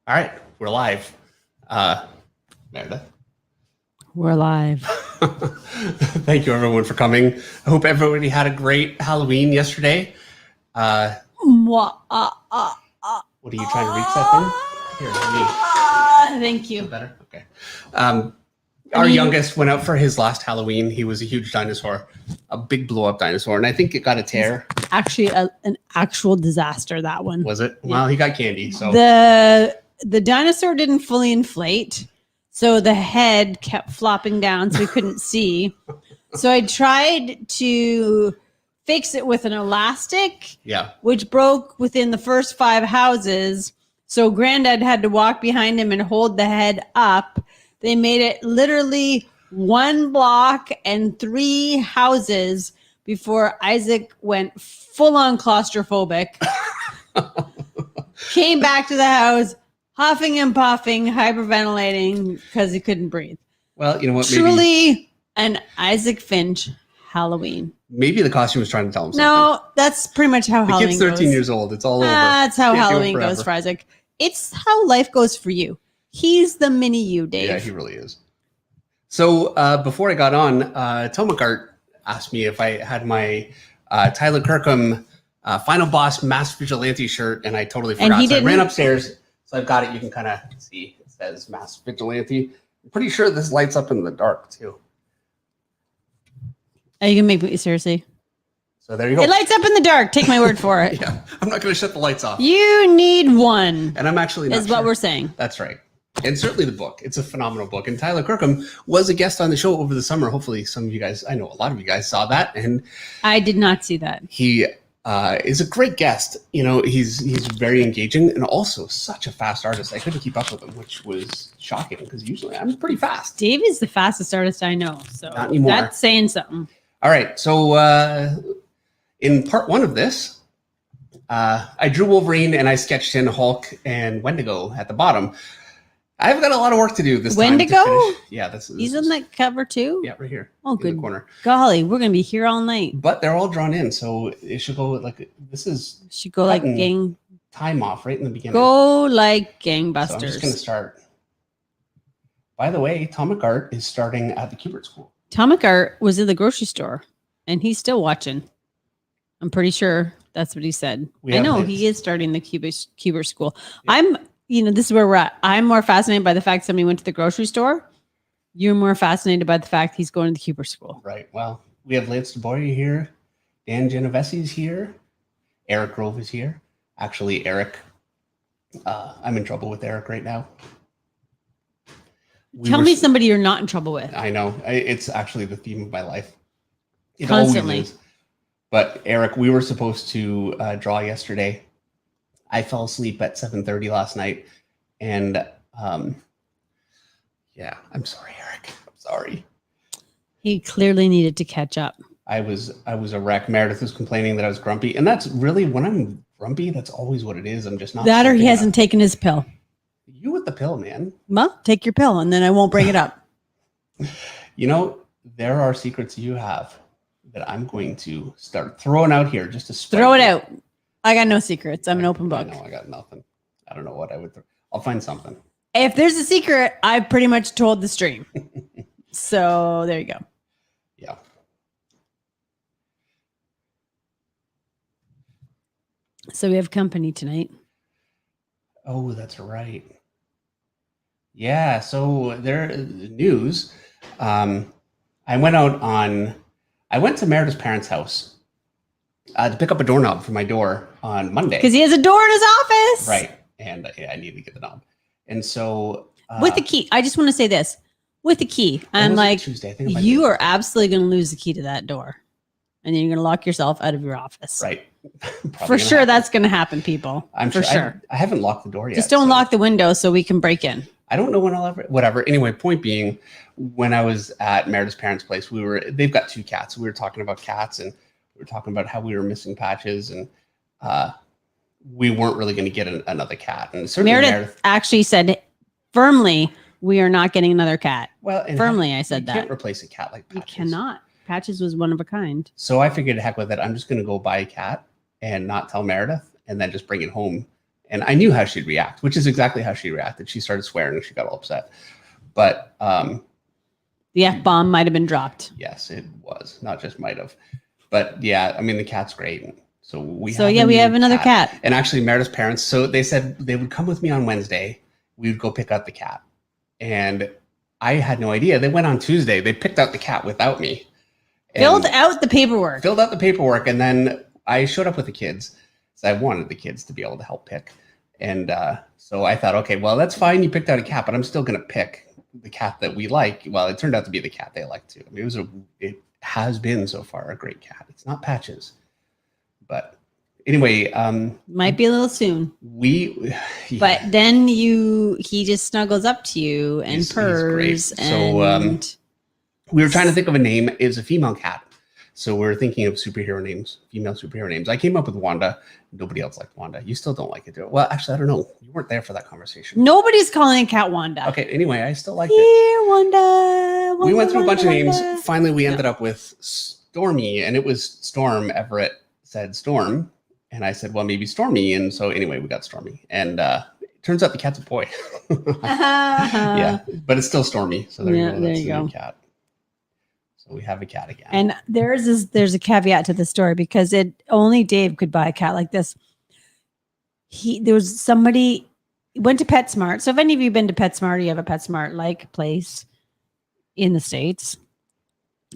All right, we're live. Meredith. We're live. Thank you, everyone, for coming. I hope everybody had a great Halloween yesterday. What are you trying to reach that thing? Here, thank you. Better? Okay. Our youngest went out for his last Halloween. He was a huge dinosaur, a big blow-up dinosaur, and I think it got a tear. Actually, an actual disaster, that one. Was it? Yeah. Well, he got candy, so... The dinosaur didn't fully inflate, so the head kept flopping down so we couldn't see. So I tried to fix it with an elastic, which broke within the first 5 houses. So Granddad had to walk behind him and hold the head up. They made it literally 1 block and 3 houses before Isaac went full-on claustrophobic. Came back to the house, huffing and puffing, hyperventilating because he couldn't breathe. Well, you know what? Truly an Isaac Finch Halloween. Maybe the costume was trying to tell him something. No, that's pretty much how Halloween goes. The kid's 13 years old. It's all over. That's how Halloween goes for Isaac. It's how life goes for you. He's the mini you, Dave. Yeah, he really is. So before I got on, Tomacart asked me if I had my Tyler Kirkham Final Boss Masked Vigilante shirt, and I totally forgot. So I ran upstairs. So I've got it. You can kind of see. It says Masked Vigilante. I'm pretty sure this lights up in the dark, too. Are you going to make me seriously? So there you go. It lights up in the dark. Take my word for it. Yeah, I'm not going to shut the lights off. You need one. And I'm actually not is what we're saying. That's right. And certainly the book. It's a phenomenal book. And Tyler Kirkham was a guest on the show over the summer. Hopefully some of you guys, I know a lot of you guys saw that. And I did not see that. He is a great guest. You know, he's very engaging and also such a fast artist. I couldn't keep up with him, which was shocking because usually I'm pretty fast. Dave is the fastest artist I know. So not anymore. That's saying something. All right. So in part 1 of this, I drew Wolverine and I sketched in Hulk and Wendigo at the bottom. I've got a lot of work to do this Wendigo? time. Wendigo? Yeah, he's in that cover too? Yeah, right here. Oh, good. In the corner. Golly, we're going to be here all night. But they're all drawn in, so it should go like this is. Should go like gang. Time off right in the beginning. Go like gangbusters. So I'm just going to start. By the way, Tomacart is starting at the Kubert School. Tomacart was in the grocery store, and he's still watching. I'm pretty sure that's what he said. I know he is starting the Kubert School. Yeah. This is where we're at. I'm more fascinated by the fact somebody went to the grocery store. You're more fascinated by the fact he's going to the Kubert School. Right. Well, we have Lance DeBoyer here. Dan Genovese is here. Eric Grove is here. Actually, Eric, I'm in trouble with Eric right now. Tell me somebody you're not in trouble with. I know. It's actually the theme of my life. It constantly. Always is. But Eric, we were supposed to draw yesterday. I fell asleep at 7:30 last night, and I'm sorry, Eric. I'm sorry. He clearly needed to catch up. I was a wreck. Meredith was complaining that I was grumpy, and that's really when I'm grumpy. That's always what it is. I'm just not. That or he hasn't taken his pill. You with the pill, man. Well, take your pill, and then I won't bring it up. You know, there are secrets you have that I'm going to start throwing out here just to throw it out. I got no secrets. I'm an open book. I got nothing. I don't know what I would. I'll find something. If there's a secret, I pretty much told the stream. So there you go. Yeah. So we have company tonight. Oh, that's right. Yeah. So news. I went to Meredith's parents' house. To pick up a doorknob for my door on Monday. Because he has a door in his office. Right. And I need to get the knob. And so... with the key. I just want to say this. With the key. And like, Tuesday, I think you are absolutely going to lose the key to that door. And then you're going to lock yourself out of your office. Right. For sure that's going to happen, people. I'm sure. I haven't locked the door yet. Just don't lock the window so we can break in. I don't know when I'll ever... Whatever. Anyway, point being, when I was at Meredith's parents' place, they've got 2 cats. We were talking about cats and... We were talking about how we were missing Patches, and we weren't really going to get another cat. And certainly Meredith actually said firmly, we are not getting another cat. Well, firmly, I said that. You can't replace a cat like Patches. You cannot. Patches was one of a kind. So I figured, heck with it. I'm just going to go buy a cat and not tell Meredith and then just bring it home. And I knew how she'd react, which is exactly how she reacted. She started swearing and she got all upset. But the F-bomb might have been dropped. Yes, it was. Not just might have. But yeah, I mean, the cat's great. So we have another cat. And actually Meredith's parents, so they said they would come with me on Wednesday. We would go pick up the cat. And I had no idea. They went on Tuesday. They picked out the cat without me. Filled out the paperwork. And then I showed up with the kids. So I wanted the kids to be able to help pick. And so I thought, okay, well, that's fine. You picked out a cat, but I'm still going to pick the cat that we like. Well, it turned out to be the cat they like too. I mean, it has been so far a great cat. It's not Patches. But anyway, might be a little soon. But then he just snuggles up to you and purrs. So we were trying to think of a name. It's a female cat. So we're thinking of superhero names, female superhero names. I came up with Wanda. Nobody else liked Wanda. You still don't like it, do it? Well, actually, I don't know. You weren't there for that conversation. Nobody's calling a cat Wanda. Okay. Anyway, I still liked it. Wanda. We went through a bunch of names. Finally, we ended up with Stormy, and it was Storm. Everett said Storm, and I said, well, maybe Stormy. And so anyway, we got Stormy, and it turns out the cat's a boy. Yeah, but it's still Stormy. So there you go. That's the new cat. So we have a cat again. And there's a caveat to the story because only Dave could buy a cat like this. There was somebody went to PetSmart. So if any of you have been to PetSmart, or you have a PetSmart like place in the States,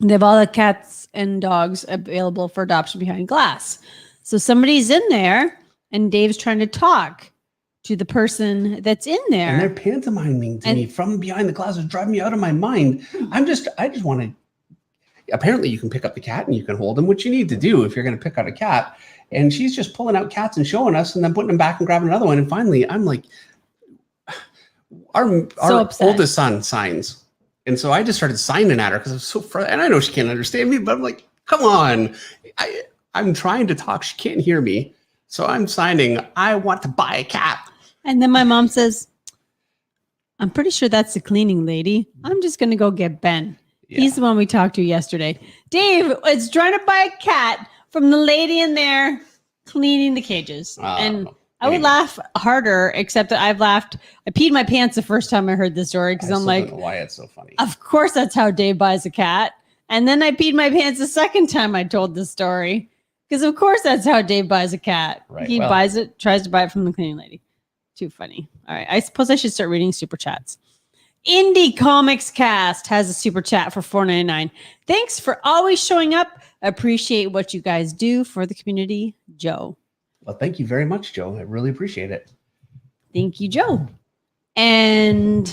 they have all the cats and dogs available for adoption behind glass. So somebody's in there and Dave's trying to talk to the person that's in there. And they're pantomiming to me from behind the glass. It's driving me out of my mind. I just want to, apparently you can pick up the cat and you can hold him, which you need to do if you're going to pick out a cat. And she's just pulling out cats and showing us and then putting them back and grabbing another one. And finally, I'm like, our oldest son signs. And so I just started signing at her because I was so frustrated. And I know she can't understand me, but I'm like, come on. I'm trying to talk. She can't hear me. So I'm signing, I want to buy a cat. And then my mom says, I'm pretty sure that's the cleaning lady. I'm just going to go get Ben. Yeah. He's the one we talked to yesterday. Dave is trying to buy a cat from the lady in there cleaning the cages. And I would laugh harder, except that I peed my pants the first time I heard this story because I'm like, don't know why it's so funny. Of course, that's how Dave buys a cat. And then I peed my pants the second time I told this story because, of course, that's how Dave buys a cat. Right. He buys it, tries to buy it from the cleaning lady. Too funny. All right. I suppose I should start reading super chats. Indie Comics Cast has a super chat for $4.99. Thanks for always showing up. Appreciate what you guys do for the community, Joe. Well, thank you very much, Joe. I really appreciate it. Thank you, Joe. And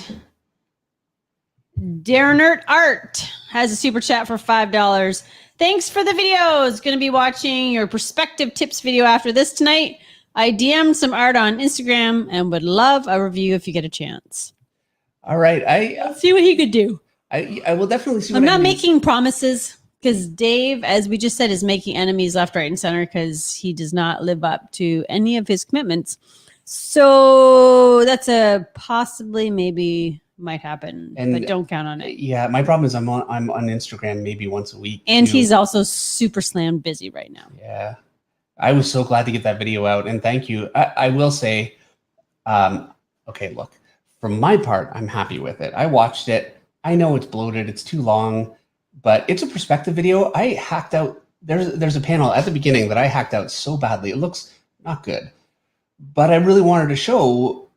Darrenert Art has a super chat for $5. Thanks for the videos. Going to be watching your perspective tips video after this tonight. I DM'd some art on Instagram and would love a review if you get a chance. All right. Let's see what he could do. I will definitely see what I'm not making promises because Dave, as we just said, is making enemies left, right, and center because he does not live up to any of his commitments. So that's a possibly maybe might happen, but don't count on it. Yeah, my problem is I'm on Instagram maybe once a week. And he's also super slammed busy right now. Yeah. I was so glad to get that video out. And thank you. I will say, okay, look. From my part, I'm happy with it. I watched it. I know it's bloated. It's too long, but it's a perspective video. I hacked out. There's a panel at the beginning that I hacked out so badly. It looks not good, but I really wanted to show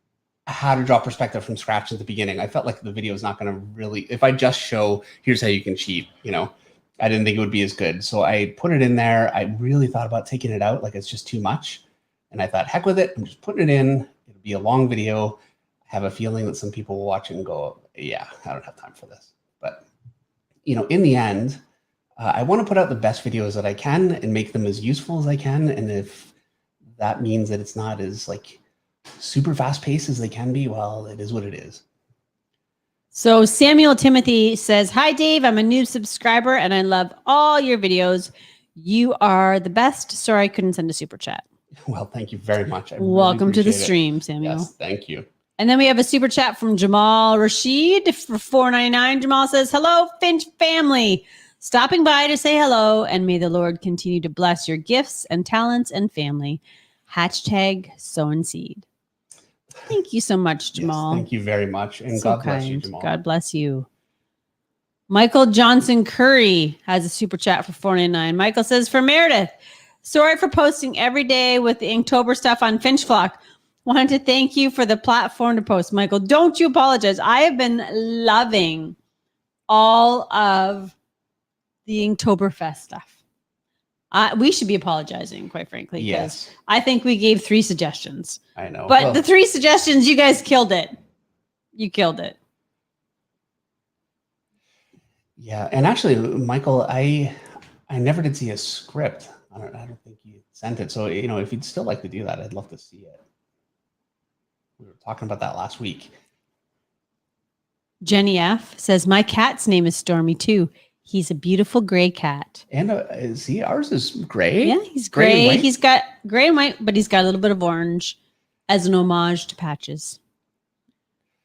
how to draw perspective from scratch at the beginning. I felt like the video is not going to really, if I just show, here's how you can cheat, I didn't think it would be as good. So I put it in there. I really thought about taking it out. Like it's just too much. And I thought, heck with it. I'm just putting it in. It'll be a long video. Have a feeling that some people will watch it and go, yeah, I don't have time for this. But, in the end, I want to put out the best videos that I can and make them as useful as I can. And if that means that it's not as super fast paced as they can be, well, it is what it is. So Samuel Timothy says, hi, Dave. I'm a new subscriber and I love all your videos. You are the best. Sorry, I couldn't send a super chat. Well, thank you very much. Welcome to the appreciate it. stream, Samuel. Yes, thank you. And then we have a super chat from Jamal Rashid for $4.99. Jamal says, hello, Finch family. Stopping by to say hello, and may the Lord continue to bless your gifts and talents and family. Hashtag sow and seed. Thank you so much, Jamal. Yes, thank you very much. And So God bless you, kind. Jamal. God bless you. Michael Johnson Curry has a super chat for $4.99. Michael says, for Meredith, sorry for posting every day with the Inktober stuff on Finch Flock. Wanted to thank you for the platform to post. Michael, don't you apologize. I have been loving all of the Inktoberfest stuff. We should be apologizing, quite frankly. Yes. I think we gave 3 suggestions. I know. But the 3 suggestions, you guys killed it. You killed it. Yeah. And actually, Michael, I never did see a script. I don't think you sent it. So, if you'd still like to do that, I'd love to see it. We were talking about that last week. Jenny F says, my cat's name is Stormy too. He's a beautiful gray cat. And ours is gray? Yeah, he's gray. He's got gray and white, but he's got a little bit of orange as an homage to Patches.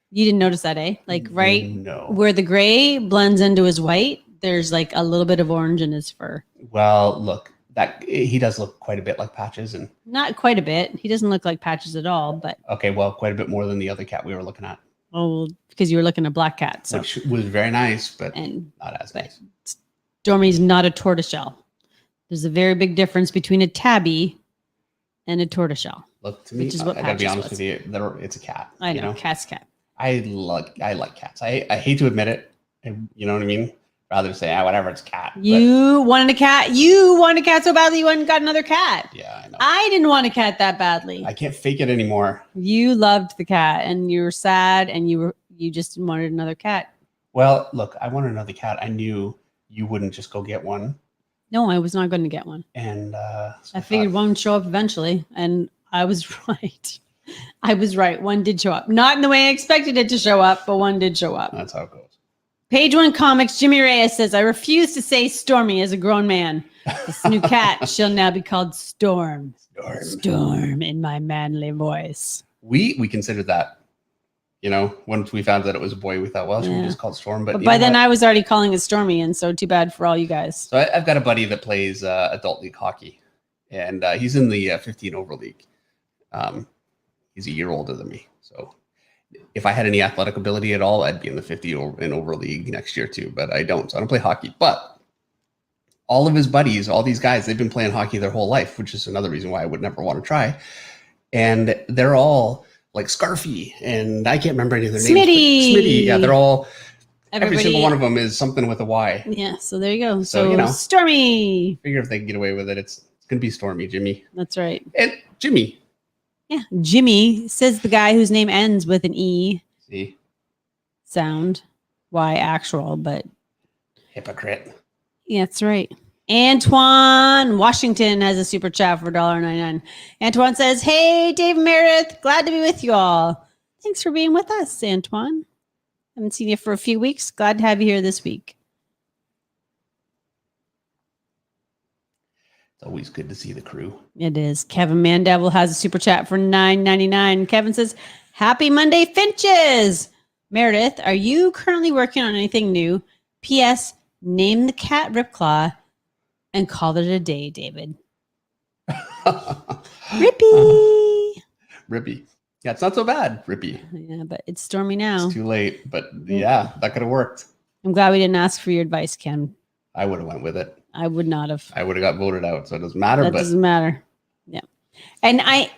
You didn't notice that, eh? Like where the gray blends into his white, there's like a little bit of orange in his fur. Well, look, that he does look quite a bit like Patches, and not quite a bit. He doesn't look like Patches at all, but okay, well, quite a bit more than the other cat we were looking at. Oh, because you were looking at black cat, so which was very nice, but not as nice. Stormy's not a tortoiseshell. There's a very big difference between a tabby and a tortoiseshell. Look, to me, I gotta be honest with you, it's a cat. I know, cat's cat. I like cats. I hate to admit it. You know what I mean? Rather say, whatever, it's cat. You wanted a cat. You wanted a cat so badly you went and got another cat. Yeah, I know. I didn't want a cat that badly. I can't fake it anymore. You loved the cat and you were sad and you just wanted another cat. Well, look, I wanted another cat. I knew you wouldn't just go get one. No, I was not going to get one. And so I figured one would show up eventually, and I was right. I was right. One did show up. Not in the way I expected it to show up, but one did show up. That's how it goes. Page One Comics, Jimmy Reyes says, I refuse to say Stormy as a grown man. This new cat shall now be called Storm. Storm in my manly voice. We considered that. Once we found that it was a boy, we thought, well, should we just call it Storm? But by then I was already calling it Stormy, and so too bad for all you guys. So I've got a buddy that plays adult league hockey, and he's in the 15 over league. He's a year older than me, so if I had any athletic ability at all, I'd be in the 50 and over league next year too, but I don't. So I don't play hockey. But all of his buddies, all these guys, they've been playing hockey their whole life, which is another reason why I would never want to try. And they're all like Scarfy, and I can't remember any of their names. Smitty. Yeah, they're all, every single one of them is something with a Y. Yeah, so there you go. So Stormy. Figure if they can get away with it, it's going to be Stormy, Jimmy. That's right. And Jimmy. Yeah, Jimmy says the guy whose name ends with an E sound. Why actual, but hypocrite. Yeah, that's right. Antoine Washington has a super chat for $1.99. Antoine says, hey, Dave and Meredith, glad to be with you all. Thanks for being with us, Antoine. Haven't seen you for a few weeks. Glad to have you here this week. Always good to see the crew. It is. Kevin Mandevil has a super chat for $9.99. Kevin says, happy Monday, Finches. Meredith, are you currently working on anything new? P.S. Name the cat Ripclaw and call it a day, David. Rippy. Rippy. Yeah, it's not so bad, Rippy. Yeah, but it's Stormy now. It's too late, but yeah, that could have worked. I'm glad we didn't ask for your advice, Ken. I would have went with it. I would not have. I would have got voted out, so it doesn't matter. That doesn't matter. Yeah. And I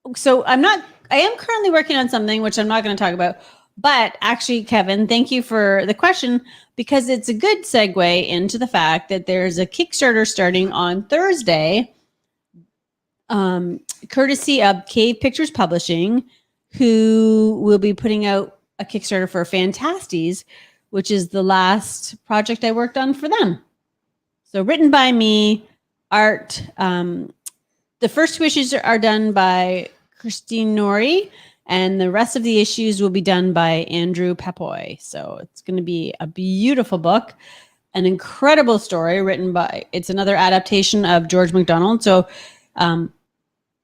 am currently working on something, which I'm not going to talk about. But actually, Kevin, thank you for the question, because it's a good segue into the fact that there's a Kickstarter starting on Thursday, courtesy of Cave Pictures Publishing, who will be putting out a Kickstarter for Fantasties, which is the last project I worked on for them. So written by me, art. The first 2 issues are done by Christine Nori, and the rest of the issues will be done by Andrew Papoy. So it's going to be a beautiful book, an incredible story written by, it's another adaptation of George MacDonald. So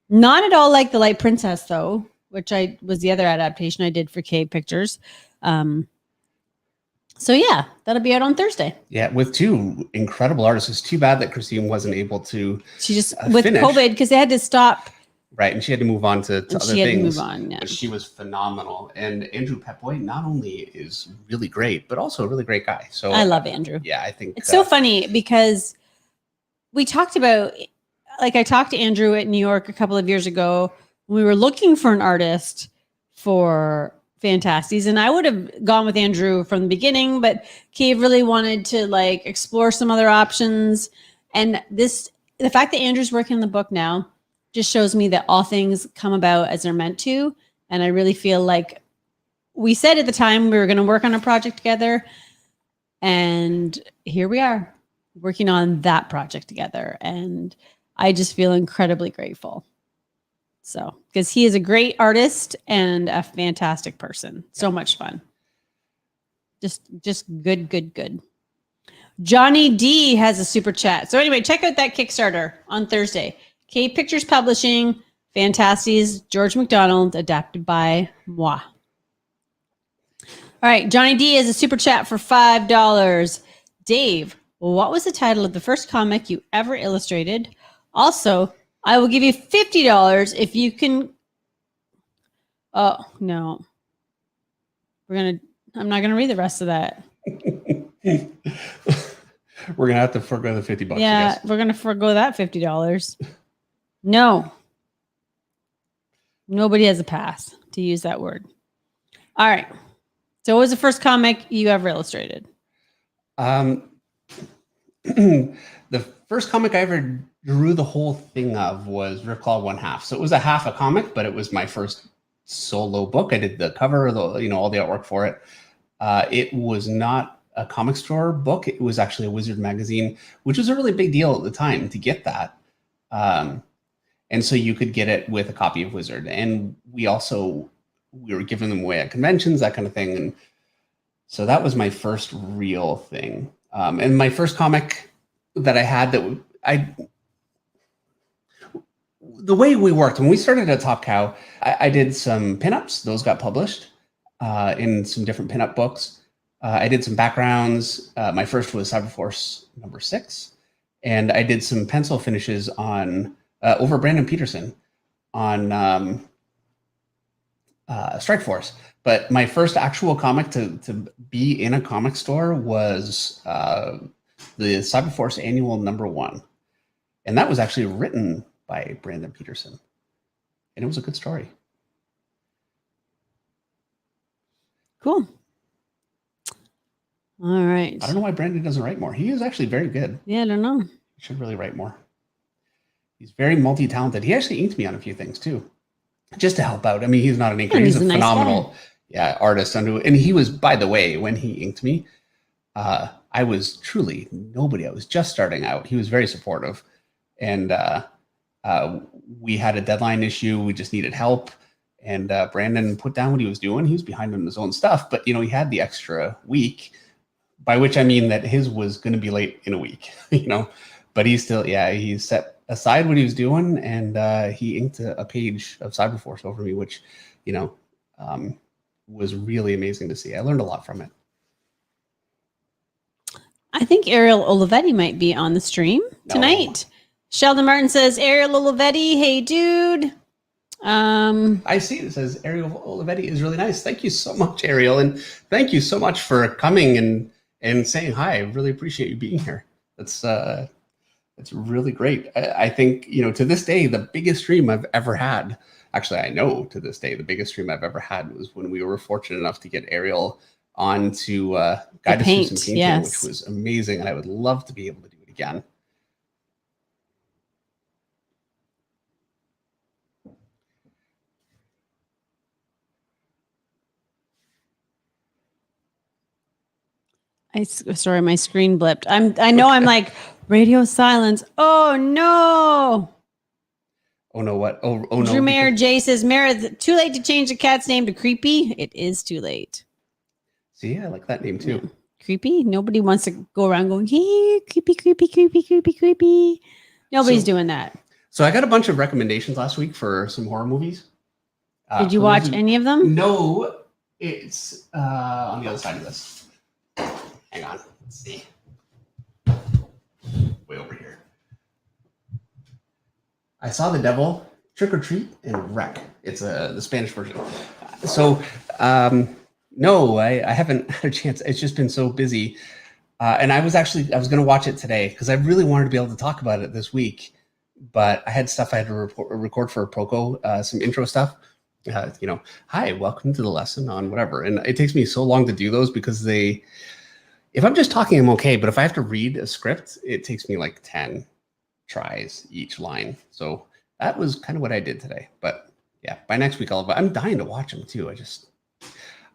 Not at all like The Light Princess, though, which was the other adaptation I did for K Pictures. So yeah, that'll be out on Thursday. Yeah, with two incredible artists. It's too bad that Christine wasn't able to. She just with finish. COVID, because they had to stop. Right, and she had to move on to other she had things. To move on, yeah. But she was phenomenal, and Andrew Pepboy not only is really great, but also a really great guy. So I love Andrew. Yeah, I think it's so funny because we talked about, like, I talked to Andrew at New York a couple of years ago. We were looking for an artist for Fantasties, and I would have gone with Andrew from the beginning, but Cave really wanted to like explore some other options. And the fact that Andrew's working on the book now just shows me that all things come about as they're meant to. And I really feel like we said at the time we were going to work on a project together, and here we are working on that project together. And I just feel incredibly grateful. So, because he is a great artist and a fantastic person. So much fun. Just good. Johnny D has a super chat. So anyway, check out that Kickstarter on Thursday. K Pictures Publishing, Fantasties, George MacDonald, adapted by moi. All right, Johnny D has a super chat for $5. Dave, what was the title of the first comic you ever illustrated? Also, I will give you $50 if you can. Oh, no. I'm not going to read the rest of that. We're going to have to forgo the $50. Yeah, we're going to forgo that $50. No. Nobody has a pass to use that word. All right. So what was the first comic you ever illustrated? The first comic I ever drew the whole thing of was Ripclaw 1/2. So it was a half a comic, but it was my first solo book. I did the cover, all the artwork for it. It was not a comic store book. It was actually a Wizard magazine, which was a really big deal at the time to get that. And so you could get it with a copy of Wizard. And we were giving them away at conventions, that kind of thing. And so that was my first real thing. And my first comic that I had the way we worked, when we started at Top Cow, I did some pinups. Those got published in some different pinup books. I did some backgrounds. My first was Cyberforce #6. And I did some pencil finishes on over Brandon Peterson on Strike Force. But my first actual comic to be in a comic store was the Cyberforce Annual #1. And that was actually written by Brandon Peterson. And it was a good story. Cool. All right. I don't know why Brandon doesn't write more. He is actually very good. Yeah, I don't know. He should really write more. He's very multi-talented. He actually inked me on a few things too, just to help out. I mean, he's not an inker. He's a phenomenal artist. And he was, by the way, when he inked me, I was truly nobody. I was just starting out. He was very supportive. And we had a deadline issue. We just needed help. And Brandon put down what he was doing. He was behind on his own stuff. But, he had the extra week, by which I mean that his was going to be late in a week, But he still, he set aside what he was doing. And he inked a page of Cyberforce over me, which, was really amazing to see. I learned a lot from it. I think Ariel Olivetti might be on the stream tonight. Sheldon Martin says, Ariel Olivetti, hey, dude. I see it says Ariel Olivetti is really nice. Thank you so much, Ariel. And thank you so much for coming and saying hi. I really appreciate you being here. That's really great. I think, to this day, the biggest stream I've ever had, actually, I know to this day, the biggest stream I've ever had was when we were fortunate enough to get Ariel on to guide us through some painting, which was amazing. And I would love to be able to do it again. Sorry, my screen blipped. I know I'm like radio silence. Oh no. Oh no, what? Oh no. Drew Mayer J says, Mara, too late to change the cat's name to Creepy. It is too late. See, I like that name too. Yeah. Creepy. Nobody wants to go around going, hey, creepy, creepy, creepy, creepy, creepy. Nobody's doing that. So I got a bunch of recommendations last week for some horror movies. Did you watch any of them? No, it's on the other side of this. Hang on, let's see. Way over here. I Saw the Devil, Trick or Treat, and Wreck. It's the Spanish version. So no, I haven't had a chance. It's just been so busy. And I was going to watch it today because I really wanted to be able to talk about it this week. But I had stuff I had to record for Proco, some intro stuff. Hi, welcome to the lesson on whatever. And it takes me so long to do those because if I'm just talking, I'm okay. But if I have to read a script, it takes me like 10 tries each line. So that was kind of what I did today. But yeah, by next week, I'm dying to watch them too.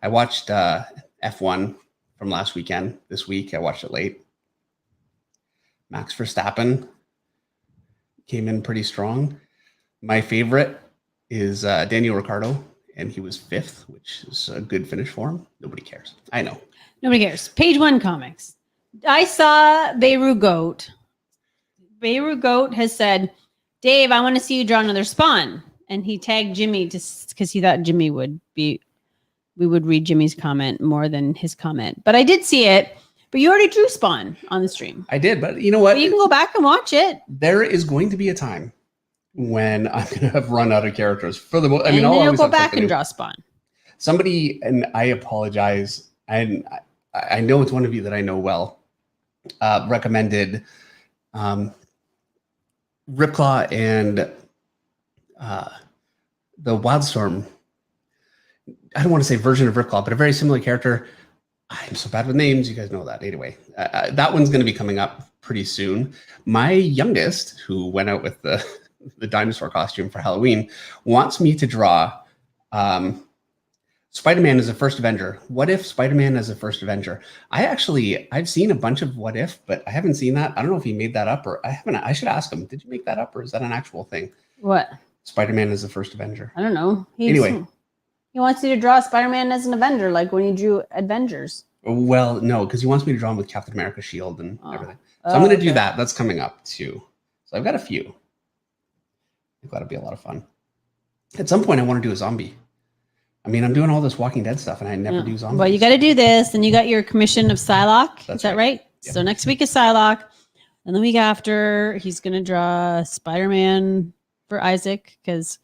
I watched F1 from last weekend. This week, I watched it late. Max Verstappen came in pretty strong. My favorite is Daniel Ricciardo, and he was 5th, which is a good finish for him. Nobody cares. I know. Nobody cares. Page One Comics. I saw Beirut Goat. Beirut Goat has said, Dave, I want to see you draw another Spawn. And he tagged Jimmy just because he thought Jimmy we would read Jimmy's comment more than his comment. But I did see it. But you already drew Spawn on the stream. I did, but you know what? But you can go back and watch it. There is going to be a time when I'm going to have run out of characters. For the and then you'll go back and draw Spawn. Somebody, and I apologize, and I know it's one of you that I know well, recommended Ripclaw and the Wildstorm. I don't want to say version of Ripclaw, but a very similar character. I'm so bad with names. You guys know that. Anyway, that one's going to be coming up pretty soon. My youngest, who went out with the dinosaur costume for Halloween, wants me to draw Spider-Man as a first Avenger. What if Spider-Man as a first Avenger? I've seen a bunch of What If, but I haven't seen that. I don't know if he made that up or I haven't. I should ask him. Did you make that up or is that an actual thing? What? Spider-Man as the first Avenger. I don't know. Anyway. He wants you to draw Spider-Man as an Avenger, like when you drew Avengers. Well, no, because he wants me to draw him with Captain America's shield and everything. So I'm going to do that. That's coming up too. So I've got a few. I think that'll be a lot of fun. At some point, I want to do a zombie. I mean, I'm doing all this Walking Dead stuff, and I never do zombies. Well, you got to do this, and you got your commission of Psylocke. Is that right? Yep. So next week is Psylocke, and the week after, he's going to draw Spider-Man for Isaac, because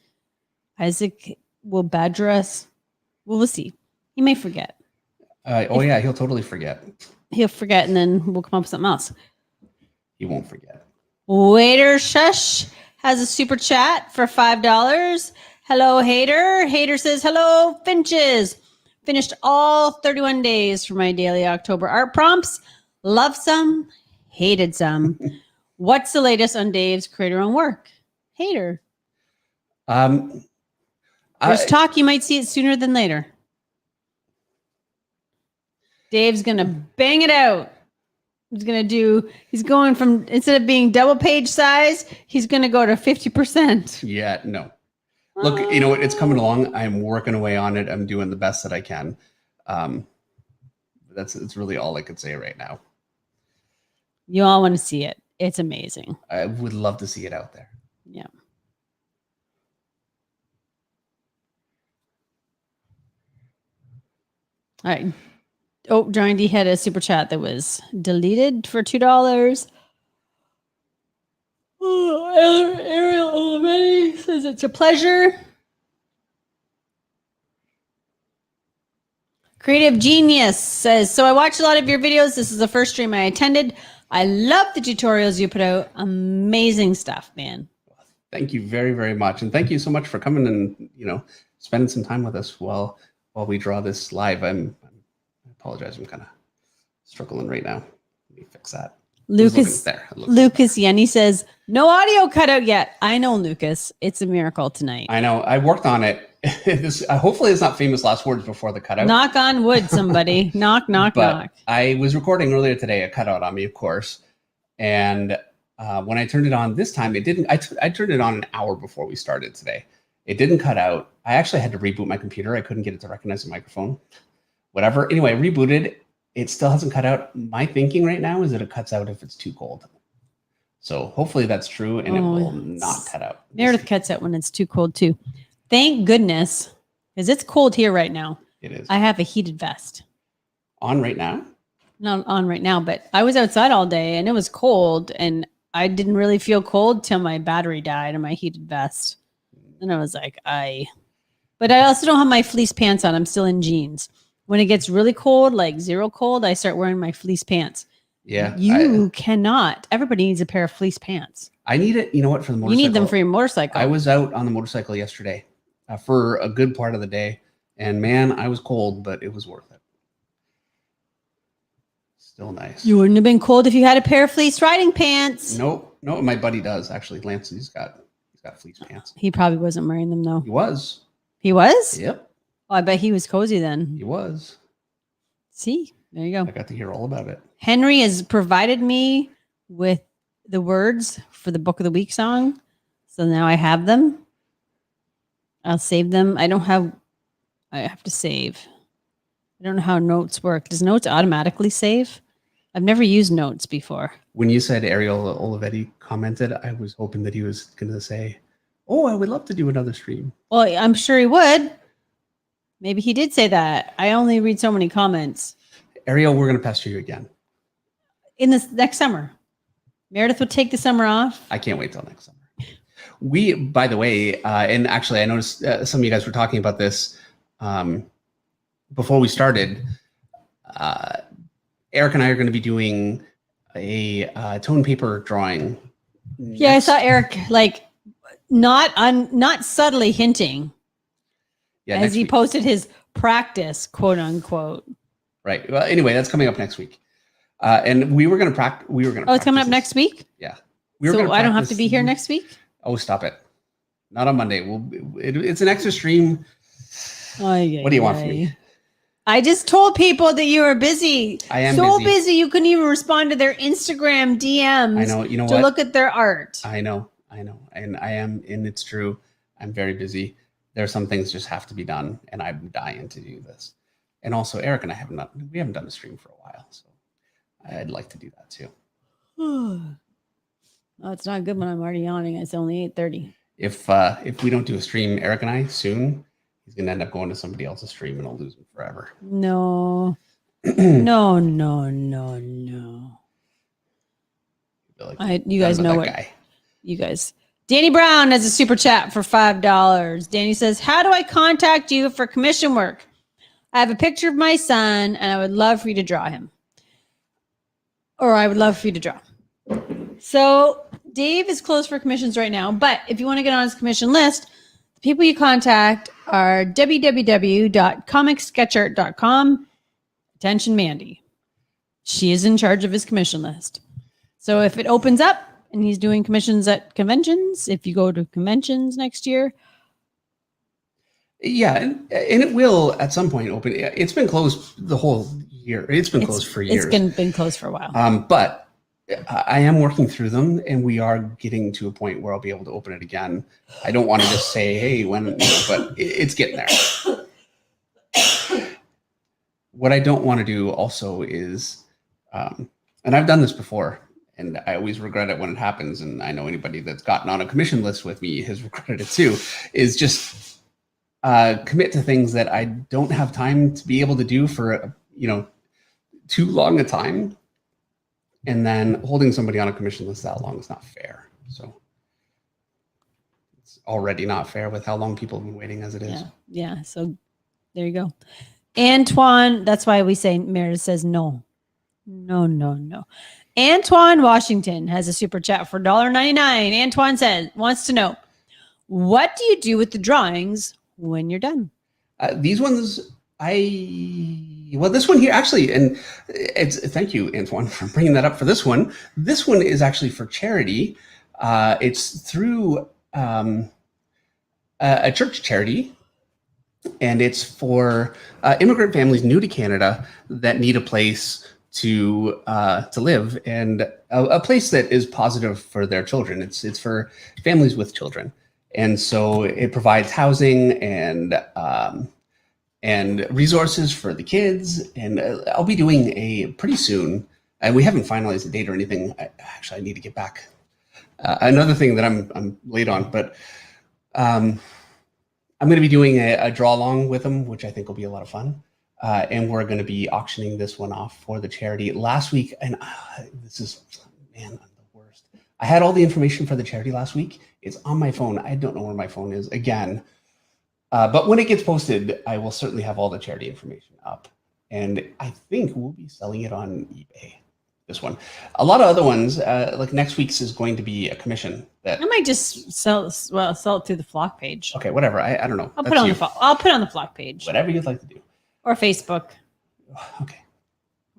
Isaac will badger us. Well, we'll see. He may forget. Yeah, he'll totally forget. He'll forget, and then we'll come up with something else. He won't forget. Waiter Shush has a super chat for $5. Hello, Hater. Hater says, hello, Finches. Finished all 31 days for my daily October art prompts. Love some, hated some. What's the latest on Dave's creator-owned work? Hater. There's talk you might see it sooner than later. Dave's going to bang it out. He's going from, instead of being double page size, he's going to go to 50%. Yeah, no. Look, you know what? It's coming along. I'm working away on it. I'm doing the best that I can. It's really all I could say right now. You all want to see it. It's amazing. I would love to see it out there. Yeah. All right. Oh, John D had a super chat that was deleted for $2. Oh, Ariel Olivetti says it's a pleasure. Creative Genius says, so I watched a lot of your videos. This is the first stream I attended. I love the tutorials you put out. Amazing stuff, man. Thank you very, very much. And thank you so much for coming and, spending some time with us while we draw this live. I apologize. I'm kind of struggling right now. Let me fix that. Lucas Yenny says, no audio cutout yet. I know, Lucas. It's a miracle tonight. I know. I worked on it. Hopefully it's not famous last words before the cutout. Knock on wood, somebody. knock, knock. I was recording earlier today a cutout on me, of course. And when I turned it on this time, it didn't. I turned it on an hour before we started today. It didn't cut out. I actually had to reboot my computer. I couldn't get it to recognize the microphone. Whatever. Anyway, I rebooted. It still hasn't cut out. My thinking right now is that it cuts out if it's too cold. So hopefully that's true, and it will not cut out. Meredith cuts out when it's too cold too. Thank goodness, because it's cold here right now. It is. I have a heated vest. On right now? Not on right now, but I was outside all day and it was cold, and I didn't really feel cold till my battery died in my heated vest. And I was like, but I also don't have my fleece pants on. I'm still in jeans. When it gets really cold, like 0 cold, I start wearing my fleece pants. Yeah. You cannot. Everybody needs a pair of fleece pants. I need it. You know what? For the motorcycle. You need them for your motorcycle. I was out on the motorcycle yesterday for a good part of the day. And man, I was cold, but it was worth it. Still nice. You wouldn't have been cold if you had a pair of fleece riding pants. Nope. No, my buddy does actually. Lance, he's got fleece pants. He probably wasn't wearing them though. He was. He was? Yep. Oh, I bet he was cozy then. He was. See, there you go. I got to hear all about it. Henry has provided me with the words for the Book of the Week song. So now I have them. I'll save them. I have to save. I don't know how notes work. Does notes automatically save? I've never used notes before. When you said Ariel Olivetti commented, I was hoping that he was going to say, "Oh, I would love to do another stream." Well, I'm sure he would. Maybe he did say that. I only read so many comments. Ariel, we're going to pester you again. In this next summer. Meredith would take the summer off. I can't wait till next summer. We, by the way, and actually I noticed some of you guys were talking about this before we started. Eric and I are going to be doing a tone paper drawing. Yeah, I saw Eric not subtly hinting as he posted his practice, quote unquote. Right. Well, anyway, that's coming up next week. And we were going to practice. Oh, it's coming up next week? Yeah. So I don't have to be here next week? Oh, stop it. Not on Monday. It's an extra stream. What do you want from me? I just told people that you were busy. I am so busy. You couldn't even respond to their Instagram DMs. I know. You know to what? look at their art. I know. And I am, and it's true. I'm very busy. There are some things just have to be done, and I'm dying to do this. And also, Eric and I haven't done a stream for a while, so I'd like to do that too. Oh, it's not good when I'm already yawning. It's only 8:30. If we don't do a stream, Eric and I soon, he's gonna end up going to somebody else's stream, and I'll lose him forever. No. No. You guys know what guy. You guys. Danny Brown has a super chat for $5. Danny says, "How do I contact you for commission work? I have a picture of my son, and I would love for you to draw him. Or I would love for you to draw." So Dave is closed for commissions right now, but if you want to get on his commission list, the people you contact are www.comicsketchart.com. Attention, Mandy. She is in charge of his commission list. So if it opens up and he's doing commissions at conventions, if you go to conventions next year. Yeah, and it will at some point open. It's been closed the whole year. It's been closed for years. It's been closed for a while. But I am working through them, and we are getting to a point where I'll be able to open it again. I don't want to just say, "Hey, when," but it's getting there. What I don't want to do also is, and I've done this before, and I always regret it when it happens, and I know anybody that's gotten on a commission list with me has regretted it too, is just commit to things that I don't have time to be able to do for, too long a time. And then holding somebody on a commission list that long is not fair. So it's already not fair with how long people have been waiting as it is. Yeah. So there you go. Antoine, that's why we say Meredith says no. No. Antoine Washington has a super chat for $1.99. Antoine wants to know, what do you do with the drawings when you're done? These ones, this one here actually, and thank you, Antoine, for bringing that up for this one. This one is actually for charity. It's through a church charity, and it's for immigrant families new to Canada that need a place to live, and a place that is positive for their children. It's for families with children, and so it provides housing and resources for the kids. And I'll be doing pretty soon, and we haven't finalized the date or anything. I need to get back Another thing that I'm late on, but I'm going to be doing a draw along with them, which I think will be a lot of fun. And we're going to be auctioning this one off for the charity. Last week, and this is, man, I'm the worst. I had all the information for the charity last week. It's on my phone. I don't know where my phone is again. But when it gets posted, I will certainly have all the charity information up. And I think we'll be selling it on eBay. This one. A lot of other ones, like next week's is going to be a commission. That I might just sell it through the Flock page. Okay, whatever. I don't know. I'll put it on the Flock page. Whatever you'd like to do. Or Facebook. Okay.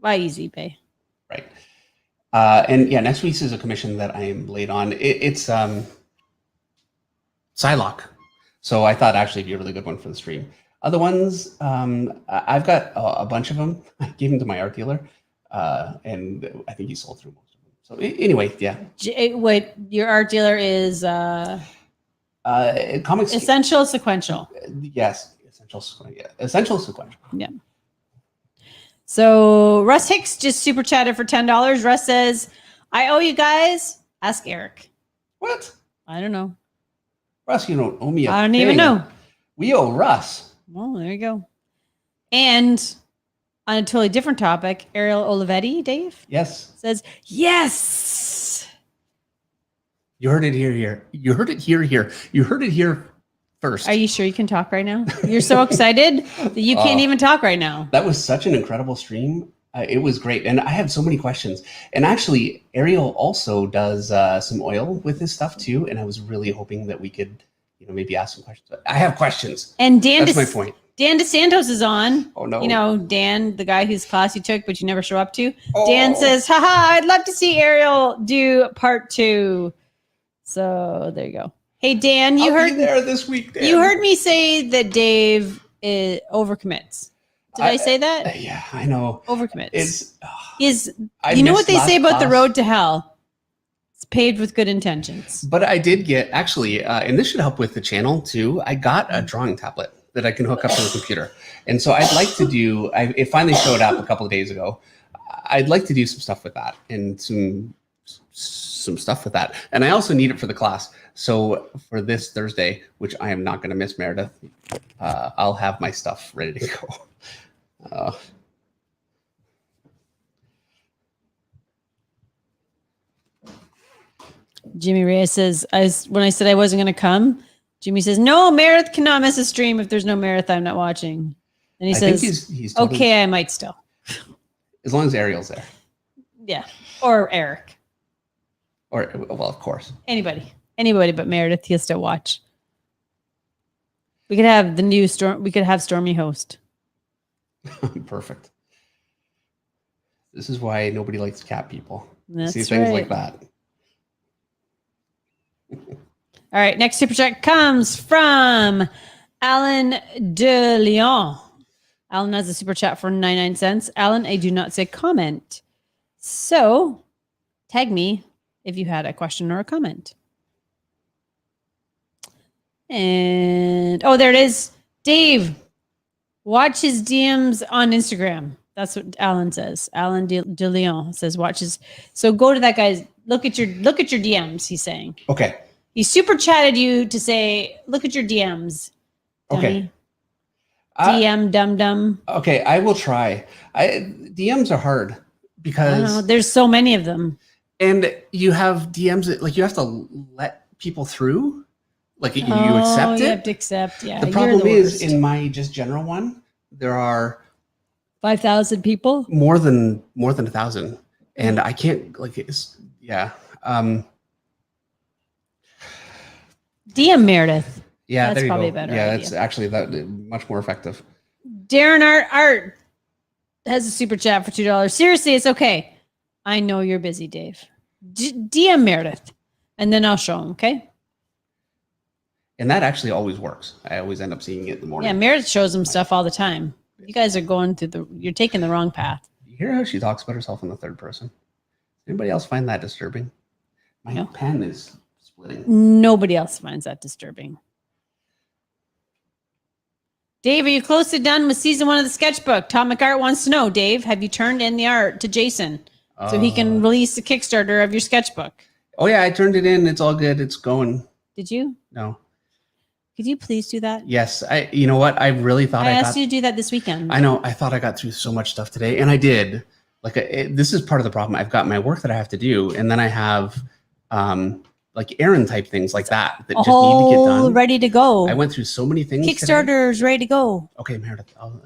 Why use eBay? Right. And yeah, next week's is a commission that I am late on. It's Psylocke. So I thought actually it'd be a really good one for the stream. Other ones, I've got a bunch of them. I gave them to my art dealer. And I think he sold through most of them. So anyway, yeah. What your art dealer is? Comics. Essential Sequential. Yes, Essential Sequential. Yeah. So Russ Hicks just super chatted for $10. Russ says, "I owe you guys. Ask Eric." What? I don't know. Russ, you don't owe me. I don't even know. We owe Russ. Well, there you go. And on a totally different topic, Ariel Olivetti, Dave? Yes. Says, yes. You heard it here. You heard it here. You heard it here first. Are you sure you can talk right now? You're so excited that you can't even talk right now. That was such an incredible stream. It was great. And I have so many questions. And actually, Ariel also does some oil with his stuff too. And I was really hoping that we could, maybe ask some questions. I have questions. And that's my point. Dan DeSantos is on. Oh, no. Dan, the guy whose class you took, but you never show up to. Oh. Dan says, haha, I'd love to see Ariel do part 2. So there you go. Hey, Dan, I'll be there this week, Dan. You heard me say that Dave overcommits. Did I say that? Yeah, I know. Overcommits. You know what they say about the road to hell? It's paved with good intentions. But I did get, actually, and this should help with the channel too, I got a drawing tablet that I can hook up to the computer. And so I'd like to do, it finally showed up a couple of days ago. I'd like to do some stuff with that and some stuff with that. And I also need it for the class. So for this Thursday, which I am not going to miss, Meredith, I'll have my stuff ready to go. Jimmy Reyes says, when I said I wasn't going to come, Jimmy says, no, Meredith cannot miss a stream. If there's no Meredith, I'm not watching. And he says, he's totally, okay, I might still. As long as Ariel's there. Yeah. Or Eric. Or, well, of course. Anybody but Meredith, he'll still watch. We could have we could have Stormy host. Perfect. This is why nobody likes cat people. That's see things like that. All right, next super chat comes from Alan de Leon. Alan has a super chat for 99 cents. Alan, I do not say comment. So tag me if you had a question or a comment. And, there it is. Dave, watch his DMs on Instagram. That's what Alan says. Alan de Leon says watches. So go to that guy's, look at your DMs, he's saying. Okay. He super chatted you to say, look at your DMs. Dummy. Okay. DM dum. Okay, I will try. DMs are hard because there's so many of them. And you have DMs that you have to let people through. You accept it. You have to accept. Yeah. The problem is in my just general one, there are 5,000 people. More than 1,000, and I can't DM Meredith. Yeah, that's there you probably go. Better. Yeah, idea. that's actually much more effective. Darren Art has a super chat for $2. Seriously, it's okay. I know you're busy, Dave. DM Meredith, and then I'll show him. Okay. And that actually always works. I always end up seeing it in the morning. Yeah, Meredith shows him stuff all the time. You guys are you're taking the wrong path. You hear how she talks about herself in the third person? Anybody else find that disturbing? My pen is splitting. Nobody else finds that disturbing. Dave, are you close to done with season 1 of the sketchbook? Tom McArt wants to know, Dave, have you turned in the art to Jason so he can release the Kickstarter of your sketchbook? Oh yeah, I turned it in. It's all good. It's going. Did you? No. Could you please do that? Yes. You know what? I really thought I asked you to do that this weekend. I know. I thought I got through so much stuff today, and I did. Like, this is part of the problem. I've got my work that I have to do, and then I have, like errand type things like that just need to get done. Ready to go. I went through so many things. Kickstarter's ready to go. Okay, Meredith, I'll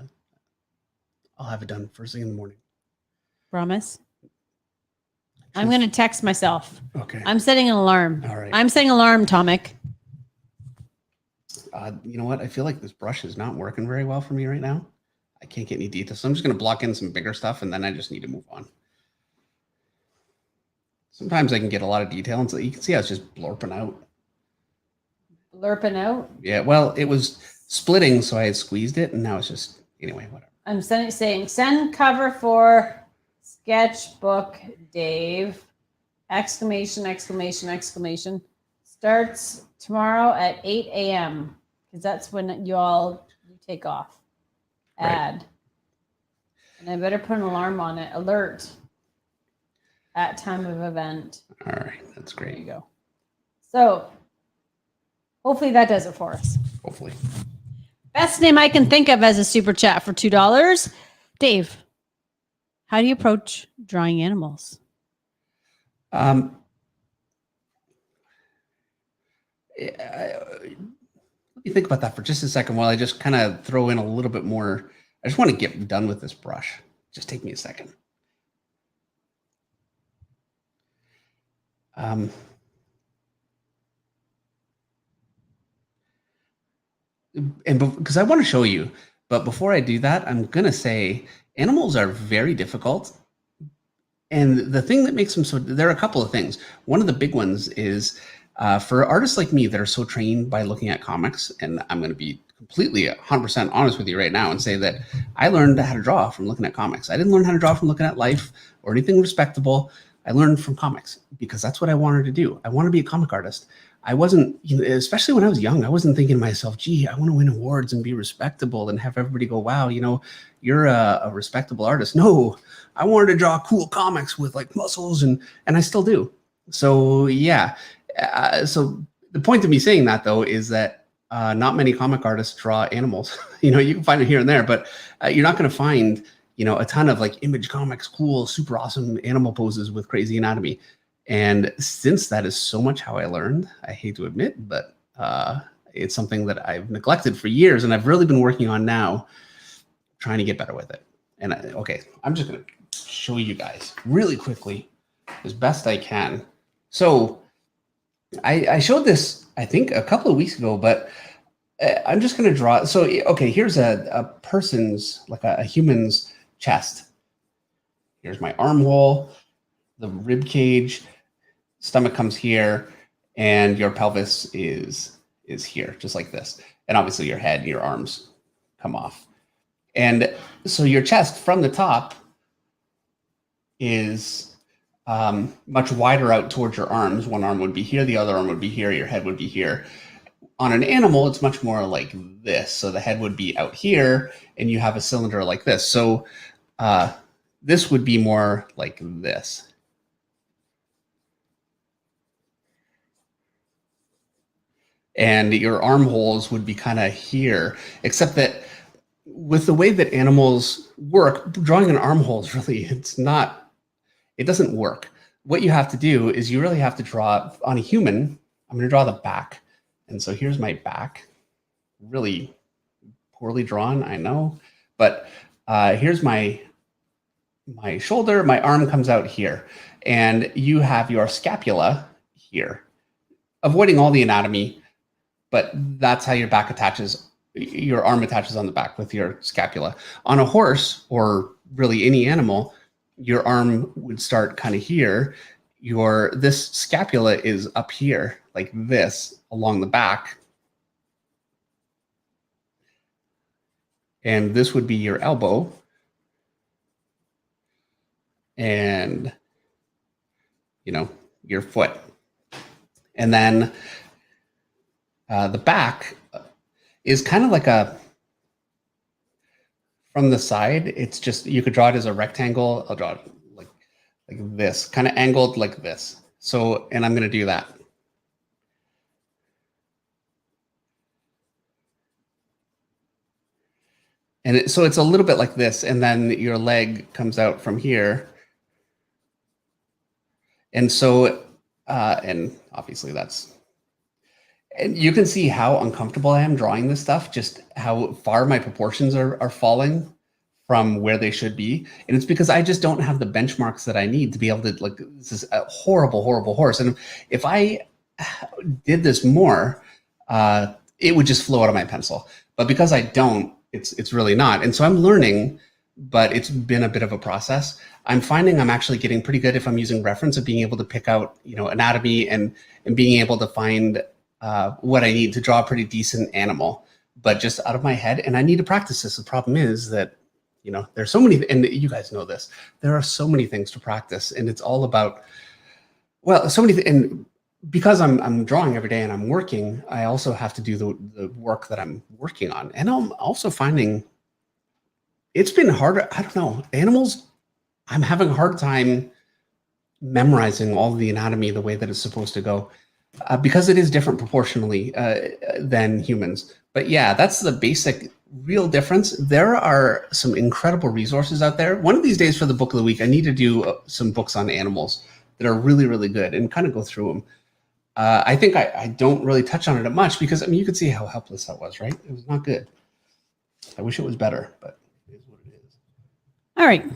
have it done first thing in the morning. Promise. I'm going to text myself. Okay. I'm setting an alarm. All right. I'm setting an alarm, Tomic. You know what? I feel like this brush is not working very well for me right now. I can't get any details. So I'm just going to block in some bigger stuff, and then I just need to move on. Sometimes I can get a lot of detail, and so you can see how it's just blurping out. Blurping out? Yeah, well, it was splitting, so I had squeezed it, and now it's just, anyway, whatever. I'm saying, send cover for sketchbook, Dave. Exclamation, exclamation, exclamation. Starts tomorrow at 8 a.m. because that's when you take off. Add. Right. And I better put an alarm on it. Alert. At time of event. All right. That's great. There you go. So hopefully that does it for us. Hopefully. Best name I can think of as a super chat for $2. Dave, how do you approach drawing animals? Let me think about that for just a second while I just kind of throw in a little bit more. I just want to get done with this brush. Just take me a second. And because I want to show you, but before I do that, I'm going to say animals are very difficult. And the thing that makes them so, there are a couple of things. One of the big ones is for artists like me that are so trained by looking at comics, and I'm going to be completely 100% honest with you right now and say that I learned how to draw from looking at comics. I didn't learn how to draw from looking at life or anything respectable. I learned from comics because that's what I wanted to do. I want to be a comic artist. I wasn't, especially when I was young, I wasn't thinking to myself, gee, I want to win awards and be respectable and have everybody go, wow, you're a respectable artist. No, I wanted to draw cool comics with like muscles and I still do. So yeah. So the point of me saying that though, is that not many comic artists draw animals. You can find it here and there, but you're not going to find, a ton of like Image Comics, cool, super awesome animal poses with crazy anatomy. And since that is so much how I learned, I hate to admit, but it's something that I've neglected for years and I've really been working on now, trying to get better with it. And okay, I'm just going to show you guys really quickly as best I can. So I showed this, I think, a couple of weeks ago, but I'm just going to draw. So, okay, here's a person's, like a human's chest. Here's my armhole, the rib cage, stomach comes here, and your pelvis is here, just like this. And obviously your head and your arms come off. And so your chest from the top is much wider out towards your arms. One arm would be here, the other arm would be here, your head would be here. On an animal, it's much more like this. So the head would be out here, and you have a cylinder like this. So this would be more like this. And your armholes would be kind of here, except that with the way that animals work, drawing an armhole is really, it doesn't work. What you have to do is you really have to draw on a human. I'm going to draw the back. And so here's my back, really poorly drawn, I know, but here's my shoulder, my arm comes out here, and you have your scapula here, avoiding all the anatomy, but that's how your back attaches, your arm attaches on the back with your scapula. On a horse, or really any animal, your arm would start kind of here. This scapula is up here, like this, along the back. And this would be your elbow. And, your foot. And then the back is kind of like from the side, it's just, you could draw it as a rectangle. I'll draw it like this, kind of angled like this. So, and I'm going to do that. And so it's a little bit like this, and then your leg comes out from here. And so, and obviously that's, and you can see how uncomfortable I am drawing this stuff, just how far my proportions are falling from where they should be. And it's because I just don't have the benchmarks that I need to be able to, like, this is a horrible, horrible horse. And if I did this more, it would just flow out of my pencil. But because I don't, it's really not. And so I'm learning, but it's been a bit of a process. I'm finding I'm actually getting pretty good if I'm using reference of being able to pick out, anatomy and being able to find what I need to draw a pretty decent animal, but just out of my head. And I need to practice this. The problem is that, there's so many, and you guys know this, there are so many things to practice, and it's all about, so many, and because I'm drawing every day and I'm working, I also have to do the work that I'm working on. And I'm also finding it's been harder. I don't know, animals, I'm having a hard time memorizing all of the anatomy the way that it's supposed to go, because it is different proportionally than humans. But yeah, that's the basic real difference. There are some incredible resources out there. One of these days for the book of the week, I need to do some books on animals that are really, really good and kind of go through them. I think I don't really touch on it much because, you could see how helpless that was, right? It was not good. I wish it was better, but it is what it is. All right.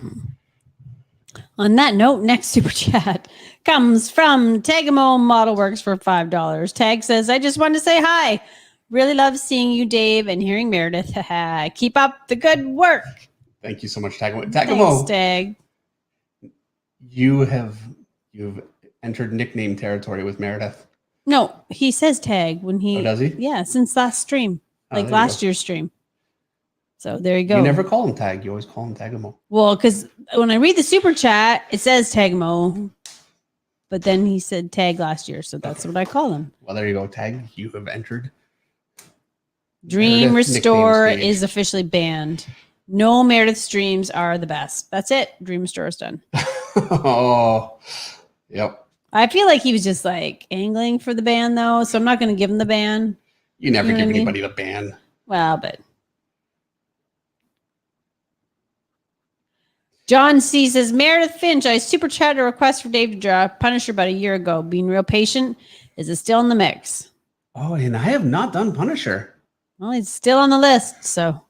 On that note, next super chat comes from Tagamo Model Works for $5. Tag says, I just wanted to say hi. Really love seeing you, Dave, and hearing Meredith. Keep up the good work. Thank you so much, Tagamo. Thanks, Tag. You've entered nickname territory with Meredith. No, he says Tag when he. Oh, does he? Yeah, since last stream, like last year's stream. So there you go. You never call him Tag. You always call him Tagamo. Well, because when I read the super chat, it says Tagamo, but then he said Tag last year, so that's what I call him. Well, there you go, Tag. You have entered. Dream Meredith Restore is officially banned. No Meredith streams are the best. That's it. Dream Restore is done. Oh, yep. I feel like he was just like angling for the ban, though, so I'm not going to give him the ban. You never give anybody the ban. Well, but John C says, Meredith Finch, I super chatted a request for Dave to draw Punisher about a year ago. Being real patient. Is it still in the mix? Oh, and I have not done Punisher. Well, it's still on the list, so.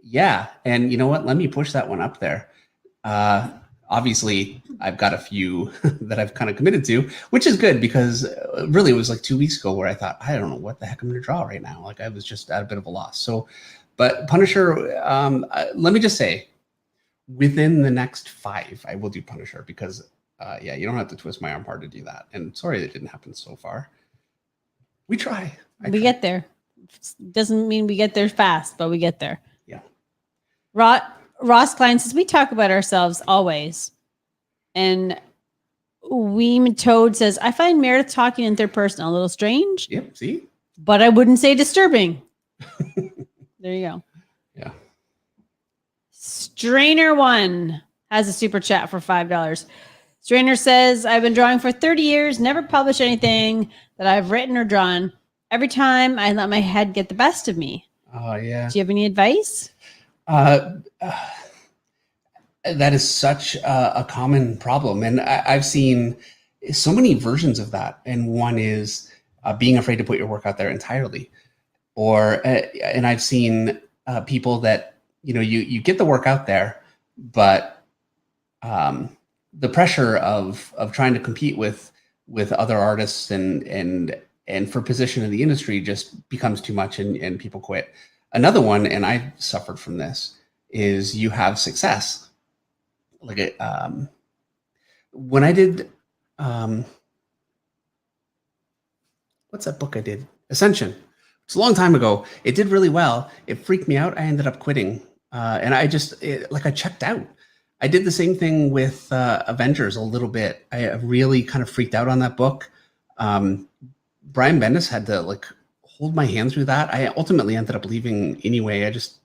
Yeah, and you know what? Let me push that one up there. Obviously, I've got a few that I've kind of committed to, which is good because really it was like 2 weeks ago where I thought, I don't know what the heck I'm going to draw right now. Like I was just at a bit of a loss. So, but Punisher, let me just say, within the next 5, I will do Punisher because, yeah, you don't have to twist my arm hard to do that. And sorry that didn't happen so far. We try. We get there. Doesn't mean we get there fast, but we get there. Yeah. Ross Klein says, we talk about ourselves always. And Weem Toad says, I find Meredith talking in third person a little strange. Yep, see? But I wouldn't say disturbing. There you go. Yeah. Strainer1 has a super chat for $5. Strainer says, I've been drawing for 30 years, never published anything that I've written or drawn. Every time I let my head get the best of me. Oh, yeah. Do you have any advice? That is such a common problem. And I've seen so many versions of that. And one is being afraid to put your work out there entirely. And I've seen people that, you get the work out there, but the pressure of trying to compete with other artists and for position in the industry just becomes too much and people quit. Another one, and I've suffered from this, is you have success. Like when I did, what's that book I did? Ascension. It's a long time ago. It did really well. It freaked me out. I ended up quitting. And I checked out. I did the same thing with Avengers a little bit. I really kind of freaked out on that book. Brian Bendis had to hold my hand through that. I ultimately ended up leaving anyway. I just,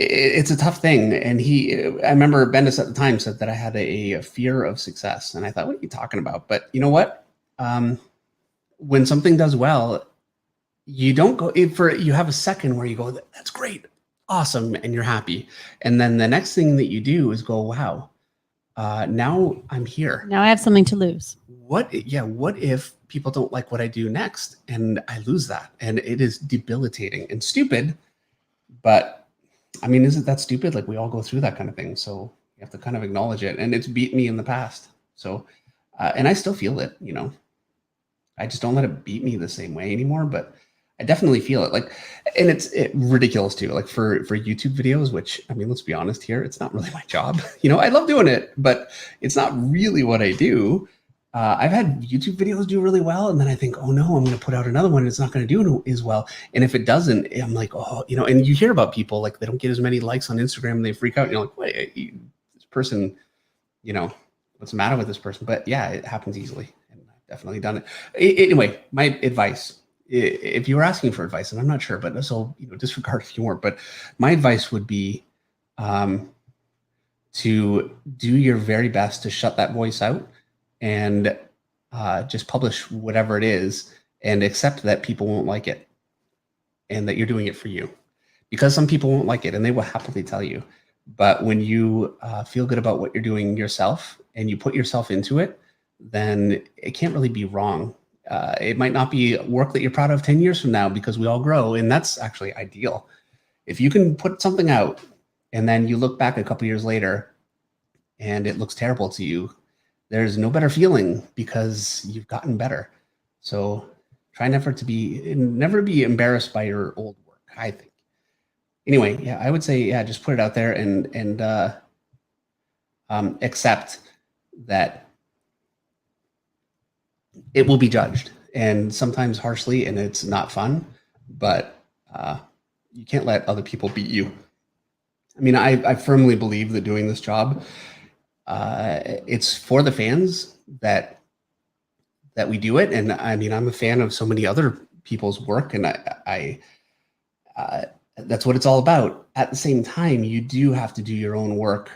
it's a tough thing. And I remember Bendis at the time said that I had a fear of success. And I thought, what are you talking about? But you know what? When something does well, you don't go you have a second where you go, that's great, awesome, and you're happy. And then the next thing that you do is go, wow, now I'm here. Now I have something to lose. What if people don't like what I do next and I lose that? And it is debilitating and stupid. But I mean, isn't that stupid? Like, we all go through that kind of thing. So you have to kind of acknowledge it. And it's beat me in the past. So, and I still feel it, you know. I just don't let it beat me the same way anymore. But I definitely feel it. Like, and it's ridiculous too. Like for YouTube videos, which, I mean, let's be honest here, it's not really my job. You know, I love doing it, but it's not really what I do. I've had YouTube videos do really well, and then I think, oh no, I'm going to put out another one and it's not going to do as well. And if it doesn't, I'm like, oh, you know, and you hear about people like they don't get as many likes on Instagram and they freak out. And you're like, wait, this person, you know, what's the matter with this person? But yeah, it happens easily, and I've definitely done it. Anyway, my advice, if you were asking for advice, and I'm not sure, but so, you know, disregard if you weren't, but my advice would be to do your very best to shut that voice out and just publish whatever it is, and accept that people won't like it and that you're doing it for you, because some people won't like it and they will happily tell you. But when you feel good about what you're doing yourself and you put yourself into it, then it can't really be wrong. It might not be work that you're proud of 10 years from now, because we all grow, and that's actually ideal. If you can put something out and then you look back a couple years later and it looks terrible to you, there's no better feeling, because you've gotten better. So try never be embarrassed by your old work, I think. Anyway, yeah, I would say, yeah, just put it out there and accept that it will be judged, and sometimes harshly, and it's not fun, but you can't let other people beat you. I mean, I firmly believe that doing this job, it's for the fans that we do it. And I mean, I'm a fan of so many other people's work, and I that's what it's all about. At the same time, you do have to do your own work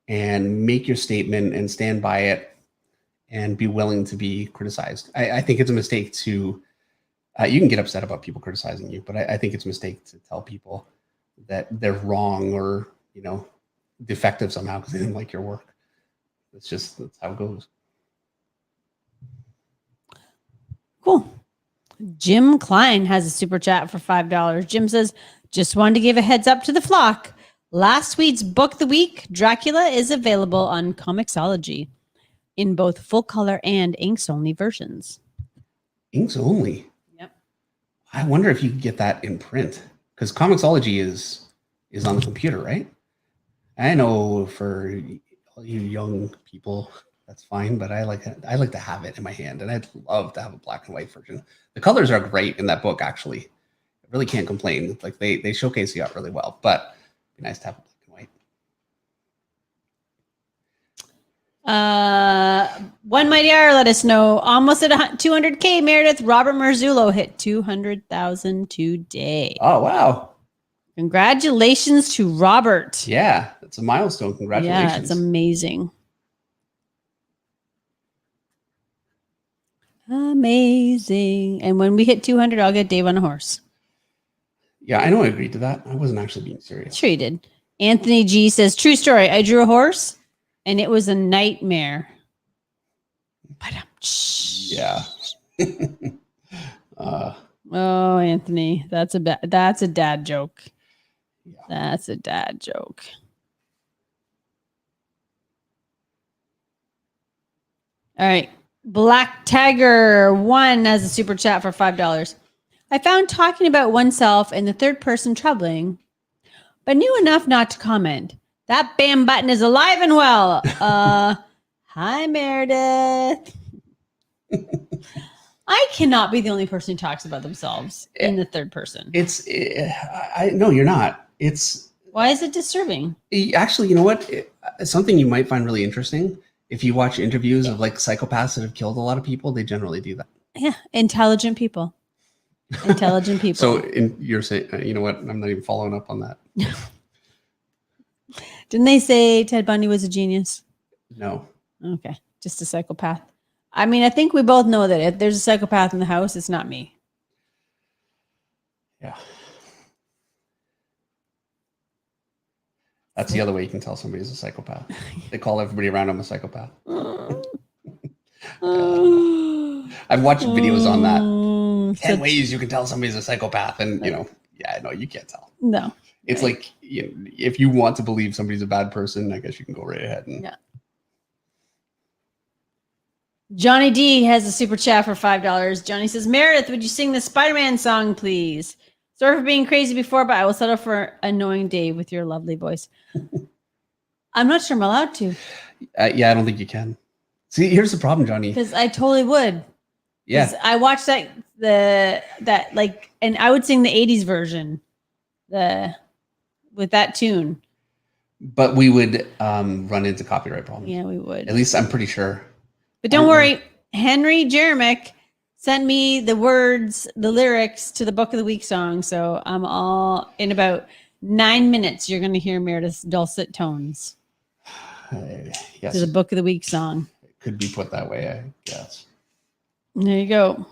and make your statement and stand by it and be willing to be criticized. I think it's a mistake to, you can get upset about people criticizing you, but I think it's a mistake to tell people that they're wrong or, you know, defective somehow because they didn't like your work. That's how it goes. Cool. Jim Klein has a super chat for $5. Jim says, just wanted to give a heads up to the flock. Last week's book of the week, Dracula, is available on Comixology in both full color and inks only versions. Inks only? Yep. I wonder if you could get that in print, because Comixology is on the computer, right? I know for all you young people, that's fine, but I like to have it in my hand, and I'd love to have a black and white version. The colors are great in that book, actually. I really can't complain. Like they showcase the art really well, but it'd be nice to have a black and white. One Mighty Hour let us know, almost at 200K, Meredith. Robert Marzullo hit 200,000 today. Oh, wow. Congratulations to Robert. Yeah, it's a milestone. Congratulations. Yeah, it's amazing. Amazing. And when we hit 200, I'll get Dave on a horse. Yeah, I know I agreed to that. I wasn't actually being serious. Sure you did. Anthony G says, true story. I drew a horse and it was a nightmare. Yeah. Oh, Anthony, that's a dad joke. Yeah. That's a dad joke. All right. Black Tiger 1 has a super chat for $5. I found talking about oneself in the third person troubling, but knew enough not to comment. That bam button is alive and well. Hi, Meredith. I cannot be the only person who talks about themselves in the third person. No, you're not. Why is it disturbing? Actually, you know what? It's something you might find really interesting. If you watch interviews of like psychopaths that have killed a lot of people, they generally do that. Yeah, intelligent people. Intelligent people. So you're saying, you know what? I'm not even following up on that. Didn't they say Ted Bundy was a genius? No. Okay. Just a psychopath. I mean, I think we both know that if there's a psychopath in the house, it's not me. Yeah. That's the other way you can tell somebody's a psychopath. They call everybody around them a psychopath. I've watched videos on that. 10 ways you can tell somebody's a psychopath. And, you can't tell. No. It's like, if you want to believe somebody's a bad person, I guess you can go right ahead. And, Johnny D has a super chat for $5. Johnny says, Meredith, would you sing the Spider-Man song, please? Sorry for being crazy before, but I will settle for annoying Dave with your lovely voice. I'm not sure I'm allowed to. I don't think you can. See, here's the problem, Johnny. Because I totally would. Yeah. I watched and I would sing the 80s version with that tune. But we would run into copyright problems. Yeah, we would. At least I'm pretty sure. But don't worry, Henry Jeremick sent me the lyrics to the Book of the Week song. So I'm all in about 9 minutes. You're going to hear Meredith's dulcet tones. Yes. To the Book of the Week song. It could be put that way, I guess. There you go.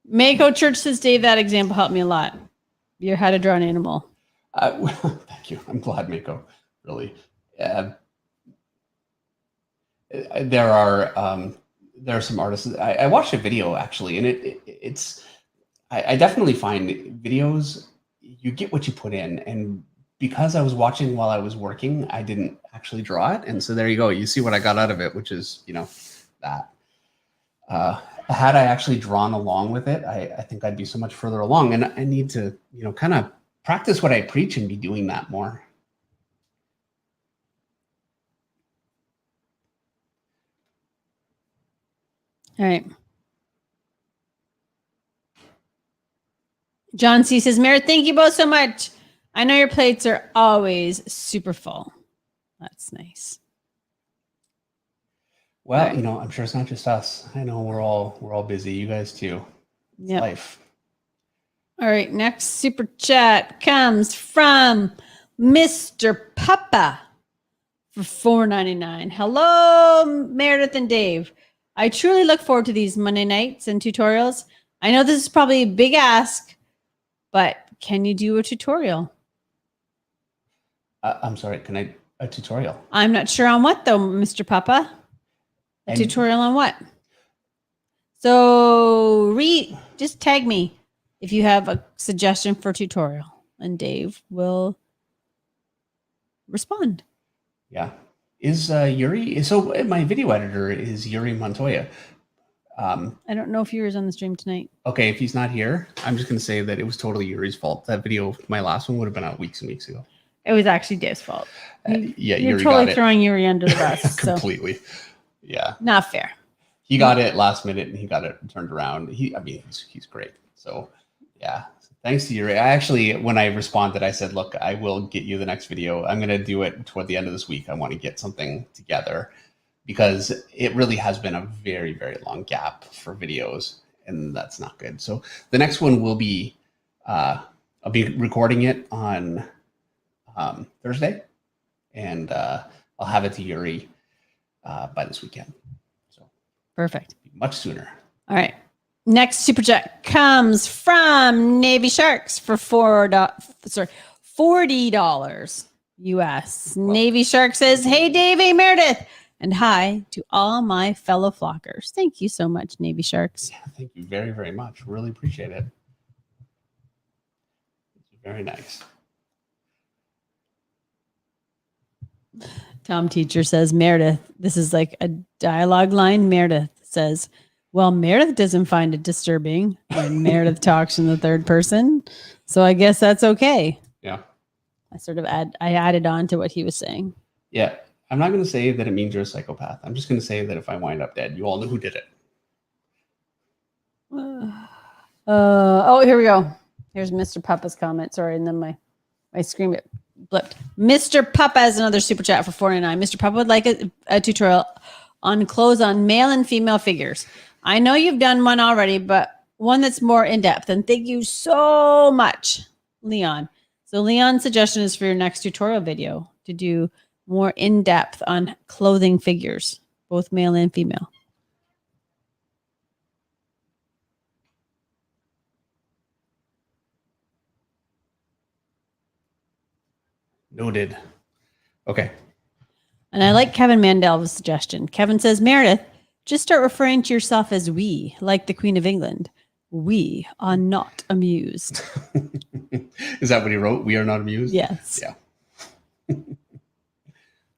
Mako Church says, Dave, that example helped me a lot. You how to draw an animal. Thank you. I'm glad, Mako. Really. There are some artists. I watched a video actually, and I definitely find videos, you get what you put in, and because I was watching while I was working, I didn't actually draw it, and so there you go. You see what I got out of it, which is that. Had I actually drawn along with it, I think I'd be so much further along, and I need to kind of practice what I preach and be doing that more. All right. John C. says, Meredith, thank you both so much. I know your plates are always super full. That's nice. Well, right. I'm sure it's not just us. I know we're all busy. You guys too. It's life. All right. Next super chat comes from Mr. Papa for $4.99. Hello, Meredith and Dave. I truly look forward to these Monday nights and tutorials. I know this is probably a big ask, but can you do a tutorial? I'm sorry, a tutorial? I'm not sure on what though, Mr. Papa. A tutorial on what? So just tag me if you have a suggestion for tutorial, and Dave will respond. Yeah. Is Yuri? So my video editor is Yuri Montoya. I don't know if Yuri's on the stream tonight. Okay, if he's not here, I'm just going to say that it was totally Yuri's fault. That video, my last one, would have been out weeks and weeks ago. It was actually Dave's fault. You're Yuri totally throwing Yuri under the bus. Completely. So. Yeah. Not fair. He got it last minute and he got it turned around. He's great. So yeah. Thanks to Yuri. I actually, when I responded, I said, look, I will get you the next video. I'm going to do it toward the end of this week. I want to get something together because it really has been a very, very long gap for videos, and that's not good. So the next one will be, I'll be recording it on Thursday, and I'll have it to Yuri by this weekend. So perfect. Much sooner. All right. Next super chat comes from Navy Sharks for $40 US. Well, Navy Shark says, hey, Dave, hey, Meredith, and hi to all my fellow flockers. Thank you so much, Navy Sharks. Yeah, thank you very, very much. Really appreciate it. Very nice. Tom Teacher says, Meredith, this is like a dialogue line. Meredith says, well, Meredith doesn't find it disturbing when Meredith talks in the third person. So I guess that's okay. Yeah. I added on to what he was saying. Yeah. I'm not going to say that it means you're a psychopath. I'm just going to say that if I wind up dead, you all know who did it. Here we go. Here's Mr. Papa's comment. Sorry. And then my screen blipped. Mr. Papa has another super chat for $4.99. Mr. Papa would like a tutorial on clothes on male and female figures. I know you've done one already, but one that's more in-depth. And thank you so much, Leon. So Leon's suggestion is for your next tutorial video to do more in-depth on clothing figures, both male and female. Noted. Okay. And I like Kevin Mandel's suggestion. Kevin says, Meredith, just start referring to yourself as we, like the Queen of England. We are not amused. Is that what he wrote? We are not amused? Yes. Yeah.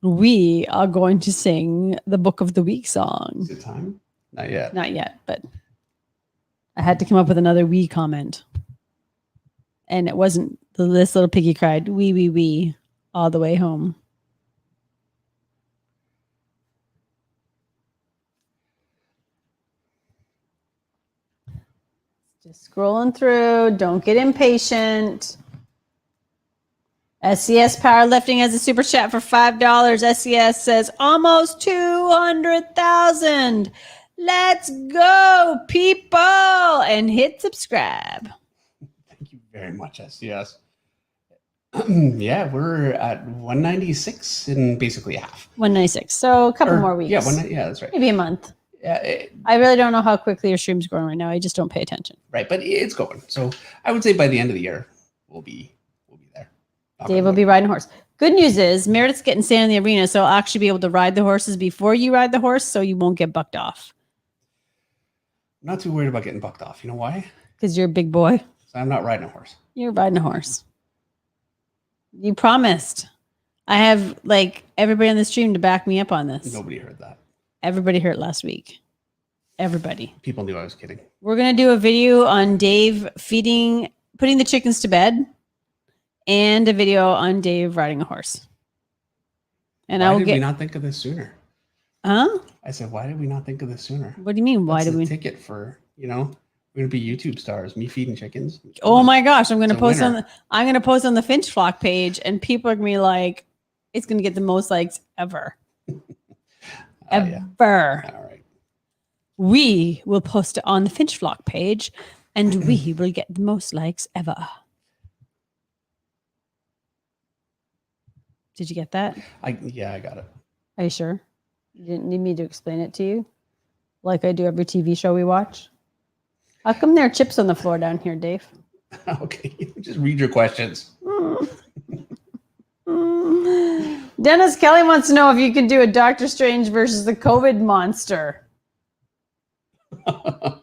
We are going to sing the Book of the Week song. Is it time? Not yet. Not yet, but I had to come up with another we comment. And it wasn't this little piggy cried, we, all the way home. Just scrolling through. Don't get impatient. SCS Powerlifting has a super chat for $5. SCS says almost 200,000. Let's go, people, and hit subscribe. Thank you very much, SCS. Yeah, we're at 196 in basically half. 196. So a couple more weeks. Yeah, that's right. Maybe a month. Yeah, I really don't know how quickly your stream's growing right now. I just don't pay attention. Right, but it's going. So I would say by the end of the year, we'll be there. Dave will be riding a horse. Good news is Meredith's getting sand in the arena, so I'll actually be able to ride the horses before you ride the horse, so you won't get bucked off. I'm not too worried about getting bucked off. You know why? Because you're a big boy. So I'm not riding a horse. You're riding a horse. You promised. I have everybody on the stream to back me up on this. Nobody heard that. Everybody heard last week. Everybody. People knew I was kidding. We're going to do a video on Dave putting the chickens to bed, and a video on Dave riding a horse. And Why did we not think of this sooner? Huh? I said, why did we not think of this sooner? What do you mean? Why did we? Ticket for, we're going to be YouTube stars. Me feeding chickens. Oh my gosh! I'm going to post on the Finch Flock page, and people are going to be like, "It's going to get the most likes ever, ever." Yeah. All right. We will post it on the Finch Flock page, and we will get the most likes ever. Did you get that? I got it. Are you sure? You didn't need me to explain it to you, like I do every TV show we watch. How come there are chips on the floor down here, Dave? Okay, just read your questions. Dennis Kelly wants to know if you could do a Doctor Strange versus the COVID monster. That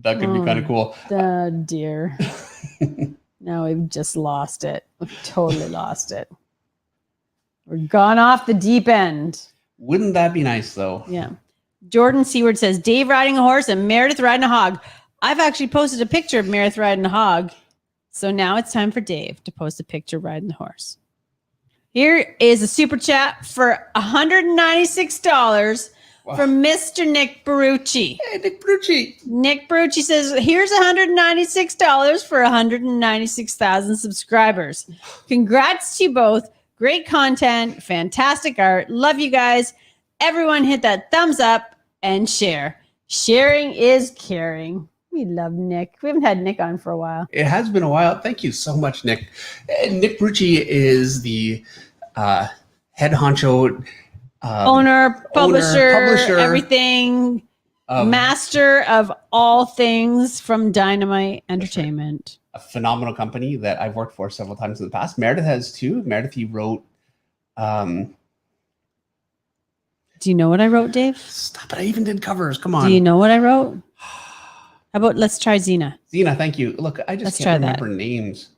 could be kind of cool. Oh, dear. Now we've just lost it. We've totally lost it. We're gone off the deep end. Wouldn't that be nice, though? Yeah. Jordan Seward says, Dave riding a horse and Meredith riding a hog. I've actually posted a picture of Meredith riding a hog. So now it's time for Dave to post a picture riding the horse. Here is a super chat for $196 from Mr. Nick Barucci. Hey, Nick Barucci. Nick Barucci says, here's $196 for 196,000 subscribers. Congrats to you both. Great content, fantastic art. Love you guys. Everyone hit that thumbs up and share. Sharing is caring. We love Nick. We haven't had Nick on for a while. It has been a while. Thank you so much, Nick. Nick Barucci is the head honcho, owner, publisher, everything, master of all things from Dynamite Entertainment. A phenomenal company that I've worked for several times in the past. Meredith has too. Meredith, he wrote. Do you know what I wrote, Dave? Stop it. I even did covers. Come on. Do you know what I wrote? How about let's try Xena? Xena, thank you. Look, I just can't remember names.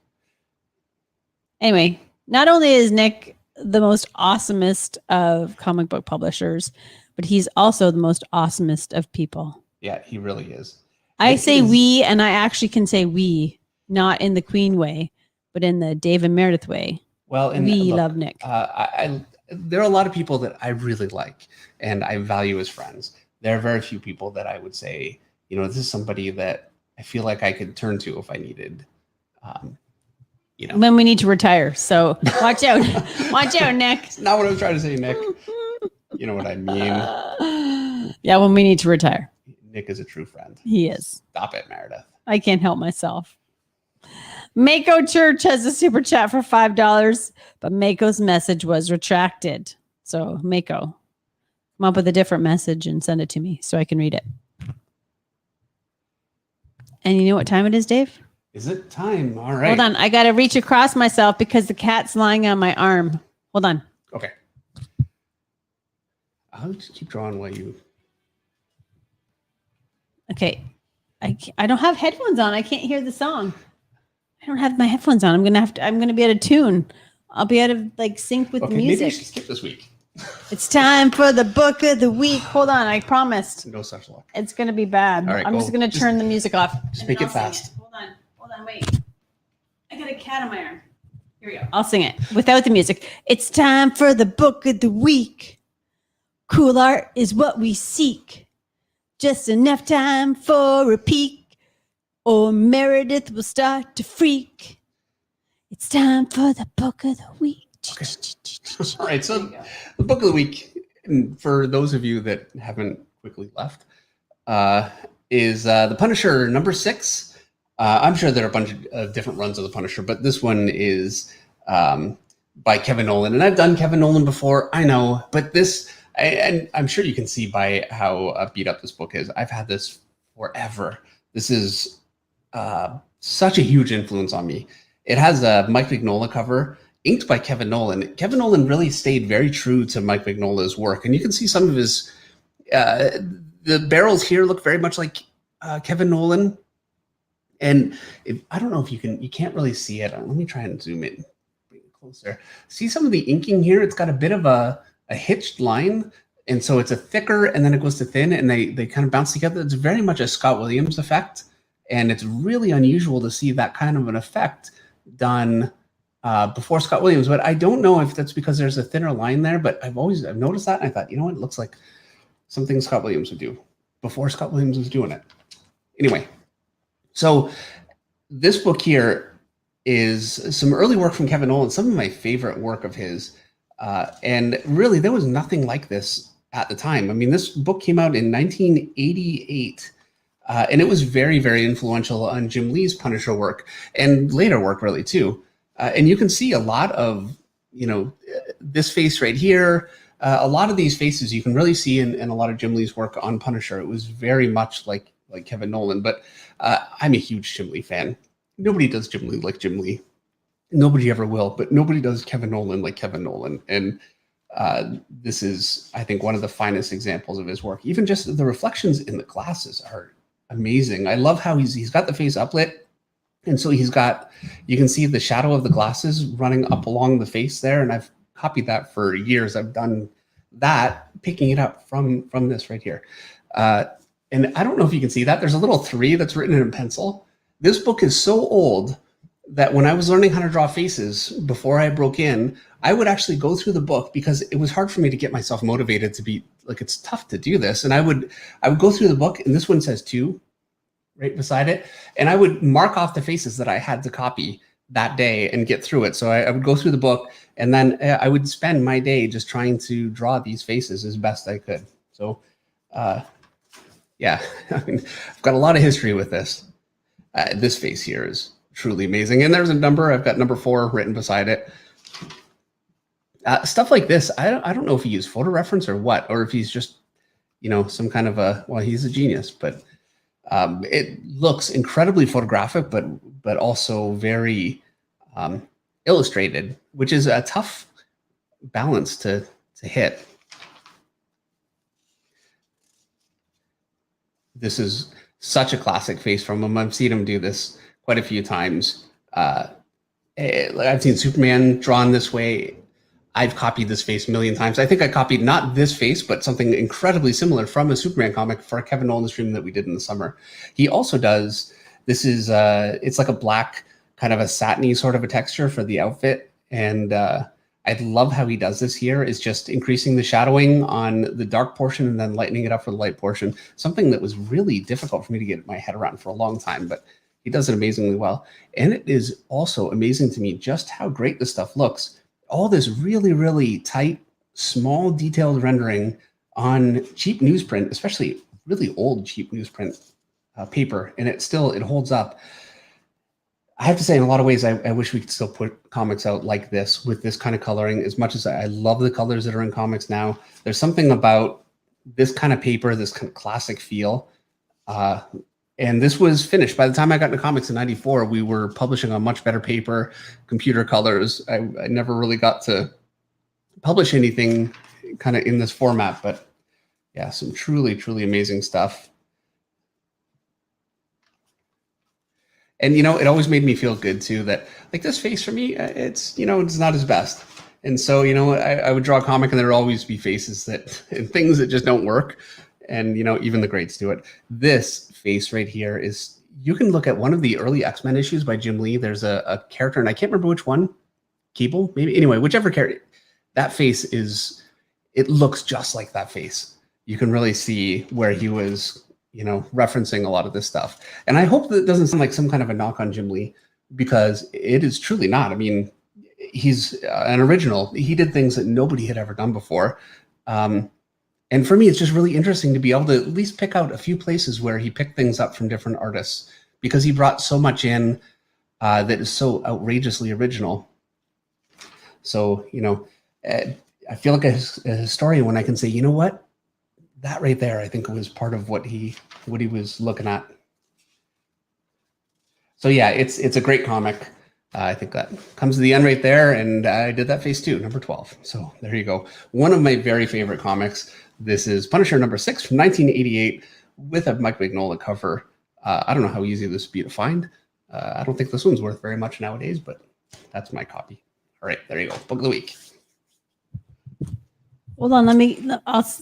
Anyway, not only is Nick the most awesomest of comic book publishers, but he's also the most awesomest of people. Yeah, he really is. I say we, and I actually can say we, not in the Queen way, but in the Dave and Meredith way. Well, and we love Nick. There are a lot of people that I really like and I value as friends. There are very few people that I would say, this is somebody that I feel like I could turn to if I needed, When we need to retire. So watch out. Watch out, Nick. That's not what I was trying to say, Nick. You know what I mean? Yeah, when we need to retire. Nick is a true friend. He is. Stop it, Meredith. I can't help myself. Mako Church has a super chat for $5, but Mako's message was retracted. So Mako, come up with a different message and send it to me so I can read it. And you know what time it is, Dave? Is it time? All right. Hold on. I got to reach across myself because the cat's lying on my arm. Hold on. Okay. I'll just keep drawing while you. Okay. I don't have headphones on. I can't hear the song. I don't have my headphones on. I'm gonna be out of tune. I'll be out of sync with the music. Maybe you should skip this week. It's time for the book of the week. Hold on, I promised. No such luck. It's gonna be bad. All right, I'm just gonna turn the music off. Just make it fast. Hold on, wait. I got a cat on my arm. Here we go. I'll sing it without the music. It's time for the book of the week. Cool art is what we seek. Just enough time for a peek, or Meredith will start to freak. It's time for the book of the week. Okay. All right, so the book of the week, and for those of you that haven't quickly left, is The Punisher #6. I'm sure there are a bunch of different runs of The Punisher, but this one is by Kevin Nolan. And I've done Kevin Nolan before, I know, but this, and I'm sure you can see by how beat up this book is. I've had this forever. This is such a huge influence on me. It has a Mike Mignola cover, inked by Kevin Nolan. Kevin Nolan really stayed very true to Mike Mignola's work. And you can see some of his, the barrels here look very much like Kevin Nolan. And I don't know if you can't really see it. Let me try and zoom in, bring it closer. See some of the inking here? It's got a bit of a hitched line. And so it's a thicker and then it goes to thin and they kind of bounce together. It's very much a Scott Williams effect. And it's really unusual to see that kind of an effect done before Scott Williams. But I don't know if that's because there's a thinner line there, but I've noticed that. And I thought, you know what? It looks like something Scott Williams would do before Scott Williams was doing it. Anyway, so this book here is some early work from Kevin Nolan, some of my favorite work of his. And really, there was nothing like this at the time. I mean, this book came out in 1988. And it was very, very influential on Jim Lee's Punisher work and later work really too. And you can see a lot of, this face right here, a lot of these faces you can really see in a lot of Jim Lee's work on Punisher. It was very much like Kevin Nolan, but I'm a huge Jim Lee fan. Nobody does Jim Lee like Jim Lee. Nobody ever will, but nobody does Kevin Nolan like Kevin Nolan. And this is, I think, one of the finest examples of his work. Even just the reflections in the glasses are amazing. I love how he's got the face uplit. And so you can see the shadow of the glasses running up along the face there. And I've copied that for years. I've done that, picking it up from this right here. And I don't know if you can see that. There's a little 3 that's written in pencil. This book is so old that when I was learning how to draw faces before I broke in, I would actually go through the book because it was hard for me to get myself motivated to be like, it's tough to do this. And I would go through the book, and this one says 2 right beside it. And I would mark off the faces that I had to copy that day and get through it. So I would go through the book, and then I would spend my day just trying to draw these faces as best I could. So, yeah, I mean, I've got a lot of history with this. This face here is truly amazing. And there's a number. I've got number 4 written beside it. Stuff like this, I don't know if he used photo reference or what, or if he's just, some kind of he's a genius, but it looks incredibly photographic, but also very illustrated, which is a tough balance to hit. This is such a classic face from him. I've seen him do this quite a few times. I've seen Superman drawn this way. I've copied this face a million times. I think I copied not this face, but something incredibly similar from a Superman comic for a Kevin Nolan stream that we did in the summer. He also does, this is, it's like a black, kind of a satiny sort of a texture for the outfit. And I love how he does this here, is just increasing the shadowing on the dark portion and then lightening it up for the light portion. Something that was really difficult for me to get my head around for a long time, but he does it amazingly well. And it is also amazing to me just how great this stuff looks. All this really, really tight, small, detailed rendering on cheap newsprint, especially really old cheap newsprint paper, and it holds up. I have to say, in a lot of ways, I wish we could still put comics out like this with this kind of coloring. As much as I love the colors that are in comics now, there's something about this kind of paper, this kind of classic feel. And this was finished. By the time I got into comics in '94, we were publishing on much better paper, computer colors. I never really got to publish anything kind of in this format, but yeah, some truly, truly amazing stuff. And, you know, it always made me feel good too, that like this face for me, it's, you know, it's not his best. And so, you know, I would draw a comic and there would always be faces that and things that just don't work. And, you know, even the greats do it. This face right here is, you can look at one of the early X-Men issues by Jim Lee. There's a character, and I can't remember which one, Cable, maybe. Anyway, whichever character, that face is, it looks just like that face. You can really see where he was, you know, referencing a lot of this stuff. And I hope that it doesn't sound like some kind of a knock on Jim Lee, because it is truly not. I mean, he's an original. He did things that nobody had ever done before. And for me, it's just really interesting to be able to at least pick out a few places where he picked things up from different artists, because he brought so much in that is so outrageously original. So, you know, I feel like a historian when I can say, you know what? That right there, I think, was part of what he was looking at. So yeah, it's a great comic. I think that comes to the end right there, and I did that face too, number 12. So there you go. One of my very favorite comics. This is Punisher number 6 from 1988 with a Mike Mignola cover. I don't know how easy this would be to find. I don't think this one's worth very much nowadays, but that's my copy. All right, there you go. Book of the week. Hold on,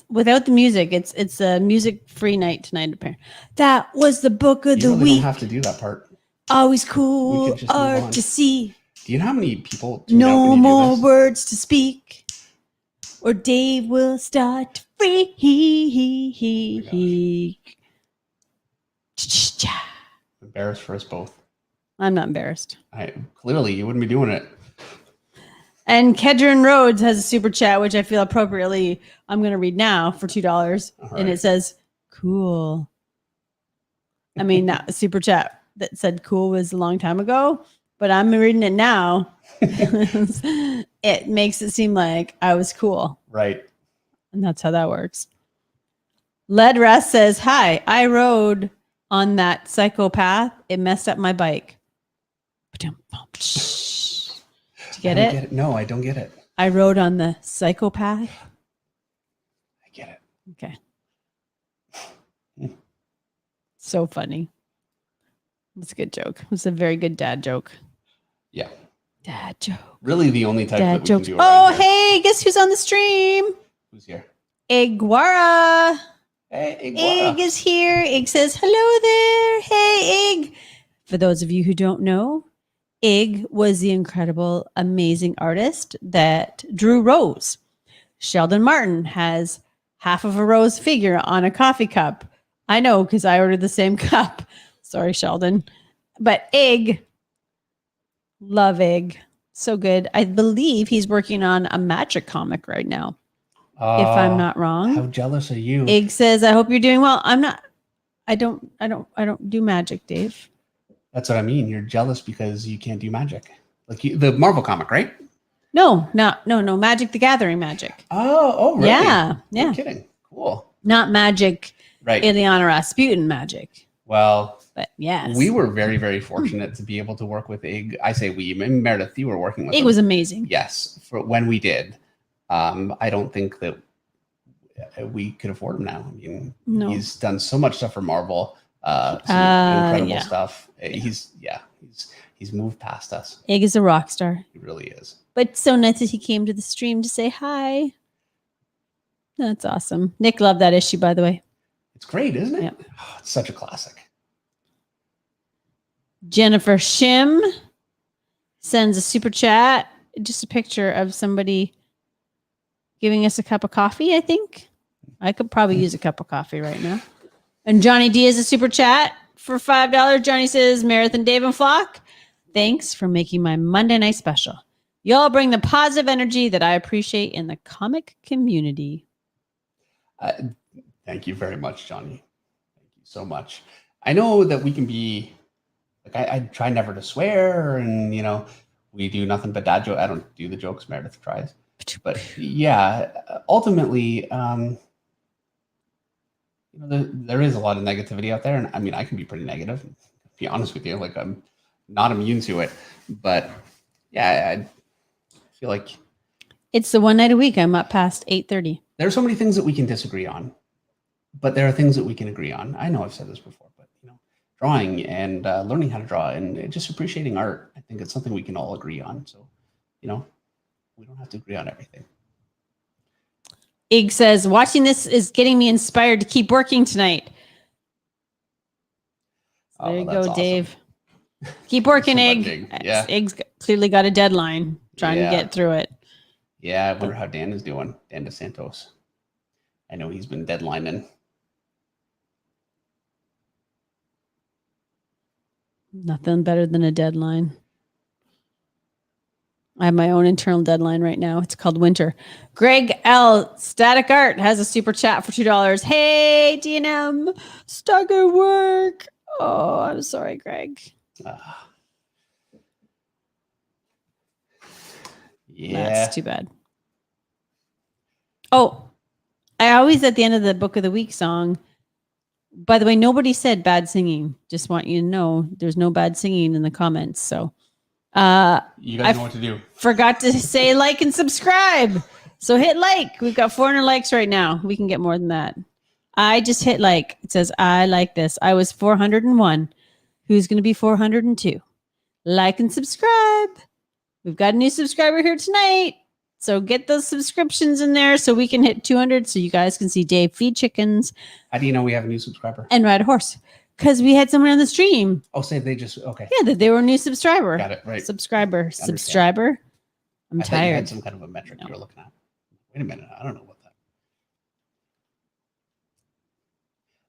without the music, it's a music-free night tonight, apparently. That was the book of the week. You don't have to do that part. Always cool art to see. Do you know how many people no more words to speak, or Dave will start to freak. Embarrassed for us both. I'm not embarrassed. Clearly, you wouldn't be doing it. And Kedron Rhodes has a super chat, which I feel appropriately I'm going to read now for $2. Right. And it says, cool. I mean, not a super chat that said cool was a long time ago, but I'm reading it now. It makes it seem like I was cool. Right. And that's how that works. Led Rest says, hi, I rode on that psychopath. It messed up my bike. Get it? No, I don't get it. I rode on the psychopath. I get it. Okay. So funny. It's a good joke. It's a very good dad joke. Yeah. Dad joke. Really the only type dad that we jokes. can do. Oh, hey, guess who's on the stream? Who's here? Iguara. Hey, Iguara. Ig is here. Ig says, hello there. Hey, Ig. For those of you who don't know, Ig was the incredible, amazing artist that drew Rose. Sheldon Martin has half of a Rose figure on a coffee cup. I know, because I ordered the same cup. Sorry, Sheldon. But Ig, love Ig. So good. I believe he's working on a Magic comic right now, if I'm not wrong. How jealous are you? Ig says, I hope you're doing well. I'm not. I don't do Magic, Dave. That's what I mean. You're jealous because you can't do Magic. Like the Marvel comic, right? No. Magic the Gathering Magic. Oh, really? Yeah. No kidding. Cool. Not Magic, right? Ileana Rasputin Magic. Well, but yes, we were very, very fortunate to be able to work with Ig. I say we. Meredith, you were working with Ig. Was amazing. Yes, for when we did. I don't think that we could afford him now. I mean, he's done so much stuff for Marvel. Some incredible stuff. He's moved past us. Ig is a rock star. He really is. But so nice that he came to the stream to say hi. That's awesome. Nick loved that issue, by the way. It's great, isn't it? Yep. Oh, it's such a classic. Jennifer Shim sends a super chat. Just a picture of somebody giving us a cup of coffee, I think. I could probably use a cup of coffee right now. And Johnny D is a super chat for $5. Johnny says, Marathon Dave and Flock, thanks for making my Monday night special. Y'all bring the positive energy that I appreciate in the comic community. Thank you very much, Johnny. Thank you so much. I know that we can be Like I try never to swear, and we do nothing but dad joke. I don't do the jokes Meredith tries, but yeah, ultimately, there is a lot of negativity out there, and I mean, I can be pretty negative. To be honest with you, like I'm not immune to it, but yeah, I feel like it's the one night a week I'm up past 8:30. There's so many things that we can disagree on, but there are things that we can agree on. I know I've said this before, but drawing and learning how to draw and just appreciating art, I think it's something we can all agree on. So, we don't have to agree on everything. Ig says, watching this is getting me inspired to keep working tonight. So there you go, awesome. Dave. Keep working, Ig. Yeah. Ig's clearly got a deadline trying to get through it. Yeah, I wonder how Dan is doing. Dan DeSantos. I know he's been deadlining. Nothing better than a deadline. I have my own internal deadline right now. It's called winter. Greg L. Static Art has a super chat for $2. Hey, DNM. Stuck at work. Oh, I'm sorry, Greg. Yeah. That's too bad. Oh, I always at the end of the Book of the Week song. By the way, nobody said bad singing. Just want you to know there's no bad singing in the comments. So you guys know what to do. Forgot to say like and subscribe. So hit like. We've got 400 likes right now. We can get more than that. I just hit like. It says, I like this. I was 401. Who's going to be 402? Like and subscribe. We've got a new subscriber here tonight. So get those subscriptions in there so we can hit 200 so you guys can see Dave feed chickens. How do you know we have a new subscriber? And ride a horse. Because we had someone on the stream. Oh, say they just, okay. Yeah, that they were a new subscriber. Got it, right. Subscriber. Subscriber. I'm tired. You had some kind of a metric you were looking at. Wait a minute. I don't know what that.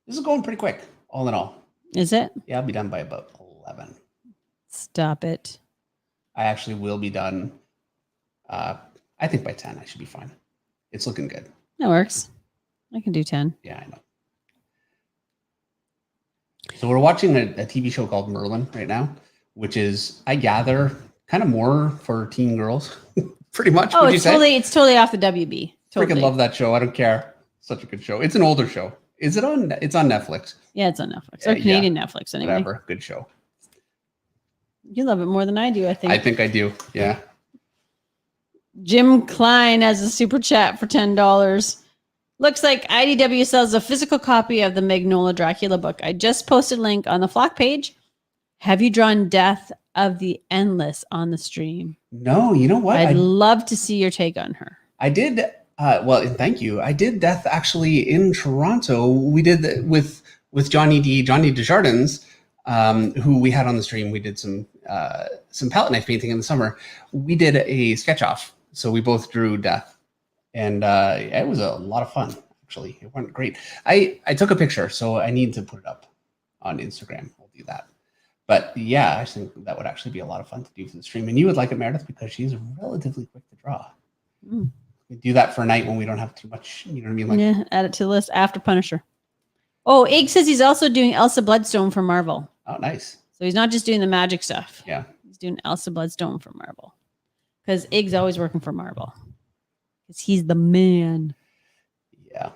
This is going pretty quick, all in all. Is it? Yeah, I'll be done by about 11. Stop it. I actually will be done. I think by 10, I should be fine. It's looking good. That works. I can do 10. Yeah, I know. So we're watching a TV show called Merlin right now, which is, I gather, kind of more for teen girls, pretty much. Oh, it's totally off the WB. Totally. Freaking love that show. I don't care. Such a good show. It's an older show. Is it on? It's on Netflix. Yeah, it's on Netflix. Or Canadian Netflix, anyway. Whatever. Good show. You love it more than I do, I think. I think I do. Yeah. Jim Klein has a super chat for $10. Looks like IDW sells a physical copy of the Magnolia Dracula book. I just posted a link on the Flock page. Have you drawn Death of the Endless on the stream? No, you know what? I'd love to see your take on her. I did. Well, thank you. I did Death actually in Toronto. We did with Johnny Desjardins, who we had on the stream. We did some palette knife painting in the summer. We did a sketch off. So we both drew Death, and it was a lot of fun. Actually, it went great. I took a picture, so I need to put it up on Instagram. I'll do that. But yeah, I think that would actually be a lot of fun to do for the stream, and you would like it, Meredith, because she's relatively quick to draw. We do that for a night when we don't have too much. You know what I mean? Like, yeah, add it to the list after Punisher. Oh, Ig says he's also doing Elsa Bloodstone for Marvel. Oh, nice. So he's not just doing the magic stuff. Yeah, he's doing Elsa Bloodstone for Marvel. Because Ig's always working for Marvel. Because he's the man. Yeah.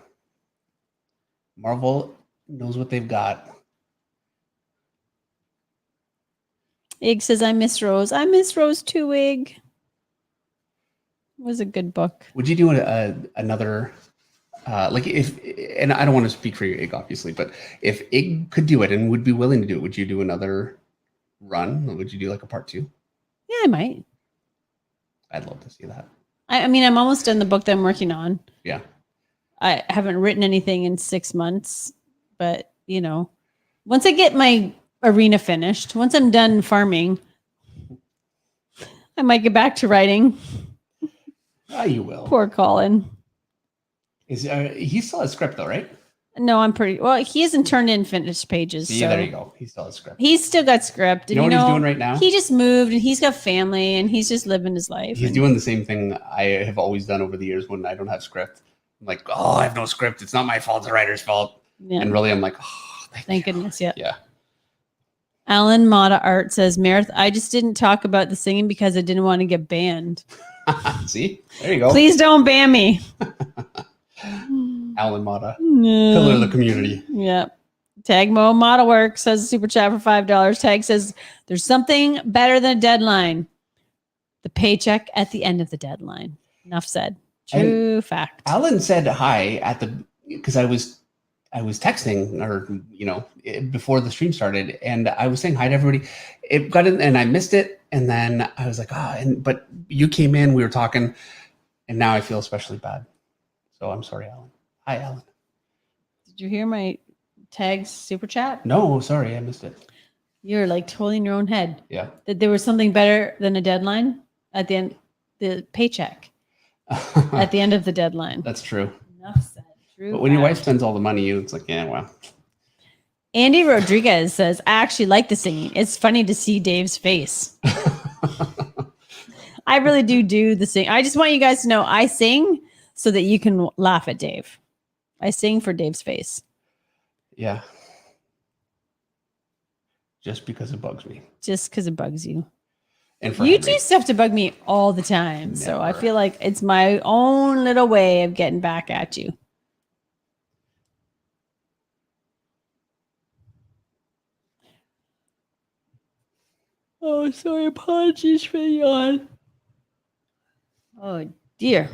Marvel knows what they've got. Ig says, I miss Rose. I miss Rose too, Ig. It was a good book. Would you do another, like if, and I don't want to speak for you, Ig, obviously, but if Ig could do it and would be willing to do it, would you do another run? Or would you do like a part 2? Yeah, I might. I'd love to see that. I mean, I'm almost done the book that I'm working on. Yeah. I haven't written anything in 6 months, but once I get my arena finished, once I'm done farming, I might get back to writing. You will. Poor Colin. He still has script though, right? No, I'm pretty well. He hasn't turned in finished pages. Yeah, so there you go. He still has script. He's still got script. You know what he's doing right now? He just moved and he's got family and he's just living his life. He's doing the same thing I have always done over the years when I don't have script. I'm like, oh, I have no script. It's not my fault. It's the writer's fault. Yeah. And really, I'm like, oh, thank goodness. Yeah. Yeah. Alan Mata Art says, Meredith, I just didn't talk about the singing because I didn't want to get banned. See? There you go. Please don't ban me. Alan Mata. Pillar of the community. Yep. Tagmo Model Work says super chat for $5. Tag says there's something better than a deadline. The paycheck at the end of the deadline. Enough said. True fact. Alan said hi because I was texting or before the stream started, and I was saying hi to everybody. It got in and I missed it, and then I was like, but you came in, we were talking, and now I feel especially bad. So I'm sorry, Alan. Hi, Alan. Did you hear my Tag's super chat? No, sorry, I missed it. You're like totally in your own head. Yeah. That there was something better than a deadline at the end, the paycheck at the end of the deadline. That's true. Enough said. True. But when your wife spends all the money, it's like, yeah, well. Andy Rodriguez says, I actually like the singing. It's funny to see Dave's face. I really do the sing. I just want you guys to know I sing so that you can laugh at Dave. I sing for Dave's face. Yeah. Just because it bugs me. Just because it bugs you. And for you Henry. do stuff to bug me all the time. Never. So I feel like it's my own little way of getting back at you. Oh, sorry. Apologies for the yawn. Oh, dear.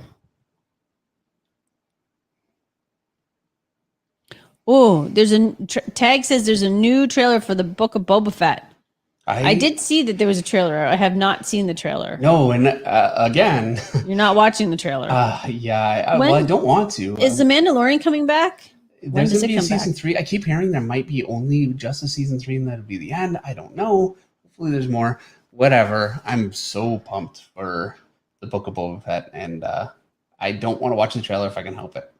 Oh, there's Tag says there's a new trailer for the Book of Boba Fett. I did see that there was a trailer. I have not seen the trailer. No, and again, you're not watching the trailer. Yeah, I don't want to. Is The Mandalorian coming back? There's going to be a season 3. I keep hearing there might be only just a season 3 and that'll be the end. I don't know. Hopefully there's more. Whatever. I'm so pumped for the Book of Boba Fett, and I don't want to watch the trailer if I can help it.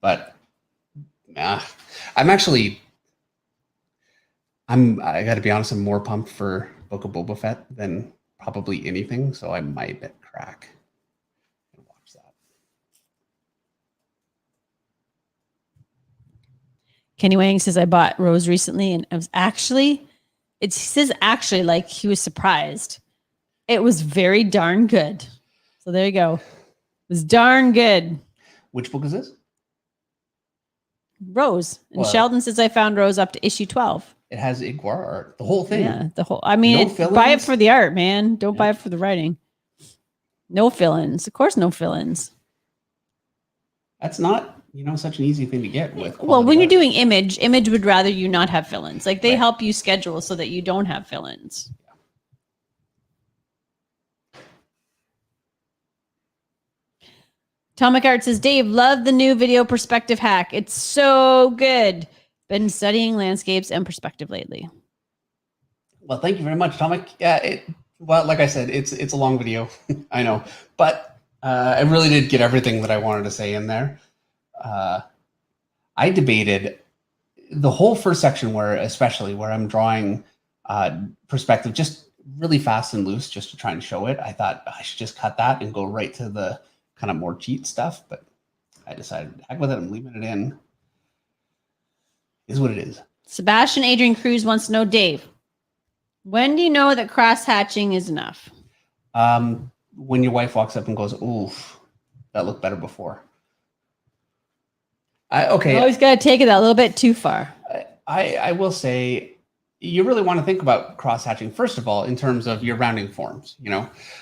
But I got to be honest, I'm more pumped for Book of Boba Fett than probably anything, so I might bet crack and watch that. Kenny Wang says, I bought Rose recently, and it says actually like he was surprised. It was very darn good. So there you go. It was darn good. Which book is this? Rose. And Sheldon says I found Rose up to issue 12. It has Iguar art. The whole thing. Yeah, I mean, buy it for the art, man. Don't buy it for the writing. No fill-ins. Of course, no fill-ins. That's not, such an easy thing to get with. Well, when you're doing Image would rather you not have fill-ins. Like they help you schedule so that you don't have fill-ins. Atomic Art says, Dave, love the new video perspective hack. It's so good. Been studying landscapes and perspective lately. Well, thank you very much, Atomic. Yeah, like I said, it's a long video. I know. But I really did get everything that I wanted to say in there. I debated the whole first section especially where I'm drawing perspective just really fast and loose just to try and show it. I thought I should just cut that and go right to the kind of more cheat stuff, but I decided, heck with it, I'm leaving it in. Is what it is. Sebastian Adrian Cruz wants to know, Dave, when do you know that cross-hatching is enough? When your wife walks up and goes, oof, that looked better before. Okay. You always got to take it a little bit too far. I will say, you really want to think about cross-hatching, first of all, in terms of your rounding forms,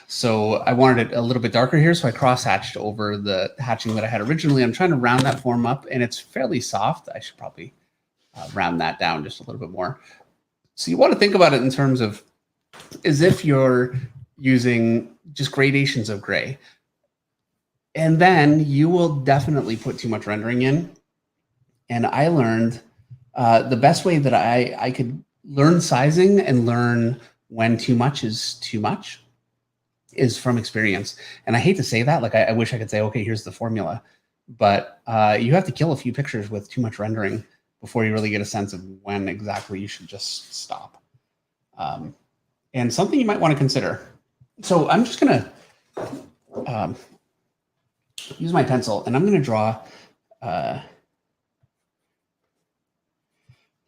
So I wanted it a little bit darker here, so I cross-hatched over the hatching that I had originally. I'm trying to round that form up, and it's fairly soft. I should probably round that down just a little bit more. So you want to think about it in terms of as if you're using just gradations of gray. And then you will definitely put too much rendering in. And I learned the best way that I could learn sizing and learn when too much is too much is from experience. And I hate to say that, like I wish I could say, okay, here's the formula, but you have to kill a few pictures with too much rendering before you really get a sense of when exactly you should just stop. And something you might want to consider. So I'm just gonna use my pencil and I'm gonna draw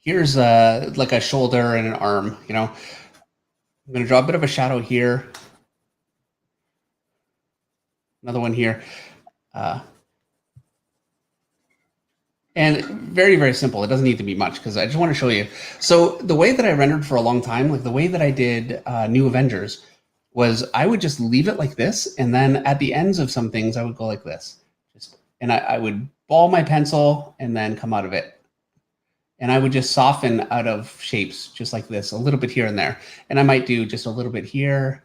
here's like a shoulder and an arm, you know. I'm going to draw a bit of a shadow here. Another one here. And very, very simple. It doesn't need to be much because I just want to show you. So the way that I rendered for a long time, like the way that I did New Avengers, was I would just leave it like this. And then at the ends of some things, I would go like this. And I would ball my pencil and then come out of it. And I would just soften out of shapes just like this, a little bit here and there. And I might do just a little bit here.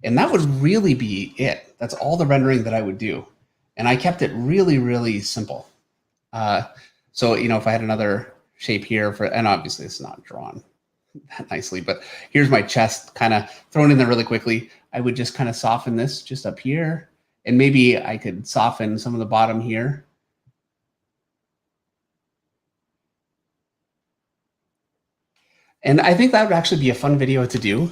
And that would really be it. That's all the rendering that I would do. And I kept it really, really simple. So, you know, if I had another shape here and obviously it's not drawn that nicely, but here's my chest kind of thrown in there really quickly. I would just kind of soften this just up here. And maybe I could soften some of the bottom here. And I think that would actually be a fun video to do.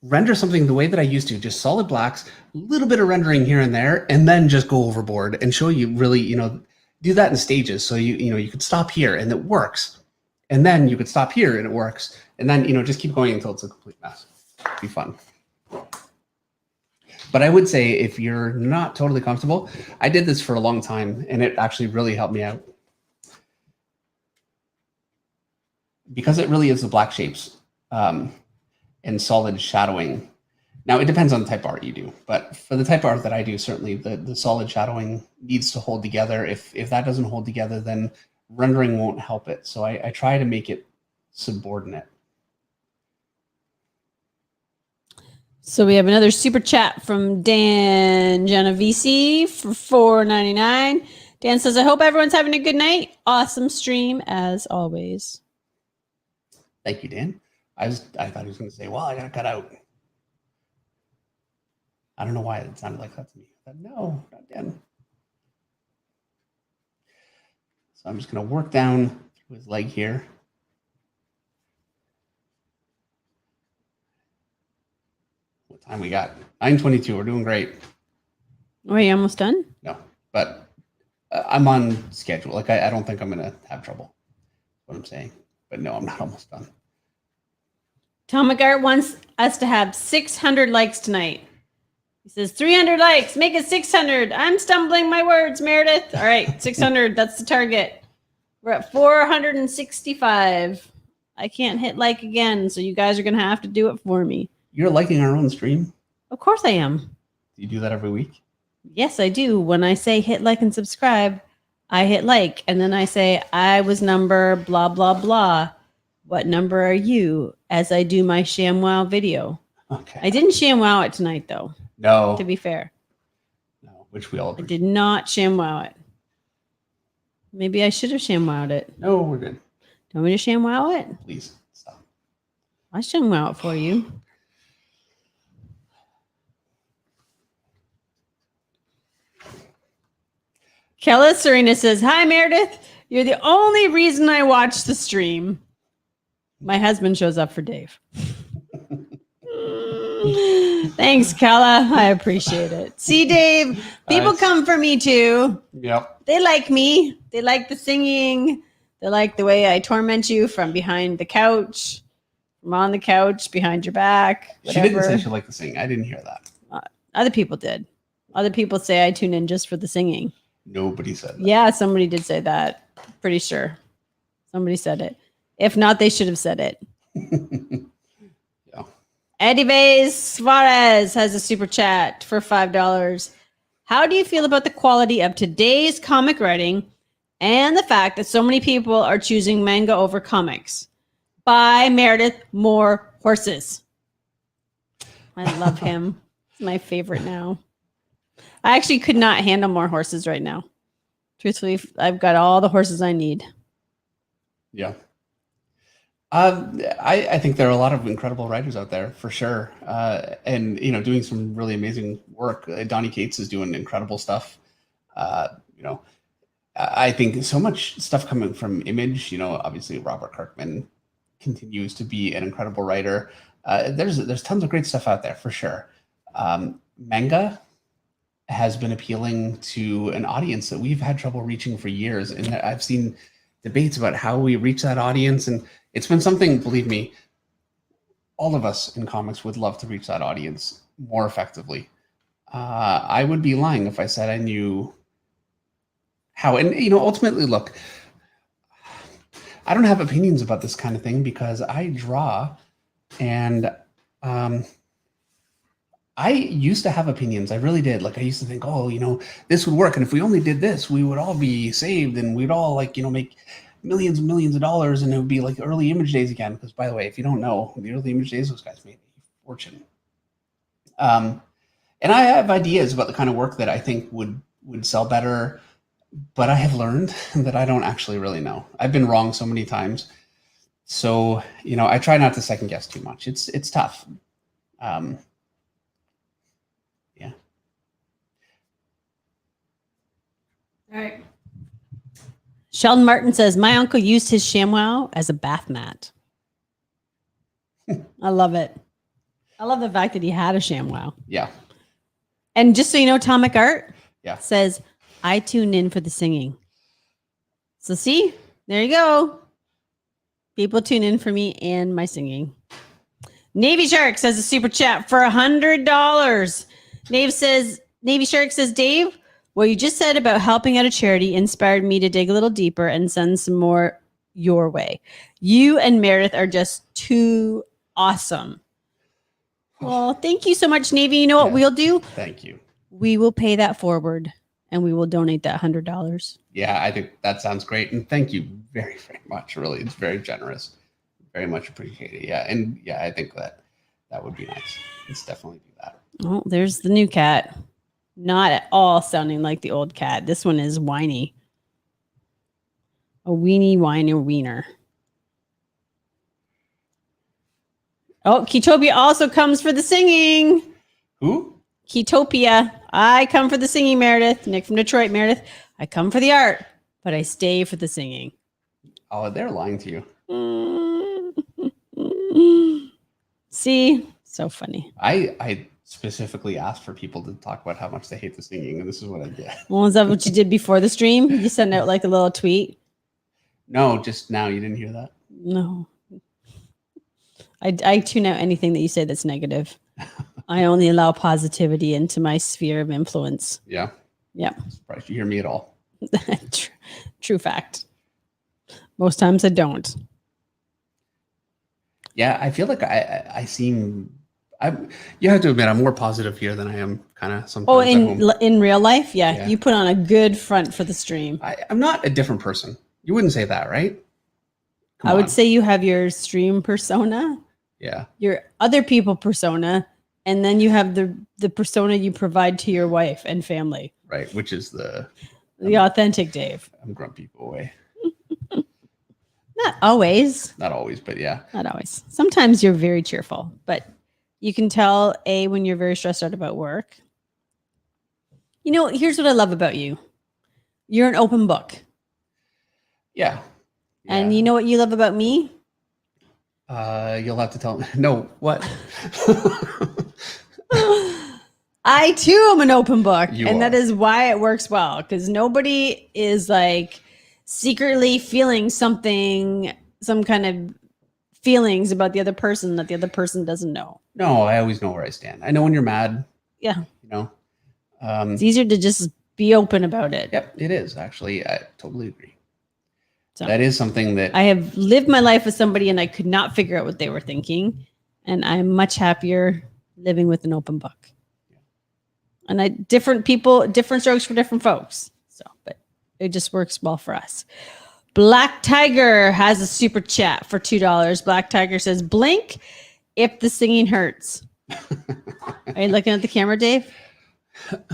Render something the way that I used to, just solid blacks, a little bit of rendering here and there, and then just go overboard and show you really, you know, do that in stages. So you know, you could stop here and it works. And then you could stop here and it works. And then, you know, just keep going until it's a complete mess. It'd be fun. But I would say if you're not totally comfortable, I did this for a long time and it actually really helped me out. Because it really is the black shapes and solid shadowing. Now, it depends on the type of art you do, but for the type of art that I do, certainly the solid shadowing needs to hold together. If that doesn't hold together, then rendering won't help it. So I try to make it subordinate. So we have another super chat from Dan Genovese for $4.99. Dan says, I hope everyone's having a good night. Awesome stream as always. Thank you, Dan. I thought he was going to say, well, I got to cut out. I don't know why it sounded like that to me. I thought, no, not Dan. So I'm just going to work down through his leg here. What time we got? 9:22. We're doing great. Are you almost done? No, but I'm on schedule. Like, I don't think I'm going to have trouble. That's what I'm saying. But no, I'm not almost done. Tom McGart wants us to have 600 likes tonight. He says 300 likes, make it 600. I'm stumbling my words, Meredith. All right, 600, that's the target. We're at 465. I can't hit like again, so you guys are going to have to do it for me. You're liking our own stream? Of course I am. Do you do that every week? Yes, I do. When I say hit like and subscribe, I hit like, and then I say I was number blah, blah, blah. What number are you? As I do my ShamWow video. Okay. I didn't ShamWow it tonight, though. No. To be fair. No, which we all I did not ShamWow it. Maybe I should have ShamWowed it. No, we're good. Do you want me to ShamWow it? Please stop. I'll ShamWow it for you. Kella Serena says, hi, Meredith. You're the only reason I watch the stream. My husband shows up for Dave. Thanks, Kella. I appreciate it. See, Dave, people come for me too. Yep. They like me. They like the singing. They like the way I torment you from behind the couch, from on the couch, behind your back. Whatever. She didn't say she liked the singing. I didn't hear that. Other people did. Other people say I tune in just for the singing. Nobody said that. Yeah, somebody did say that. Pretty sure. Somebody said it. If not, they should have said it. Yeah. Eddie Vaz Suarez has a super chat for $5. How do you feel about the quality of today's comic writing and the fact that so many people are choosing manga over comics? By Meredith, more horses. I love him. He's my favorite now. I actually could not handle more horses right now. Truthfully, I've got all the horses I need. Yeah. I think there are a lot of incredible writers out there for sure. And, you know, doing some really amazing work. Donnie Cates is doing incredible stuff. You know, I think so much stuff coming from Image, you know, obviously Robert Kirkman continues to be an incredible writer. There's tons of great stuff out there for sure. Manga has been appealing to an audience that we've had trouble reaching for years. And I've seen debates about how we reach that audience. And it's been something, believe me, all of us in comics would love to reach that audience more effectively. I would be lying if I said I knew how. And, ultimately, look, I don't have opinions about this kind of thing because I draw, and I used to have opinions. I really did. Like, I used to think, this would work. And if we only did this, we would all be saved and we'd all make millions and millions of dollars, and it would be like early image days again. Because, by the way, if you don't know, the early image days, those guys made a fortune. And I have ideas about the kind of work that I think would sell better, but I have learned that I don't actually really know. I've been wrong so many times. So, I try not to second guess too much. It's tough. Yeah. All right. Sheldon Martin says, my uncle used his ShamWow as a bath mat. I love it. I love the fact that he had a ShamWow. Yeah. And just so you know, Atomic Art says, I tune in for the singing. So see, there you go. People tune in for me and my singing. Navy Shark says a super chat for $100. Navy Shark says, Dave, what you just said about helping out a charity inspired me to dig a little deeper and send some more your way. You and Meredith are just too awesome. Well, thank you so much, Navy. You know what we'll do? Thank you. We will pay that forward and we will donate that $100. Yeah, I think that sounds great. And thank you very, very much. Really, it's very generous. Very much appreciated. Yeah. And I think that would be nice. Let's definitely do that. Oh, there's the new cat. Not at all sounding like the old cat. This one is whiny. A weenie whiner wiener. Oh, Ketopia also comes for the singing. Who? Ketopia. I come for the singing, Meredith. Nick from Detroit, Meredith. I come for the art, but I stay for the singing. Oh, they're lying to you. See? So funny. I specifically asked for people to talk about how much they hate the singing, and this is what I get. Well, is that what you did before the stream? You sent out like a little tweet? No, just now. You didn't hear that? No. I tune out anything that you say that's negative. I only allow positivity into my sphere of influence. Yeah. Yeah. Surprised you hear me at all. True fact. Most times I don't. Yeah, I feel like I seem. You have to admit, I'm more positive here than I am kind of sometimes. Oh, at home. in real life? Yeah. You put on a good front for the stream. I'm not a different person. You wouldn't say that, right? I would say you have your stream persona. Yeah. Your other people persona. And then you have the persona you provide to your wife and family. Right. Which is the authentic Dave. I'm grumpy boy. Not always. Not always, but yeah. Not always. Sometimes you're very cheerful, but you can tell when you're very stressed out about work. Here's what I love about you. You're an open book. Yeah. And you know what you love about me? You'll have to tell me. No, what? I too am an open book. That is why it works well. Because nobody is like secretly feeling something, some kind of feelings about the other person that the other person doesn't know. No, I always know where I stand. I know when you're mad. Yeah. It's easier to just be open about it. Yep, it is. Actually, I totally agree. So that is something that I have lived my life with somebody and I could not figure out what they were thinking. And I'm much happier living with an open book. Yeah. And different people, different strokes for different folks. But it just works well for us. Black Tiger has a super chat for $2. Black Tiger says, blink if the singing hurts. Are you looking at the camera, Dave?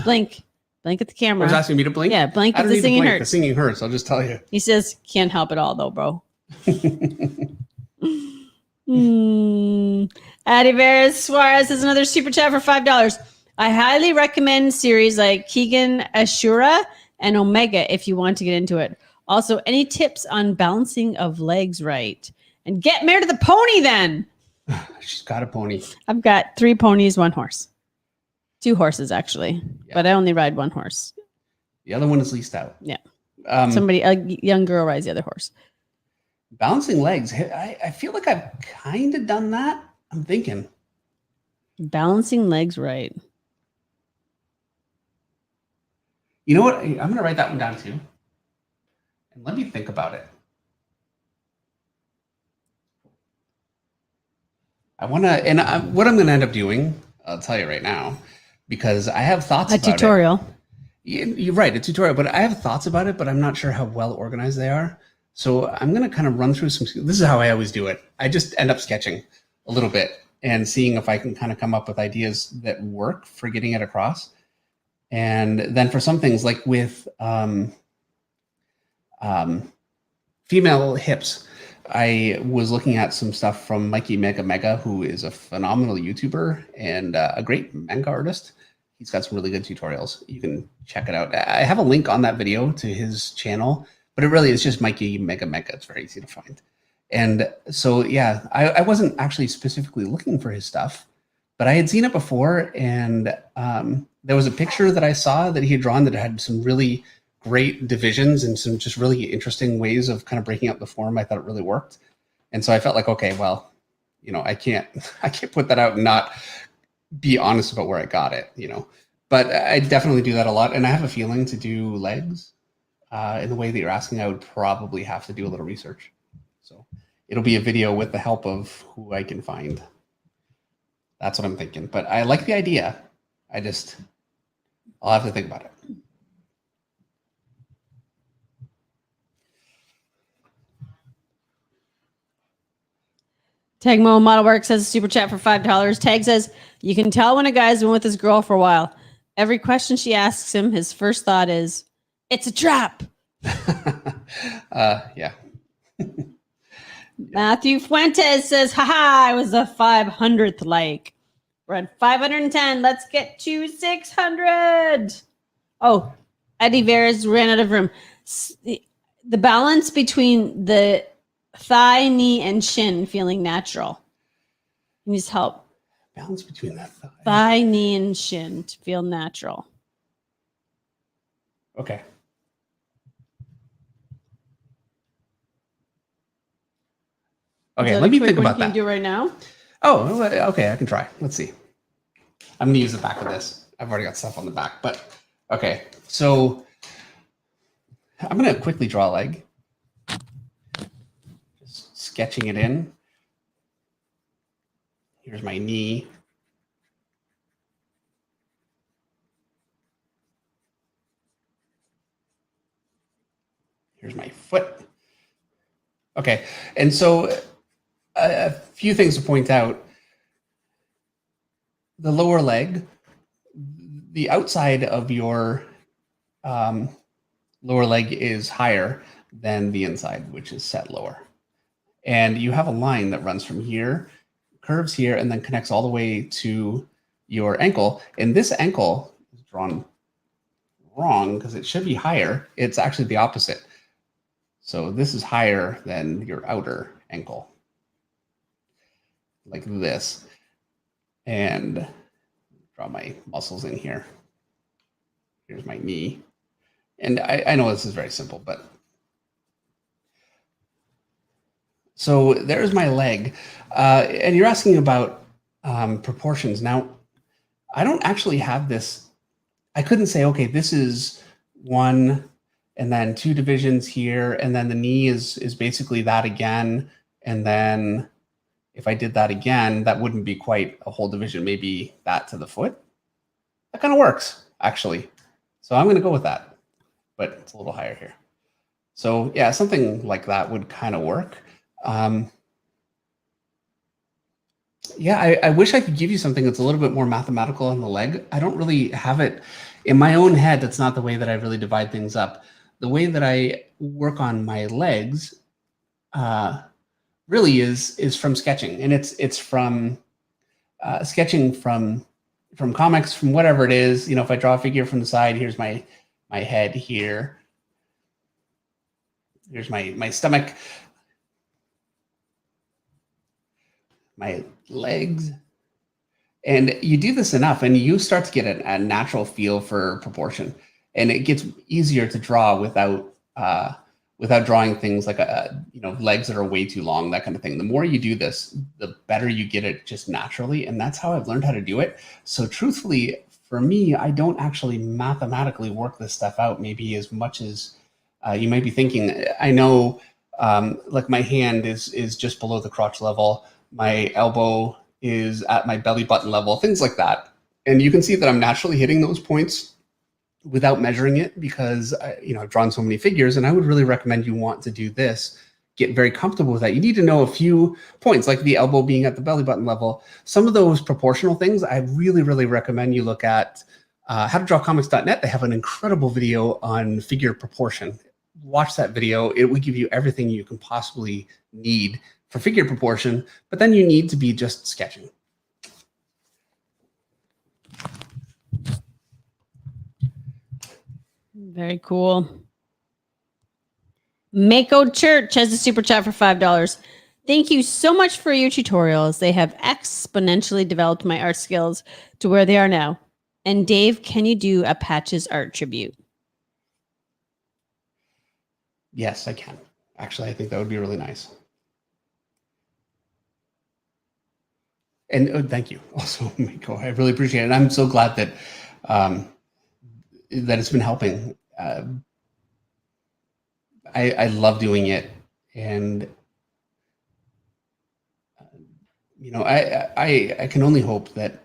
Blink. Blink at the camera. I was asking me to blink? Yeah, blink if the singing hurts. The singing hurts, I'll just tell you. He says, can't help it all though, bro. Addie Veras Suarez has another super chat for $5. I highly recommend series like Keegan Ashura and Omega if you want to get into it. Also, any tips on balancing of legs right? And get married to the pony then. She's got a pony. I've got 3 ponies, 1 horse. 2 horses, actually. Yeah. But I only ride 1 horse. The other one is leased out. Yeah. Somebody, a young girl rides the other horse. Balancing legs. I feel like I've kind of done that. I'm thinking. Balancing legs right. You know what? I'm going to write that one down too. And let me think about it. I want to, and what I'm going to end up doing, I'll tell you right now, because I have thoughts about it. A tutorial. You're right, a tutorial, but I have thoughts about it, but I'm not sure how well organized they are. So I'm going to kind of run through some, this is how I always do it. I just end up sketching a little bit and seeing if I can kind of come up with ideas that work for getting it across. And then for some things like with female hips, I was looking at some stuff from Mikey Mega, who is a phenomenal YouTuber and a great manga artist. He's got some really good tutorials. You can check it out. I have a link on that video to his channel, but it really is just Mikey Mega. It's very easy to find. And so, yeah, I wasn't actually specifically looking for his stuff, but I had seen it before. And there was a picture that I saw that he had drawn that had some really great divisions and some just really interesting ways of kind of breaking up the form. I thought it really worked. And so I felt like, okay, well, you know, I can't put that out and not be honest about where I got it, you know, but I definitely do that a lot. And I have a feeling to do legs in the way that you're asking, I would probably have to do a little research. So it'll be a video with the help of who I can find. That's what I'm thinking, but I like the idea. I'll have to think about it. Tagmo Model Work says super chat for $5. Tag says, you can tell when a guy's been with his girl for a while. Every question she asks him, his first thought is, it's a trap. Yeah. Matthew Fuentes says, haha, I was the 500th like. We're at 510. Let's get to 600. Oh, Eddie Veras ran out of room. The balance between the thigh, knee, and shin feeling natural. Needs help. Balance between the thigh, knee, and shin to feel natural. Okay. Okay, let me think about that. Can you do right now? Oh, okay, I can try. Let's see. I'm gonna use the back of this. I've already got stuff on the back, but okay. So I'm gonna quickly draw a leg. Just sketching it in. Here's my knee. Here's my foot. Okay, and so a few things to point out. The lower leg, the outside of your lower leg is higher than the inside, which is set lower. And you have a line that runs from here, curves here, and then connects all the way to your ankle. And this ankle is drawn wrong because it should be higher. It's actually the opposite. So this is higher than your outer ankle, like this. And draw my muscles in here. Here's my knee. And I know this is very simple, but so there's my leg. And you're asking about proportions. Now, I don't actually have this. I couldn't say, okay, this is one and then two divisions here. And then the knee is basically that again. And then if I did that again, that wouldn't be quite a whole division, maybe that to the foot. That kind of works, actually. So I'm going to go with that, but it's a little higher here. So yeah, something like that would kind of work. Yeah, I wish I could give you something that's a little bit more mathematical on the leg. I don't really have it in my own head. That's not the way that I really divide things up. The way that I work on my legs really is from sketching, and it's from sketching from comics, from whatever it is. You know, if I draw a figure from the side, here's my head here. Here's my stomach, my legs. And you do this enough and you start to get a natural feel for proportion, and it gets easier to draw without without drawing things like legs that are way too long, that kind of thing. The more you do this, the better you get it just naturally, and that's how I've learned how to do it. So truthfully, for me, I don't actually mathematically work this stuff out maybe as much as you might be thinking. I know, like my hand is just below the crotch level, my elbow is at my belly button level, things like that. And you can see that I'm naturally hitting those points without measuring it because I've drawn so many figures, and I would really recommend you want to do this. Get very comfortable with that. You need to know a few points, like the elbow being at the belly button level. Some of those proportional things, I really, really recommend you look at howtodrawcomics.net. They have an incredible video on figure proportion. Watch that video. It will give you everything you can possibly need for figure proportion, but then you need to be just sketching. Very cool. Mako Church has a super chat for $5. Thank you so much for your tutorials. They have exponentially developed my art skills to where they are now. And Dave, can you do a Patches art tribute? Yes, I can. Actually, I think that would be really nice. And thank you also, Miko. I really appreciate it. I'm so glad that that it's been helping. I love doing it, and I can only hope that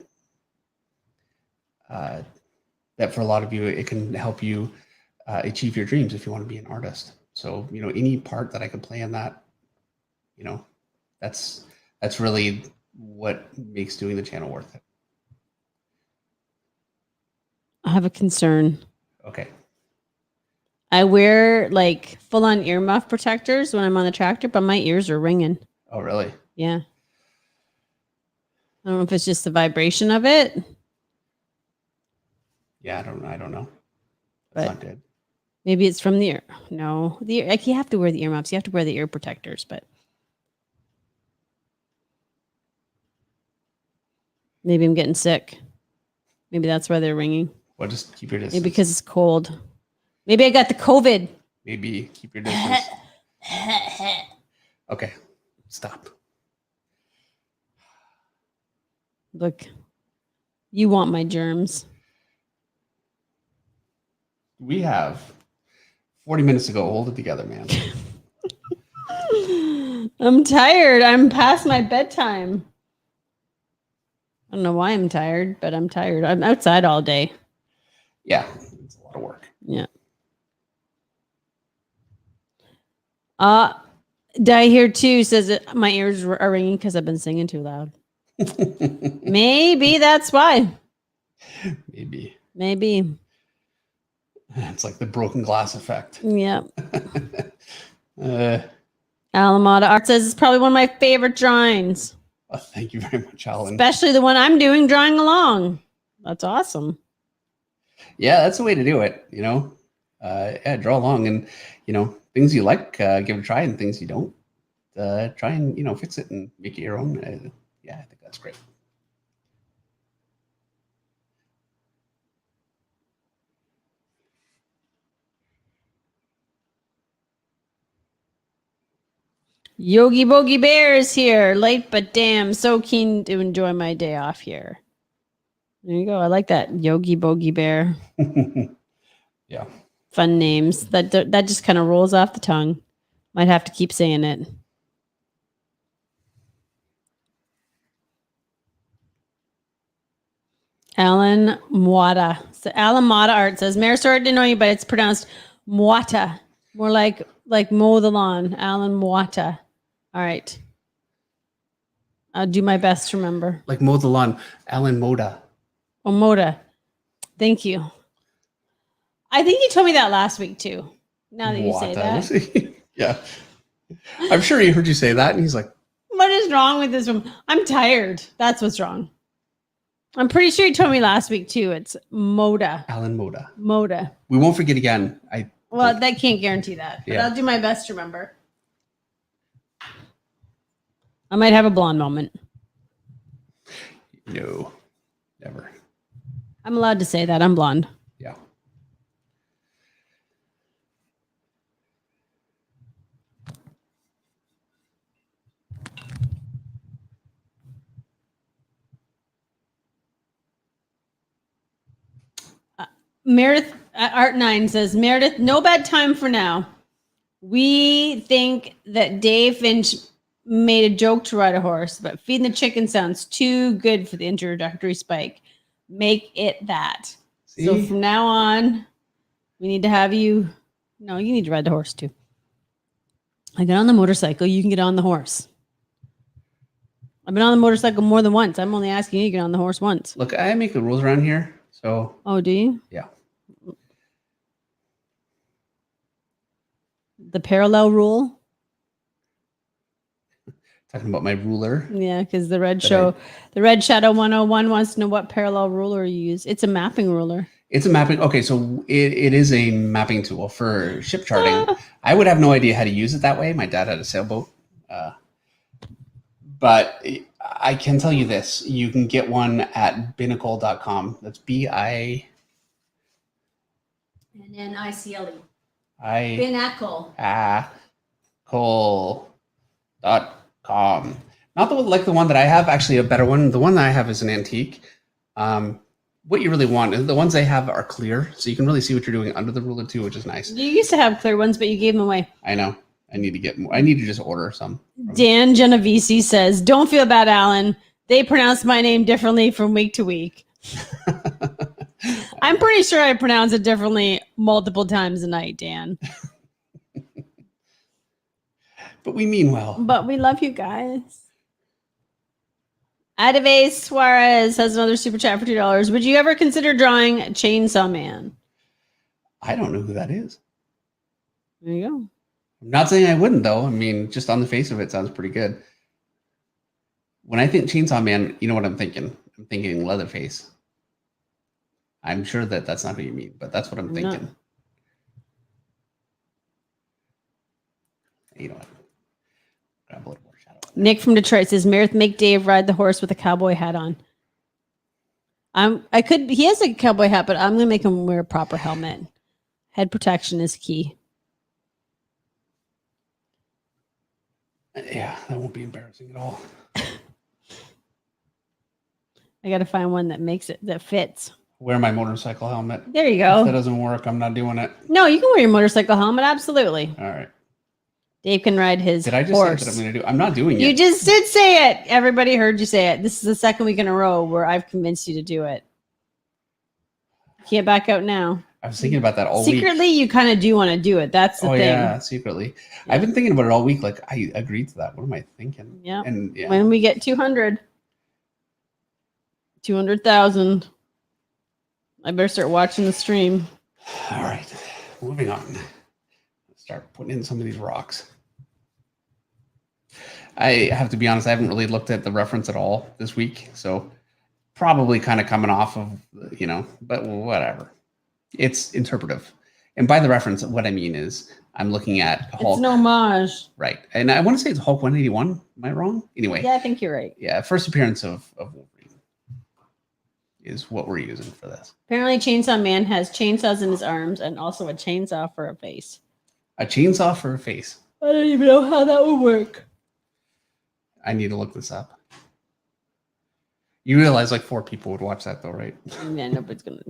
that for a lot of you it can help you achieve your dreams if you want to be an artist. So any part that I could play in that, that's really what makes doing the channel worth it. I have a concern. Okay. I wear like full-on earmuff protectors when I'm on the tractor, but my ears are ringing. Oh, really? Yeah. I don't know if it's just the vibration of it. Yeah, I don't know. That's not good. Maybe it's from the ear. No, like you have to wear the earmuffs. You have to wear the ear protectors, but maybe I'm getting sick. Maybe that's why they're ringing. Well, just keep your distance. Maybe because it's cold. Maybe I got the COVID. Maybe keep your distance. Okay, stop. Look, you want my germs. We have 40 minutes to go. Hold it together, man. I'm tired. I'm past my bedtime. I don't know why I'm tired, but I'm tired. I'm outside all day. Yeah, it's a lot of work. Yeah. Die Here Too says that my ears are ringing because I've been singing too loud. Maybe that's why. Maybe. It's like the broken glass effect. Yeah. Alamada Art says it's probably one of my favorite drawings. Oh, thank you very much, Alan. Especially the one I'm doing, drawing along. That's awesome. Yeah, that's the way to do it. Yeah, draw along, and things you like, give it a try, and things you don't, try and fix it and make it your own. Yeah, I think that's great. Yogi Bogey Bear is here. Late but damn, so keen to enjoy my day off here. There you go. I like that. Yogi Bogey Bear. Yeah. Fun names. That just kind of rolls off the tongue. Might have to keep saying it. Alan Mwata. So Alan Mwata Art says, Marisol, didn't know you, but it's pronounced Mwata. More like mow the lawn. Alan Mwata. All right. I'll do my best to remember. Like mow the lawn. Alan Moda. Oh, Moda. Thank you. I think you told me that last week too. Now that you say that. Yeah. I'm sure he heard you say that and he's like, what is wrong with this room? I'm tired. That's what's wrong. I'm pretty sure you told me last week too. It's Moda. Alan Moda. Moda. We won't forget again. Well, I can't guarantee that. But yeah. I'll do my best to remember. I might have a blonde moment. No. Never. I'm allowed to say that. I'm blonde. Yeah. Meredith Art9 says, Meredith, no bad time for now. We think that Dave Finch made a joke to ride a horse, but feeding the chicken sounds too good for the introductory spike. Make it that. See? So from now on, we need to have you. No, you need to ride the horse too. I get on the motorcycle. You can get on the horse. I've been on the motorcycle more than once. I'm only asking you to get on the horse once. Look, I make the rules around here. So. Oh, do you? Yeah. The parallel rule. Talking about my ruler. Yeah, because the Red Shadow 101 wants to know what parallel ruler you use. It's a mapping ruler. It's a mapping. Okay, so it is a mapping tool for ship charting. I would have no idea how to use it that way. My dad had a sailboat. But I can tell you this. You can get one at binnacle.com. That's B-I... And then I-C-L-E. Binnacle. Binnacle.com. Not like the one that I have, actually a better one. The one that I have is an antique. What you really want is the ones they have are clear, so you can really see what you're doing under the ruler too, which is nice. You used to have clear ones, but you gave them away. I know. I need to get more. I need to just order some. Dan Genovese says, "Don't feel bad, Alan. They pronounce my name differently from week to week." I'm pretty sure I pronounce it differently multiple times a night, Dan. But we mean well. But we love you guys. Adeve Suarez has another super chat for $2. Would you ever consider drawing Chainsaw Man? I don't know who that is. There you go. I'm not saying I wouldn't, though. I mean, just on the face of it, sounds pretty good. When I think Chainsaw Man, you know what I'm thinking? I'm thinking Leatherface. I'm sure that that's not what you mean, but that's what I'm thinking. No. You know what? Grab a little more shadow. Nick from Detroit says, Meredith, make Dave ride the horse with a cowboy hat on. He has a cowboy hat, but I'm going to make him wear a proper helmet. Head protection is key. Yeah, that won't be embarrassing at all. I got to find one that fits. Wear my motorcycle helmet. There you go. If that doesn't work, I'm not doing it. No, you can wear your motorcycle helmet. Absolutely. All right. Dave can ride his Did I just horse. say that I'm going to do? I'm not doing it. You just did say it. Everybody heard you say it. This is the second week in a row where I've convinced you to do it. Can't back out now. I was thinking about that all week. Secretly, you kind of do want to do it. That's the thing. Yeah, secretly. Yeah. I've been thinking about it all week. Like, I agreed to that. What am I thinking? Yeah. And yeah. When we get 200,000, I better start watching the stream. All right. Moving on. Let's start putting in some of these rocks. I have to be honest, I haven't really looked at the reference at all this week. So probably kind of coming off of, but whatever. It's interpretive. And by the reference, what I mean is I'm looking at Hulk. It's an homage. Right. And I want to say it's Hulk 181. Am I wrong? Anyway. Yeah, I think you're right. Yeah. First appearance of Wolverine is what we're using for this. Apparently Chainsaw Man has chainsaws in his arms and also a chainsaw for a face. A chainsaw for a face. I don't even know how that would work. I need to look this up. You realize like 4 people would watch that though, right? Yeah, nobody's going to.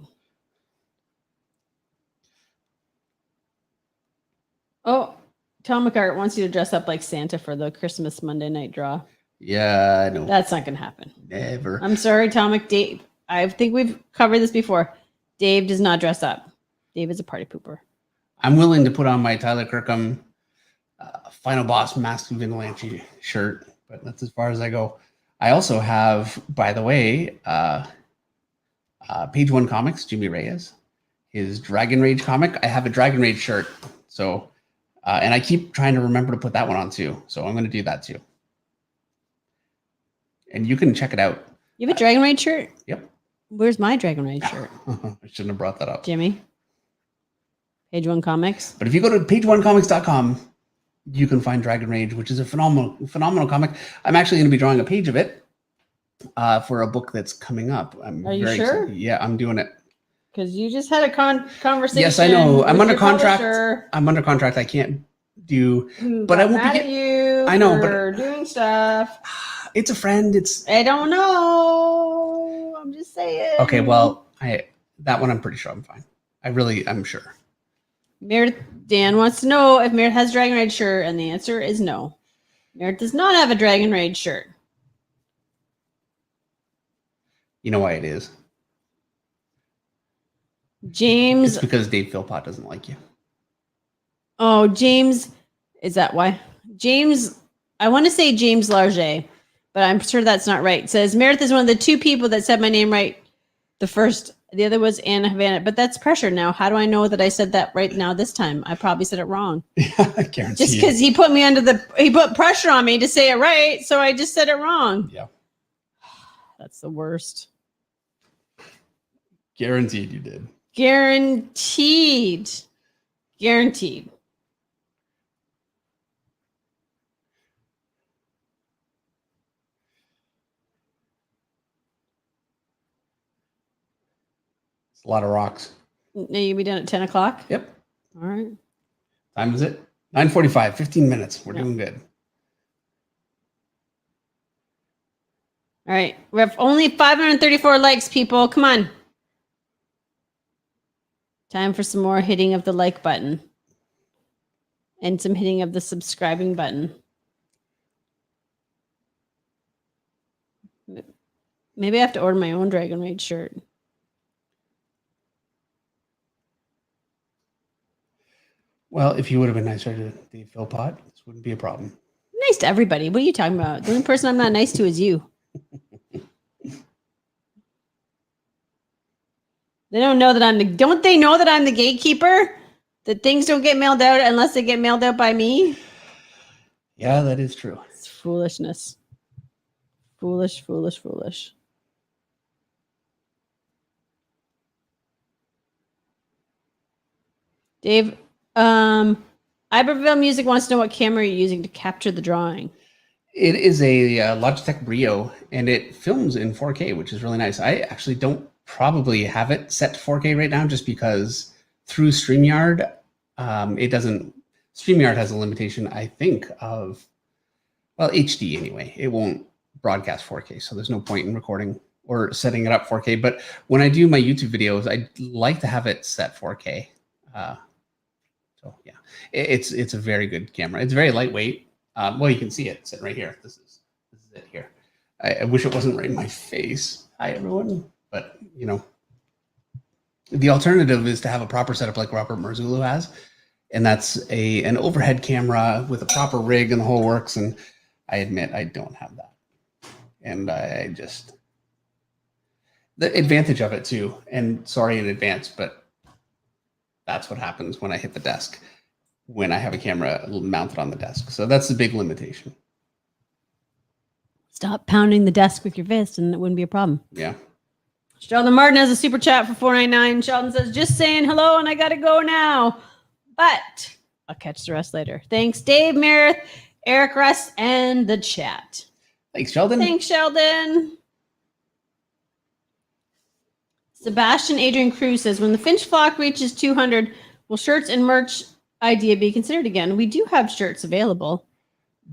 Oh, Tom McCart wants you to dress up like Santa for the Christmas Monday night draw. Yeah, I know. That's not going to happen. Never. I'm sorry, Tom Dave. I think we've covered this before. Dave does not dress up. Dave is a party pooper. I'm willing to put on my Tyler Kirkham Final Boss Masked Vigilante shirt, but that's as far as I go. I also have, by the way, Page One Comics, Jimmy Reyes, his Dragon Rage comic. I have a Dragon Rage shirt, so and I keep trying to remember to put that one on too. So I'm going to do that too, and you can check it out. You have a Dragon Rage shirt? Yep. Where's my Dragon Rage shirt? I shouldn't have brought that up, Jimmy. Page One Comics. But if you go to pageonecomics.com, you can find Dragon Rage, which is a phenomenal comic. I'm actually going to be drawing a page of it for a book that's coming up. Are you sure? Excited. Yeah, I'm doing it. Because you just had a conversation. Yes, I know. I'm under contract. Publisher. I'm under contract. I can't do. Who but I won't mad be. At you I know, for but doing stuff. It's a friend. I don't know. I'm just saying. Okay. Well, that one I'm pretty sure I'm fine. I'm sure. Meredith Dan wants to know if Meredith has a Dragon Rage shirt, and the answer is no. Meredith does not have a Dragon Rage shirt. You know why it is? James. It's because Dave Philpott doesn't like you. Oh, James. Is that why? James, I want to say James Larget, but I'm sure that's not right. It says Meredith is one of the two people that said my name right. The first, the other was Anna Havana, but that's pressure now. How do I know that I said that right now this time? I probably said it wrong. Yeah, I guarantee. Just because he put pressure on me to say it right, so I just said it wrong. Yeah. That's the worst. Guaranteed you did. Guaranteed. Guaranteed. It's a lot of rocks. Now you'll be done at 10 o'clock? Yep. All right. Time is it? 9:45, 15 minutes. We're doing good. All right. We have only 534 likes, people. Come on. Time for some more hitting of the like button. And some hitting of the subscribing button. Maybe I have to order my own Dragon Rage shirt. Well, if you would have been nicer to Dave Philpott, this wouldn't be a problem. Nice to everybody. What are you talking about? The only person I'm not nice to is you. They don't know that don't they know that I'm the gatekeeper? That things don't get mailed out unless they get mailed out by me? Yeah, that is true. It's foolishness. Foolish, foolish, foolish. Dave, Iberville Music wants to know what camera you're using to capture the drawing. It is a Logitech Brio, and it films in 4K, which is really nice. I actually don't probably have it set to 4K right now just because through StreamYard, StreamYard has a limitation, I think, of, well, HD anyway. It won't broadcast 4K, so there's no point in recording or setting it up 4K. But when I do my YouTube videos, I like to have it set 4K. So yeah, it's a very good camera. It's very lightweight. Well, you can see it sitting right here. This is it here. I wish it wasn't right in my face. Hi, everyone. But, you know, the alternative is to have a proper setup like Robert Marzullo has. And that's an overhead camera with a proper rig and the whole works. And I admit I don't have that. And the advantage of it too, and sorry in advance, but that's what happens when I hit the desk, when I have a camera mounted on the desk. So that's the big limitation. Stop pounding the desk with your fist and it wouldn't be a problem. Yeah. Sheldon Martin has a super chat for $4.99. Sheldon says, just saying hello and I got to go now. But I'll catch the rest later. Thanks, Dave, Meredith, Eric, Russ, and the chat. Thanks, Sheldon. Thanks, Sheldon. Sebastian Adrian Cruz says, when the Finch flock reaches 200, will shirts and merch idea be considered again? We do have shirts available.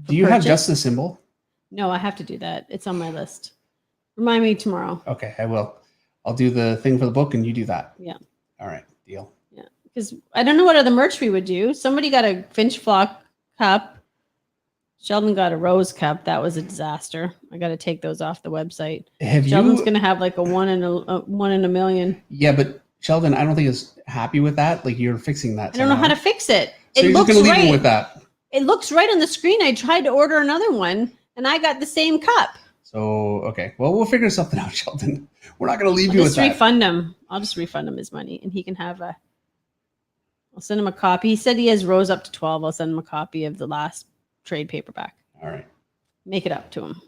Do you have just the symbol? No, I have to do that. It's on my list. Remind me tomorrow. Okay, I will. I'll do the thing for the book and you do that. Yeah. All right, deal. Yeah, because I don't know what other merch we would do. Somebody got a Finch flock cup. Sheldon got a rose cup. That was a disaster. I got to take those off the website. Sheldon's going to have like a one in a million. Yeah, but Sheldon, I don't think is happy with that. Like you're fixing that. I don't know how to fix it. So you're just going to leave him with that. It looks right on the screen. I tried to order another one and I got the same cup. So, okay. Well, we'll figure something out, Sheldon. We're not going to leave you with that. I'll just refund him his money and he can have I'll send him a copy. He said he has rows up to 12. I'll send him a copy of the last trade paperback. All right. Make it up to him.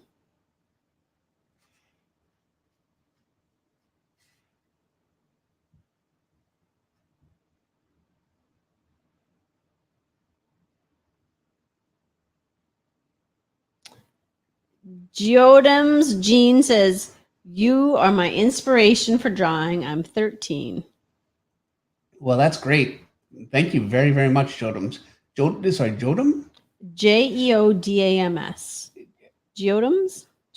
Jodam's Jean says, you are my inspiration for drawing. I'm 13. Well, that's great. Thank you very, very much, Jodams. Jodam? Jeodams.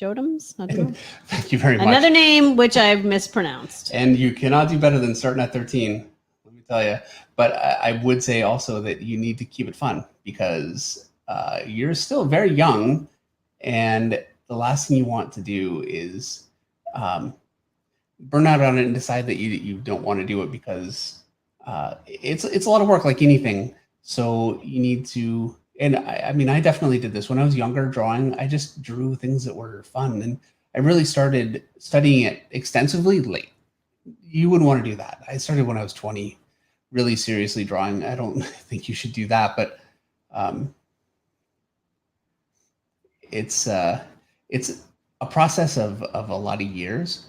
Jodams? I don't know. Thank you very much. Another name which I've mispronounced. And you cannot do better than starting at 13. Let me tell you. But I would say also that you need to keep it fun because you're still very young, and the last thing you want to do is burn out on it and decide that you don't want to do it because it's a lot of work, like anything. So you need to. And I mean, I definitely did this when I was younger. Drawing, I just drew things that were fun, and I really started studying it extensively late. You wouldn't want to do that. I started when I was 20, really seriously drawing. I don't think you should do that, but it's a process of a lot of years,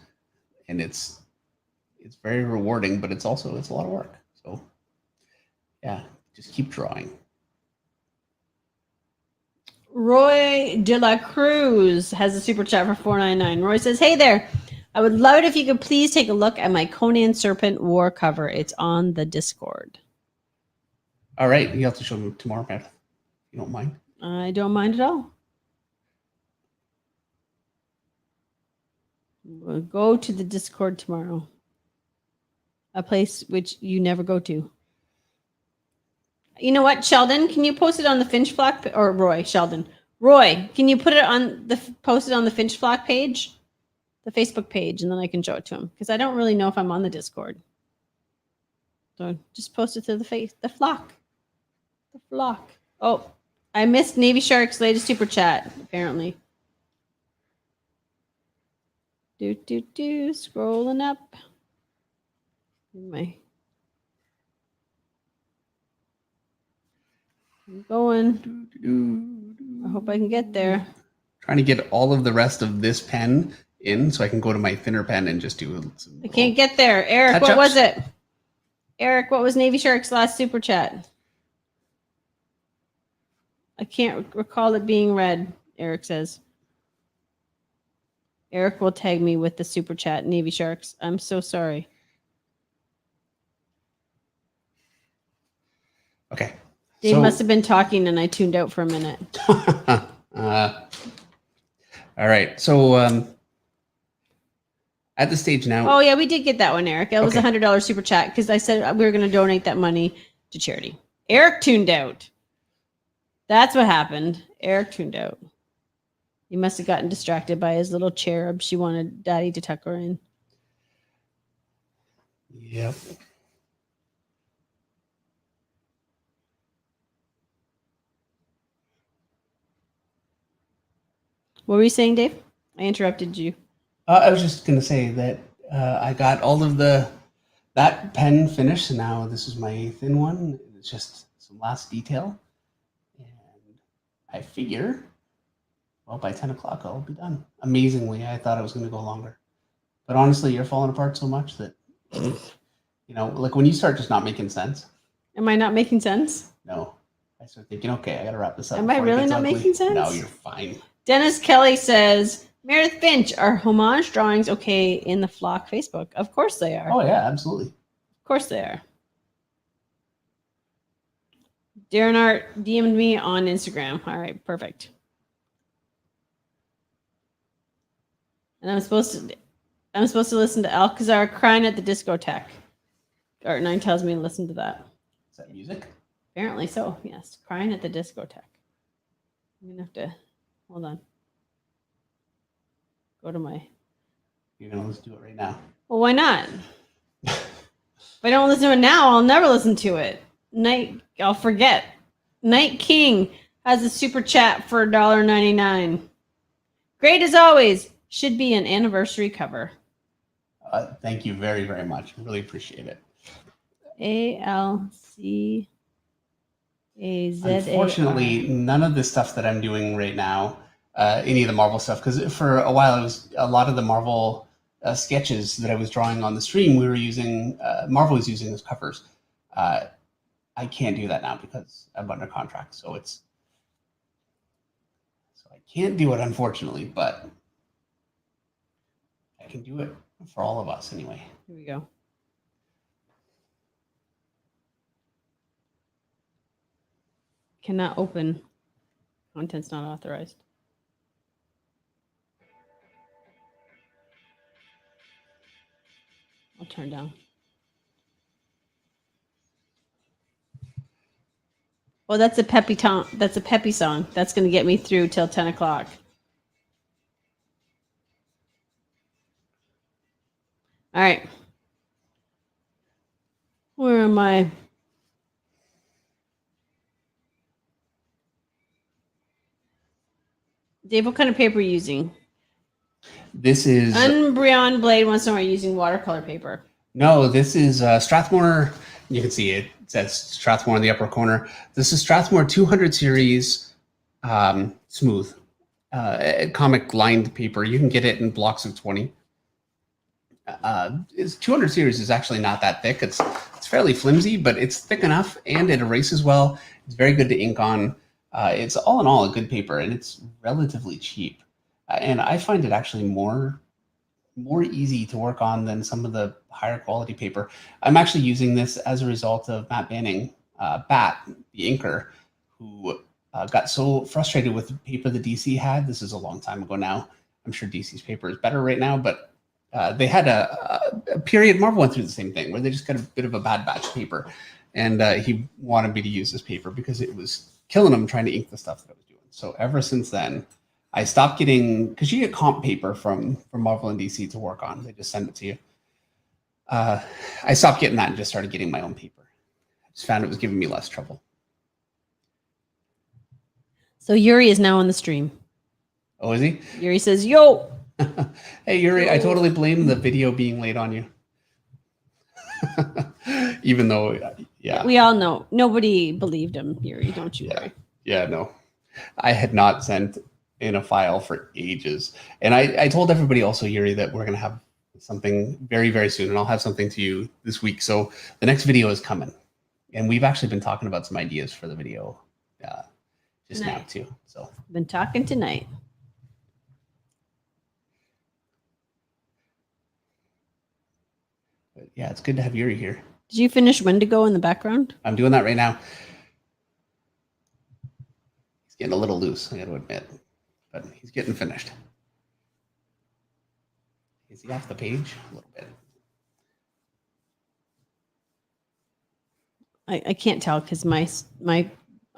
and it's very rewarding, but it's a lot of work. So yeah, just keep drawing. Roy De La Cruz has a super chat for $4.99. Roy says, "Hey there. I would love it if you could please take a look at my Conan Serpent War cover. It's on the Discord." All right. You have to show me tomorrow, Matt. You don't mind? I don't mind at all. We'll go to the Discord tomorrow. A place which you never go to. You know what, Sheldon? Can you post it on the Finch Flock or Roy? Sheldon, Roy, can you post it on the Finch Flock page, the Facebook page, and then I can show it to him because I don't really know if I'm on the Discord. So just post it to the flock. The flock. Oh, I missed Navy Shark's latest super chat. Apparently. Scrolling up. I'm going. I hope I can get there. Trying to get all of the rest of this pen in so I can go to my thinner pen and just do some. I can't get there. Eric, what was it? Eric, what was Navy Shark's last super chat? I can't recall it being read, Eric says. Eric will tag me with the super chat, Navy Sharks. I'm so sorry. Okay. Dave must have been talking and I tuned out for a minute. All right. So at the stage now. Oh, yeah, we did get that one, Eric. It was a $100 super chat because I said we were going to donate that money to charity. Eric tuned out. That's what happened. Eric tuned out. He must have gotten distracted by his little cherub. She wanted Daddy to tuck her in. Yep. What were you saying, Dave? I interrupted you. I was just going to say that I got all of that pen finished. And now this is my thin one. It's just some last detail. And I figure, well, by 10 o'clock, I'll be done. Amazingly, I thought it was going to go longer. But honestly, you're falling apart so much that, like when you start just not making sense. Am I not making sense? No. I start thinking, okay, I got to wrap this up. Am I really not making sense? No, you're fine. Dennis Kelly says, Meredith Finch, are homage drawings okay in the Flock Facebook? Of course they are. Oh, yeah, absolutely. Of course they are. Darren Art DM'd me on Instagram. All right, perfect. And I'm supposed to listen to Alcazar crying at the discotheque. Art9 tells me to listen to that. Is that music? Apparently so, yes. Crying at the discotheque. I'm going to have to... Hold on. Go to my... Let's do it right now. Well, why not? If I don't listen to it now, I'll never listen to it. I'll forget. Night King has a super chat for $1.99. Great as always. Should be an anniversary cover. Thank you very, very much. Really appreciate it. ALCAZAR. Unfortunately, none of the stuff that I'm doing right now, any of the Marvel stuff, because for a while it was a lot of the Marvel sketches that I was drawing on the stream. We were using Marvel was using as covers. I can't do that now because I'm under contract, so I can't do it, unfortunately, but I can do it for all of us anyway. Here we go. Cannot open. Content's not authorized. I'll turn down. Well, that's a peppy That's a peppy song. That's going to get me through till 10 o'clock. All right. Where am I? Dave, what kind of paper are you using? This is Unbrion Blade wants to know, are you using watercolor paper? No, this is Strathmore. You can see it says Strathmore in the upper corner. This is Strathmore 200 series smooth comic lined paper. You can get it in blocks of 20. 200 series is actually not that thick. It's fairly flimsy, but it's thick enough and it erases well. It's very good to ink on. It's all in all a good paper, and it's relatively cheap. And I find it actually more easy to work on than some of the higher quality paper. I'm actually using this as a result of Matt Banning, Bat, the inker, who got so frustrated with the paper that DC had. This is a long time ago now. I'm sure DC's paper is better right now, but they had a period, Marvel went through the same thing, where they just got a bit of a bad batch of paper. And he wanted me to use this paper because it was killing him trying to ink the stuff that I was doing. So ever since then, I stopped getting, because you get comp paper from Marvel and DC to work on. They just send it to you. I stopped getting that and just started getting my own paper. I just found it was giving me less trouble. So Yuri is now on the stream. Oh, is he? Yuri says, yo. Hey, Yuri, I totally blame the video being late on you. Even though, yeah. We all know. Nobody believed him, Yuri, don't you worry. Yeah, no. I had not sent in a file for ages. And I told everybody also, Yuri, that we're going to have something very, very soon. And I'll have something to you this week. So the next video is coming. And we've actually been talking about some ideas for the video just now too. So been talking tonight. But yeah, it's good to have Yuri here. Did you finish Wendigo in the background? I'm doing that right now. He's getting a little loose, I got to admit. But he's getting finished. Is he off the page? A little bit. I can't tell because my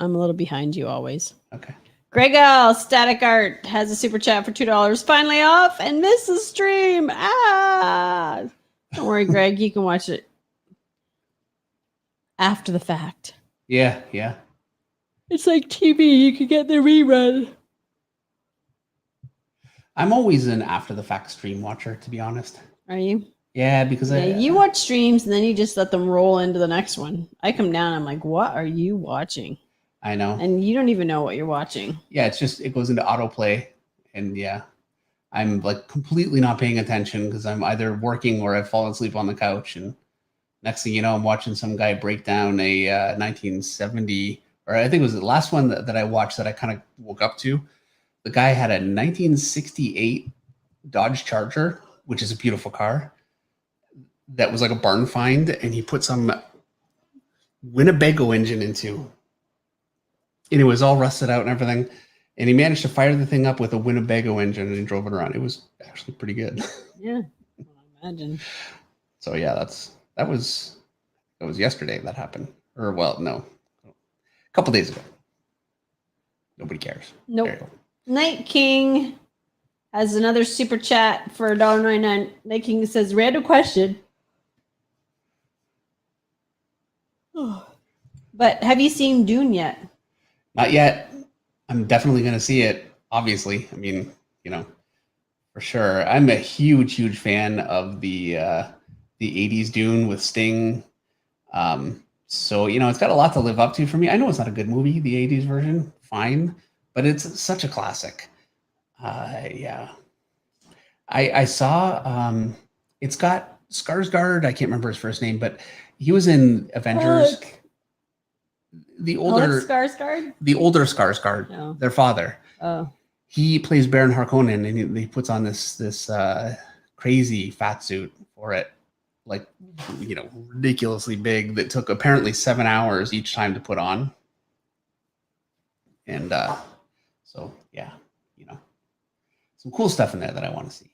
I'm a little behind you always. Okay. Greg L. Static Art has a super chat for $2. Finally off and missed the stream. Don't worry, Greg. You can watch it after the fact. Yeah. It's like TV. You can get the rerun. I'm always an after the fact stream watcher, to be honest. Are you? Yeah, because you watch streams and then you just let them roll into the next one. I come down, I'm like, what are you watching? I know. And you don't even know what you're watching. Yeah, it's just, it goes into autoplay. And yeah, I'm like completely not paying attention because I'm either working or I've fallen asleep on the couch. And next thing you know, I'm watching some guy break down a 1970, or I think it was the last one that I watched that I kind of woke up to. The guy had a 1968 Dodge Charger, which is a beautiful car, that was like a barn find, and he put some Winnebago engine into, and it was all rusted out and everything, and he managed to fire the thing up with a Winnebago engine and he drove it around. It was actually pretty good. Yeah, I imagine. So yeah, that was yesterday that happened, or well, no, a couple days ago. Nobody cares. Nope. Night King has another super chat for $1.99. Night King says, random question. But have you seen Dune yet? Not yet. I'm definitely going to see it, obviously. I mean, for sure. I'm a huge fan of the 80s Dune with Sting. So, it's got a lot to live up to for me. I know it's not a good movie, the 80s version. Fine. But it's such a classic. Yeah. I saw, it's got Skarsgård. I can't remember his first name, but he was in Avengers. The older Skarsgård, oh. Their father. Oh. He plays Baron Harkonnen, and he puts on this crazy fat suit for it, like ridiculously big, that took apparently 7 hours each time to put on. And so yeah, some cool stuff in there that I want to see.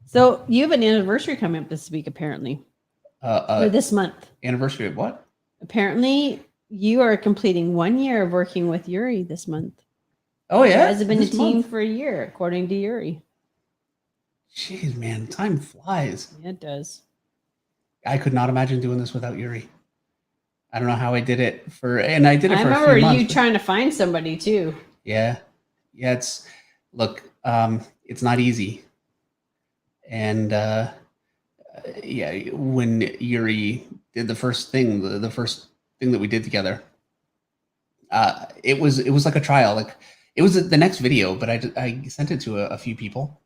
So you have an anniversary coming up this week, apparently. Or this month. Anniversary of what? Apparently, you are completing 1 year of working with Yuri this month. Oh yeah, You guys have been a team for a year, according to Yuri. Jeez, man, time flies. Yeah, it does. I could not imagine doing this without Yuri. I don't know how I did it and I did it for a few months. I remember you trying to find somebody too. Yeah. It's not easy. And when Yuri did the first thing that we did together, it was like a trial. Like it was the next video, but I sent it to a few people,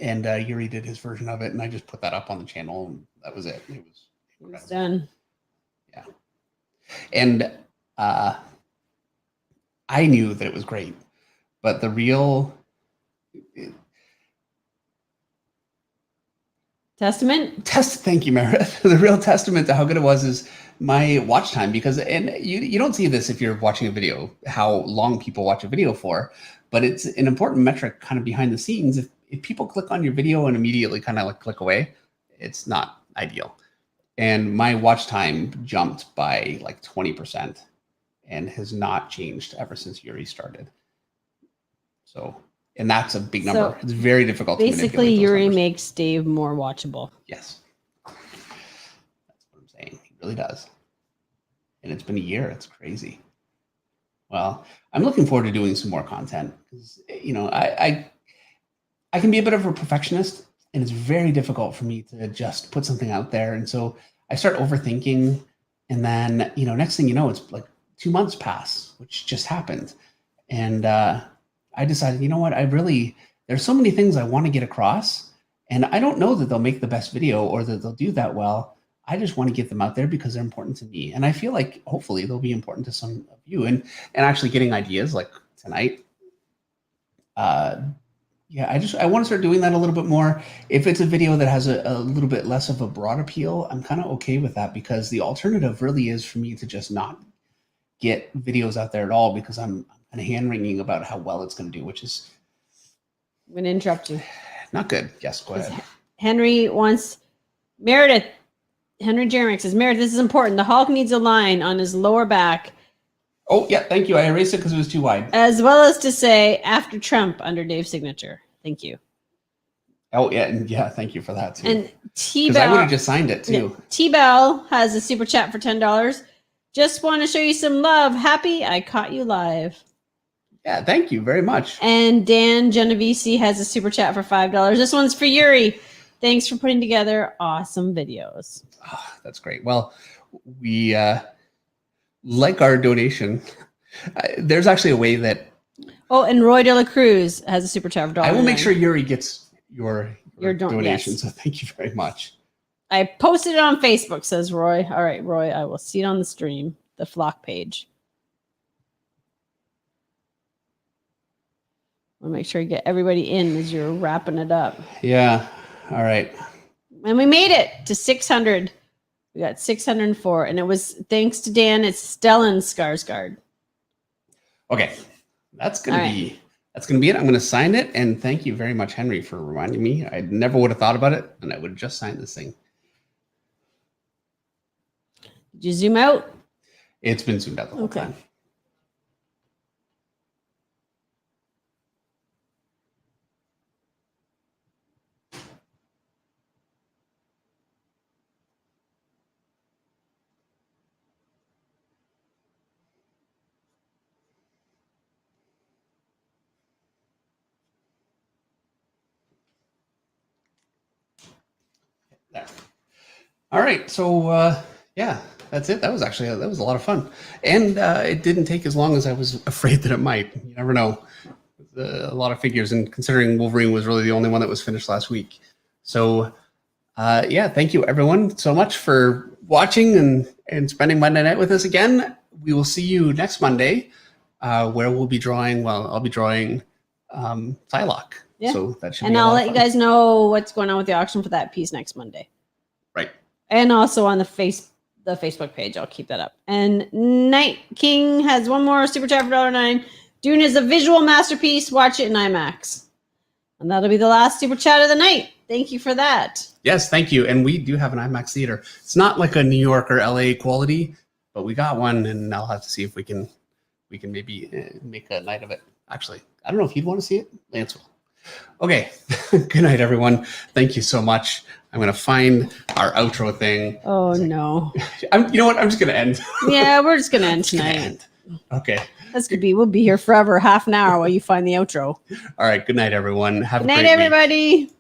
and Yuri did his version of it, and I just put that up on the channel, and that was it. It was done. Yeah. And I knew that it was great, but the real thank you, Meredith. The real testament to how good it was is my watch time, because you don't see this if you're watching a video, how long people watch a video for, but it's an important metric kind of behind the scenes. If people click on your video and immediately kind of like click away, it's not ideal. And my watch time jumped by like 20% and has not changed ever since Yuri started. So, and that's a big number. So it's very difficult to manipulate. Basically, Yuri makes Dave more watchable. Yes. That's what I'm saying. He really does. And it's been a year. It's crazy. Well, I'm looking forward to doing some more content because, I can be a bit of a perfectionist, and it's very difficult for me to just put something out there. And so I start overthinking, and then, next thing you know, it's like 2 months pass, which just happened. And I decided, there's so many things I want to get across, and I don't know that they'll make the best video or that they'll do that well. I just want to get them out there because they're important to me. And I feel like hopefully they'll be important to some of you, and actually getting ideas like tonight. I want to start doing that a little bit more. If it's a video that has a little bit less of a broad appeal, I'm kind of okay with that, because the alternative really is for me to just not get videos out there at all, because I'm kind of hand-wringing about how well it's going to do, which is... I'm going to interrupt you. Not good. Yes, go ahead. Henry Jeremick says, Meredith, this is important. The Hulk needs a line on his lower back. Oh, yeah, thank you. I erased it because it was too wide. As well as to say, after Trump, under Dave's signature. Thank you. Oh, yeah, and thank you for that, too. And T-Bell... Because I would have just signed it, too. Yeah, T-Bell has a super chat for $10. Just want to show you some love. Happy I caught you live. Yeah, thank you very much. And Dan Genovese has a super chat for $5. This one's for Yuri. Thanks for putting together awesome videos. Oh, that's great. Well, we like our donation. There's actually a way that... Oh, and Roy De La Cruz has a super chat for $1. I will make sure Yuri gets your donation, yes. So thank you very much. I posted it on Facebook, says Roy. All right, Roy, I will see it on the stream, the Flock page. I'll make sure you get everybody in as you're wrapping it up. Yeah. All right. And we made it to 600. We got 604, and it was thanks to Dan. It's Stellan Skarsgård. Okay, that's gonna be it. I'm gonna sign it, and thank you very much, Henry, for reminding me. I never would have thought about it, and I would have just signed this thing. Did you zoom out? It's been zoomed out the whole time. There. All right, so that's it. That was a lot of fun, and it didn't take as long as I was afraid that it might. You never know. A lot of figures, and considering Wolverine was really the only one that was finished last week. So thank you everyone so much for watching and spending Monday night with us again. We will see you next Monday, where we'll be drawing. Well, I'll be drawing Psylocke. Yeah. So that should be I'll let you guys know what's going on with the auction for that piece next Monday. Right. And also on the Facebook page, I'll keep that up. And Night King has one more super chat for $1.09. Dune is a visual masterpiece. Watch it in IMAX. And that'll be the last super chat of the night. Thank you for that. Yes, thank you. And we do have an IMAX theater. It's not like a New York or LA quality, but we got one, and I'll have to see if we can maybe make a night of it. Actually, I don't know if you'd want to see it. Lance will. Okay. Good night, everyone. Thank you so much. I'm going to find our outro thing. Oh, no. You know what? I'm just going to end. Yeah, we're just going to end tonight. Okay. That's going to be, we'll be here forever, half an hour while you find the outro. All right. Good night, everyone. Have Good a night, great week. everybody.